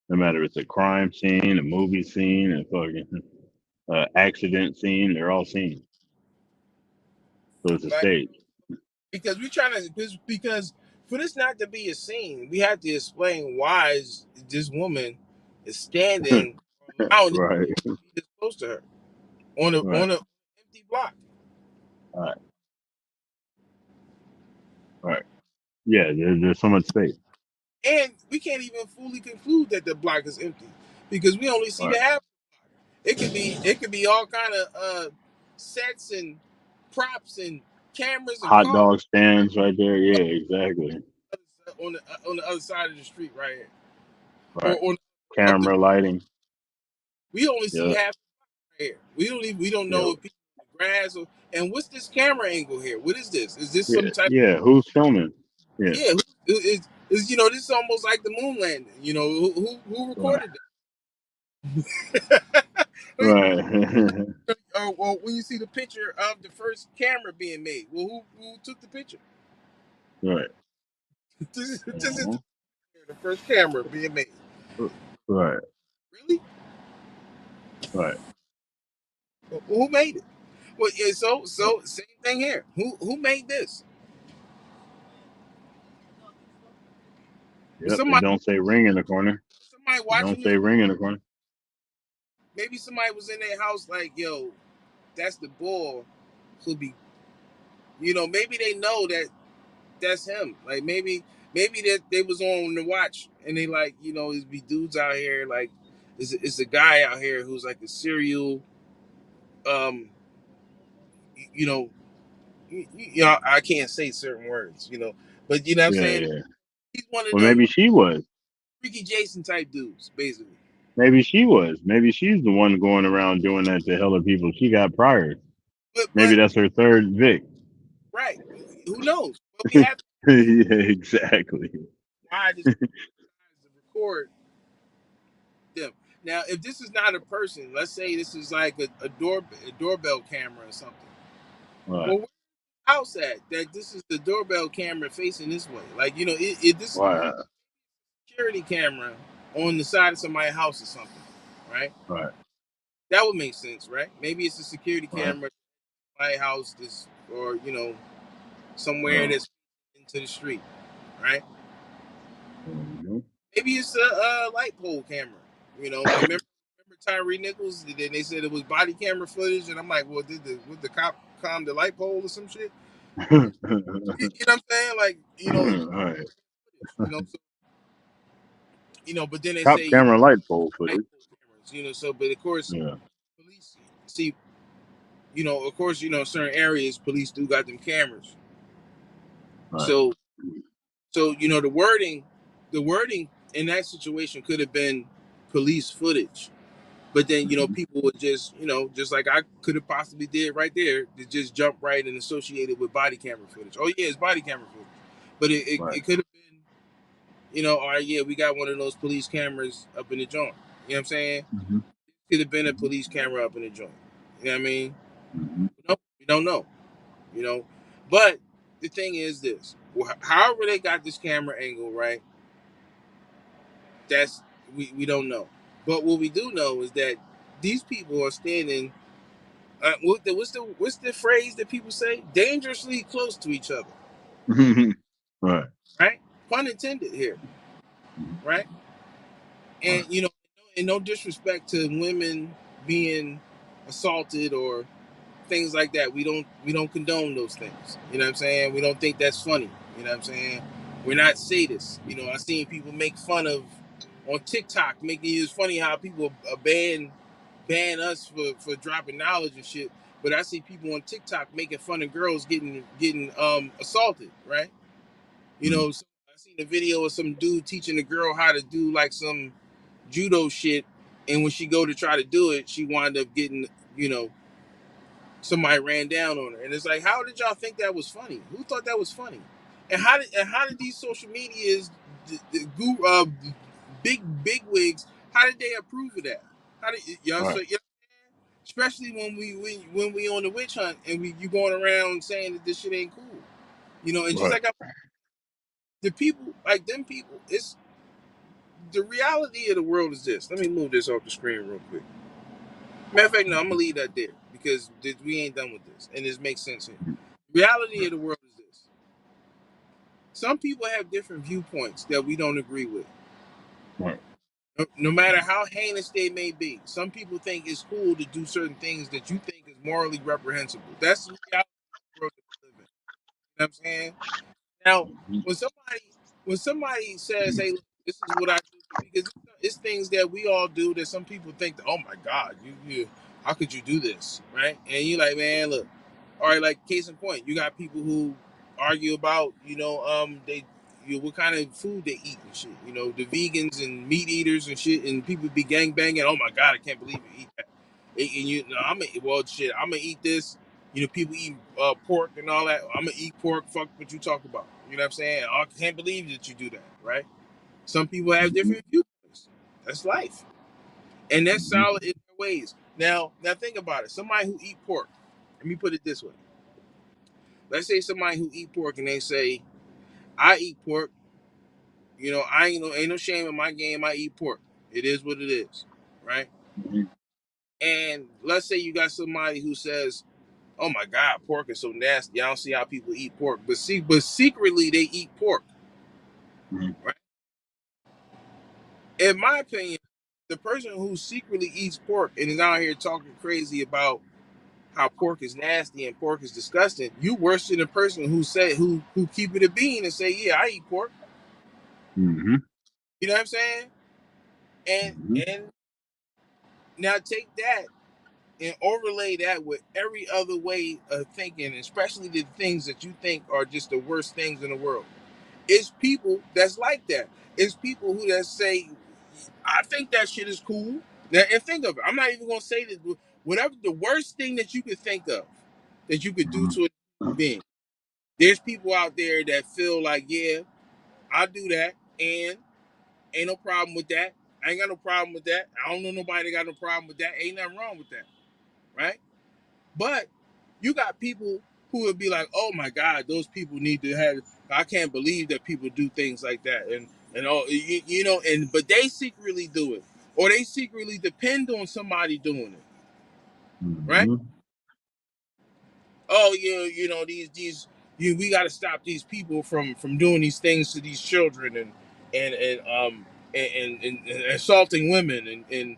No matter if it's a crime scene, a movie scene, a fucking accident scene, they're all scenes. So it's a Like, stage. because we're trying to, because for this not to be a scene, we have to explain why this woman is standing, allowing this Right. man to be this close to her on Right. a empty block. Right. Right. Yeah. There's so much space. And we can't even fully conclude that the block is empty because we only see Right. the half. It could be all kind of sets and props and cameras and Hot cars dog stands right there. Yeah. Exactly. on the other side of the street right here, or Right. on up the. Camera lighting. We only see Yeah. half right here. We don't Yeah. know if people in the grass or, and what's this camera angle here? What is this? Is this Yeah. some type? Yeah. Who's filming? Yeah. Yeah, is you know, this is almost like the moon landing. You know, who Right. recorded Right. that? Or when you see the picture of the first camera being made, well, who took the picture? Right. This is Uh-huh. the first camera being made. Right. Really? Right. Well, who made it? Well, yeah, so same thing here. Who made this? Yep. It Somebody don't say ring in the corner. It don't watching say this. ring in the corner. Maybe somebody was in their house like, yo, that's the bull. Who be, you know, maybe they know that that's him. Like maybe that they was on the watch and they like, you know, there's be dudes out here like, it's a guy out here who's like a serial. um, you know, you know, I can't say certain words, you know, but you know what I'm Yeah, saying? yeah. He's one of Well, them maybe she was. Freaky Jason type dudes, basically. Maybe she was. Maybe she's the one going around doing that to hella people she got prior. Maybe But that's her third Vic. right, who knows? But we have to Yeah, exactly. why this to record them. Now, if this is not a person, let's say this is like a doorbell camera or something. Right. Well, where's the house at that this is the doorbell camera facing this way? Like, you know, this Right. security camera on the side of somebody's house or something, right? Right. That would make sense, right? Maybe it's a security Right. camera at my house, this, or you know, somewhere Oh. that's into the street, right? Mm-hmm. Maybe it's a light pole camera. You know, like remember Tyree Nichols? Then they said it was body camera footage, and I'm like, well, would the cop calm the light pole or some shit? You know what I'm saying? Like, you know, Right. you know, so, you know. But then they Cop say camera light pole light footage. pole cameras, you know. So, but of course, Yeah. police see, you know, of course, you know, certain areas police do got them cameras. Right. So, you know, the wording in that situation could have been police footage. But then, you know, Mm-hmm. people would just, you know, just like I could have possibly did right there, to just jump right and associate it with body camera footage. Oh yeah, it's body camera footage. But Right. it could have been, you know, all right, yeah, we got one of those police cameras up in the joint. You know what I'm saying? Mm-hmm. Could have been a police camera up in the joint. You know what I mean? Mm-hmm. No, we don't know. You know, but the thing is this: however they got this camera angle, right? That's we don't know. But what we do know is that these people are standing. What's the phrase that people say? Dangerously close to each other, Right. right? Pun intended here, right? Right. And you know, and no disrespect to women being assaulted or things like that. We don't condone those things. You know what I'm saying? We don't think that's funny. You know what I'm saying? We're not sadists. You know, I've seen people make fun of on TikTok, making it funny how people ban us for dropping knowledge and shit. But I see people on TikTok making fun of girls getting assaulted, right? You know, so I seen a video of some dude teaching a girl how to do like some judo shit, and when she go to try to do it, she wound up getting, you know, somebody ran down on her, and it's like, how did y'all think that was funny? Who thought that was funny? And how did these social medias, big wigs, how did they approve of that? How did y'all? So Right. yeah, especially when we on the witch hunt and you going around saying that this shit ain't cool, you know. And just Right. like the people, like them people, it's the reality of the world is this. Let me move this off the screen real quick. Matter of fact, no, I'm gonna leave that there because we ain't done with this, and this makes sense here. Reality of the world is this: some people have different viewpoints that we don't agree with. Right. No matter how heinous they may be, some people think it's cool to do certain things that you think is morally reprehensible. That's the reality of the world that we live in. You know what I'm saying? Now, when somebody says, "Hey, look, this is what I do," because it's things that we all do that some people think, that, "Oh my God, you, how could you do this?" Right? And you like, man, look, all right, like case in point, you got people who argue about, you know, what kind of food they eat and shit. You know, the vegans and meat eaters and shit, and people be gang banging. Oh my God, I can't believe you eat that. And you know, I'm gonna eat this. You know, people eat pork and all that. I'm gonna eat pork. Fuck what you talk about. You know what I'm saying? I can't believe that you do that, right? Some people have Mm-hmm. different viewpoints. That's life, and that's Mm-hmm. solid in their ways. Now think about it. Somebody who eat pork. Let me put it this way. Let's say somebody who eat pork and they say, "I eat pork. You know, ain't no shame in my game. I eat pork. It is what it is, right?" Mm-hmm. And let's say you got somebody who says, "Oh my God, pork is so nasty. I don't see how people eat pork." But secretly they eat pork, right? In my opinion, the person who secretly eats pork and is out here talking crazy about how pork is nasty and pork is disgusting, you worse than the person who keep it a bean and say, "Yeah, I eat pork." Mm-hmm. You know what I'm saying? And Mm-hmm. and now take that and overlay that with every other way of thinking, especially the things that you think are just the worst things in the world. It's people that's like that. It's people who that say, I think that shit is cool. Now, and think of it. I'm not even gonna say this. Whatever the worst thing that you could think of that you could do to a human being, there's people out there that feel like, yeah, I do that, and ain't no problem with that. I ain't got no problem with that. I don't know nobody that got no problem with that. Ain't nothing wrong with that, right? But you got people who would be like, "Oh my God, those people need to have." I can't believe that people do things like that, and all you know, and but they secretly do it, or they secretly depend on somebody doing it, right? Mm-hmm. Oh yeah, we got to stop these people from doing these things to these children and assaulting women and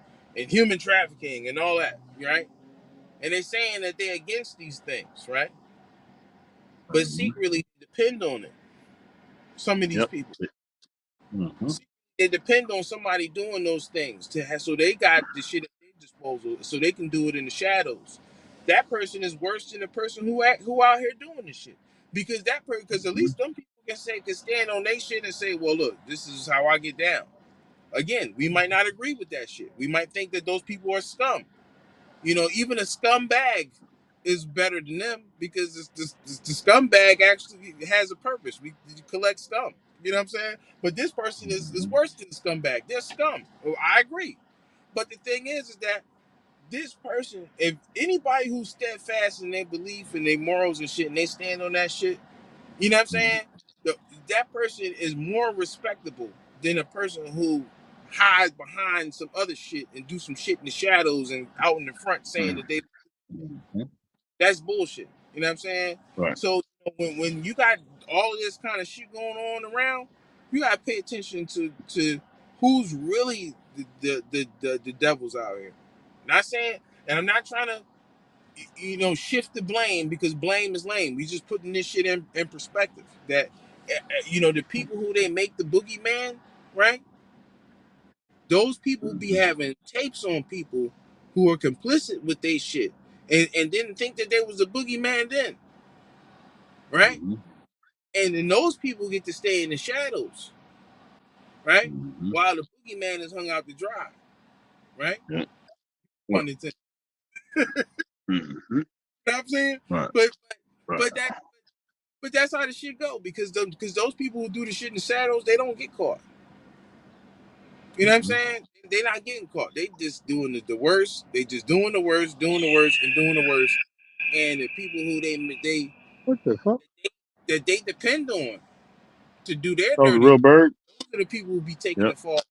human trafficking and all that, right? And they're saying that they're against these things, right? But secretly depend on it. Some of these Yep. people, Mm-hmm. they depend on somebody doing those things to have, so they got the shit at their disposal, so they can do it in the shadows. That person is worse than the person who out here doing this shit, because because at least them people can stand on their shit and say, well, look, this is how I get down. Again, we might not agree with that shit. We might think that those people are scum. Even a scumbag is better than them, because the scumbag actually has a purpose. We collect scum. You know what I'm saying? But this person is worse than the scumbag. They're scum. Well, I agree. But the thing is that this person, if anybody who's steadfast in their belief and their morals and shit, and they stand on that shit, you know what I'm saying? That person is more respectable than a person who hides behind some other shit and do some shit in the shadows and out in the front saying that they. That's bullshit. You know what I'm saying? Right. So when you got all of this kind of shit going on around, you gotta pay attention to who's really the devils out here. Not saying, and I'm not trying to shift the blame, because blame is lame. We just putting this shit in perspective. That the people who they make the boogeyman, right? Those people be having tapes on people who are complicit with they shit, and didn't think that there was a boogeyman then, right? And then those people get to stay in the shadows, right? While the boogeyman is hung out to dry, right? Yeah. Pun intended. Mm-hmm. You know what I'm saying? Right. But Right. that's how the shit go, because those people who do the shit in the shadows, they don't get caught. You know what I'm saying? They not getting caught. They just doing the worst. They just doing the worst, and doing the worst. And the people who What the fuck? that they depend on to do their Oh, the dirty, real bird? those are the people who be taking Yep. the fall.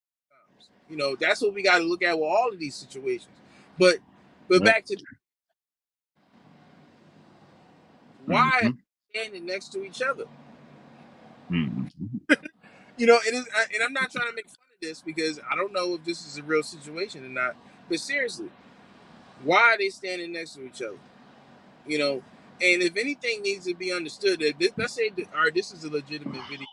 That's what we got to look at with all of these situations. But Yep. back to why are Mm-hmm. they standing next to each other? Mm-hmm. It is, and I'm not trying to make fun of this, because I don't know if this is a real situation or not. But seriously, why are they standing next to each other? And if anything needs to be understood, that let's say that, all right, this is a legitimate video,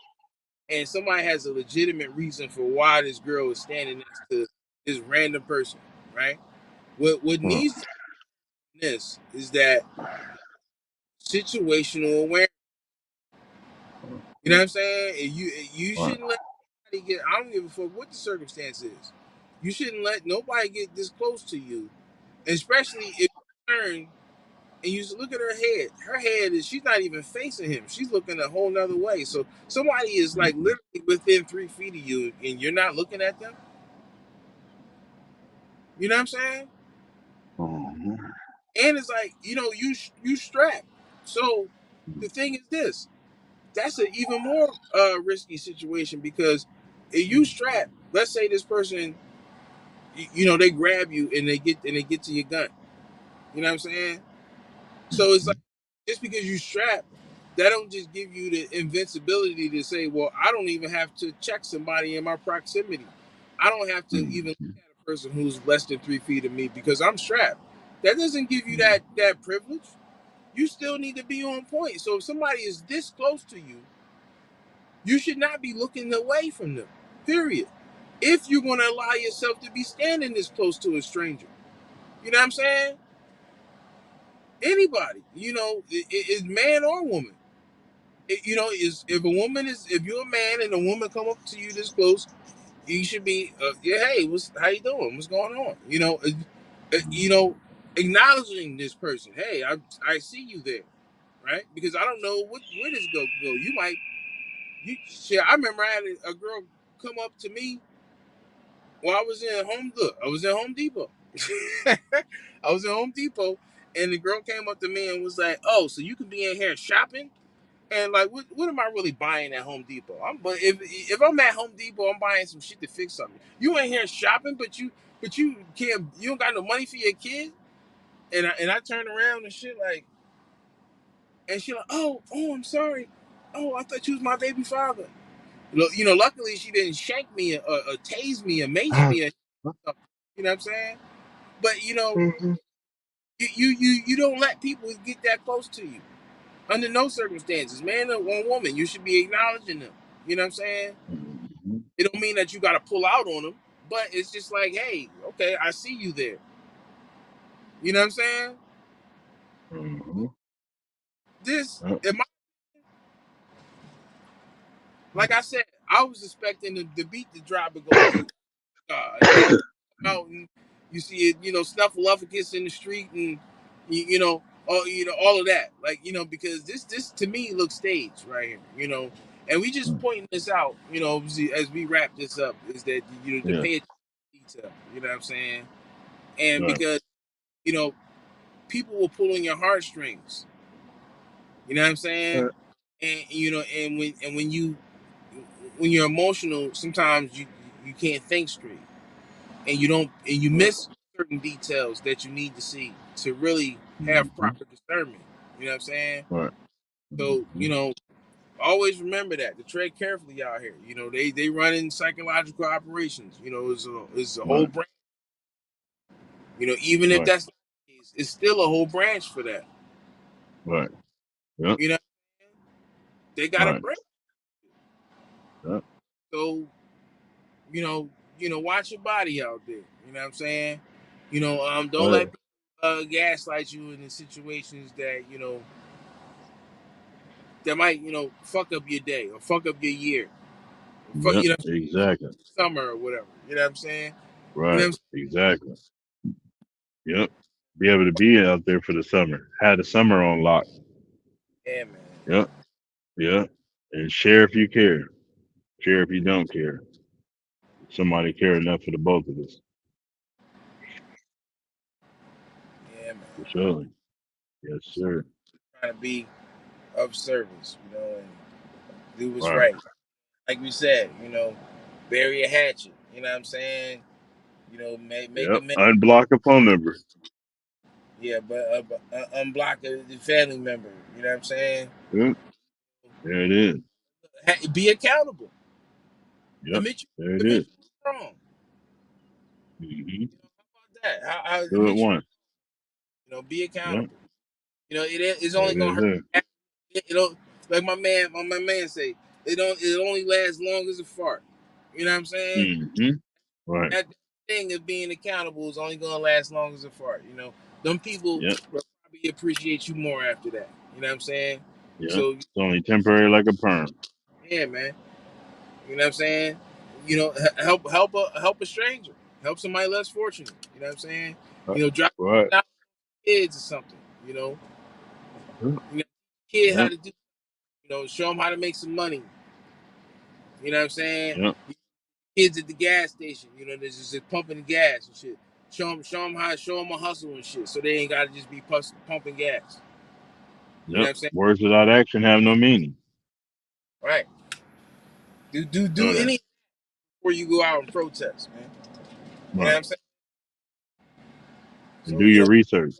and somebody has a legitimate reason for why this girl is standing next to this random person, right? What needs to be this is that situational awareness. You know what I'm saying? And you shouldn't let anybody get. I don't give a fuck what the circumstance is. You shouldn't let nobody get this close to you, especially if you turn and you look at her head. Her head she's not even facing him. She's looking a whole nother way. So somebody is like literally within 3 feet of you, and you're not looking at them. You know what I'm saying? Mm-hmm. And it's like, you strapped. So the thing is this: that's an even more risky situation, because if you strap, let's say this person, they grab you and they get to your gun. You know what I'm saying? So it's like, just because you strap, that don't just give you the invincibility to say, well, I don't even have to check somebody in my proximity. I don't have to even look at a person who's less than 3 feet of me, because I'm strapped. That doesn't give you that privilege. You still need to be on point. So if somebody is this close to you, you should not be looking away from them. Period. If you're going to allow yourself to be standing this close to a stranger. You know what I'm saying? Anybody, is man or woman. Is if a woman is if you're a man and a woman come up to you this close, you should be, yeah, hey, how you doing? What's going on? Acknowledging this person. Hey, I see you there, right? Because I don't know where this go. You might, shit. I remember I had a girl come up to me while I was in Home Depot. I was in Home Depot, and the girl came up to me and was like, "Oh, so you can be in here shopping?" And like, what am I really buying at Home Depot? But if I'm at Home Depot, I'm buying some shit to fix something. You ain't here shopping, but you can't. You don't got no money for your kid. And I turned around and shit like, and she like, oh, I'm sorry. Oh, I thought you was my baby father. Luckily she didn't shank me or tase me or mace me or something. You know what I'm saying? But you don't let people get that close to you under no circumstances, man or woman. You should be acknowledging them. You know what I'm saying? It don't mean that you got to pull out on them, but it's just like, hey, okay, I see you there. You know what I'm saying? This, like I said, I was expecting the beat to drop and go, oh my God, and then out and you see it, snuffleupagus in the street and all of that, like because this to me looks staged right here, and we just pointing this out, as we wrap this up, is that to pay attention to detail, you know what I'm saying, and because people will pull on your heartstrings, you know what I'm saying, and when you're emotional, sometimes you can't think straight. And you miss certain details that you need to see to really have proper discernment. You know what I'm saying? So, always remember that to tread carefully out here. They run in psychological operations. It's a whole branch. Even if that's not the case, it's still a whole branch for that. Right. Yep. They got a branch. Yep. So, watch your body out there. You know what I'm saying? Don't let people gaslight you in the situations that that might fuck up your day or fuck up your year. Yep. Exactly. Summer or whatever. You know what I'm saying? Right. Exactly. Yep. Be able to be out there for the summer. Had the summer on lock. Yeah, man. Yep. Yep. And share if you care. Share if you don't care. Somebody care enough for the both of us. Yeah, man. For sure. Yes, sir. Trying to be of service, and do what's right. Like we said, bury a hatchet. You know what I'm saying? Make a unblock a phone number. Yeah, but unblock a family member. You know what I'm saying? Yep. There it is. Be accountable. Yep. Admit there it you're is. wrong. Mm-hmm. How about that? I Do it once. Be accountable. Yep. It's only gonna hurt. Like my man say, it only lasts long as a fart. You know what I'm saying? Mm-hmm. Right. That thing of being accountable is only gonna last long as a fart. Them people will probably appreciate you more after that. You know what I'm saying? Yeah. So It's only temporary like a perm. yeah, man. You know what I'm saying? Help a stranger. Help somebody less fortunate. You know what I'm saying? Drop kids or something. Kid how to do. Show them how to make some money. You know what I'm saying? Yep. Kids at the gas station. They're just pumping gas and shit. Show them a hustle and shit, so they ain't gotta just be pumping gas. You know what I'm saying? Words without action have no meaning. Right. Do anything before you go out and protest, man. You know what I'm saying? And So do your research.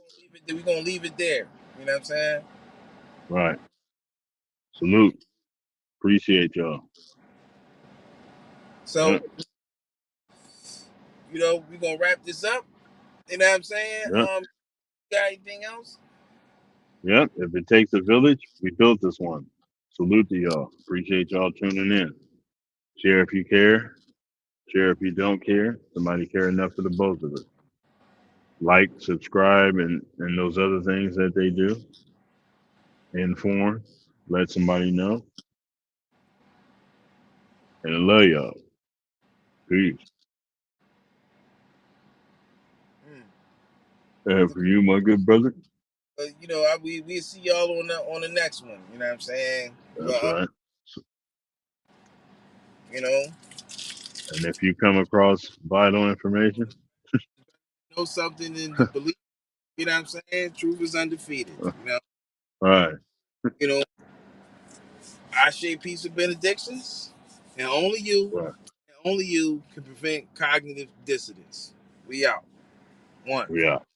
we're gonna leave it there. You know what I'm saying? Right. Salute. Appreciate y'all. So, we're gonna wrap this up. You know what I'm saying? Got anything else? Yep. If it takes a village, we built this one. Salute to y'all. Appreciate y'all tuning in. Share if you care. Share if you don't care. Somebody care enough for the both of us. like, subscribe, and those other things that they do. Inform, let somebody know. And I love y'all. Peace. And for you, my good brother. You know, we see y'all on the next one. You know what I'm saying? That's right. You know. And if you come across vital information, Know something and to believe. You know what I'm saying? Truth is undefeated. You know. all right. You know. I share peace and benedictions, and only you, can prevent cognitive dissonance. We out. One. We out.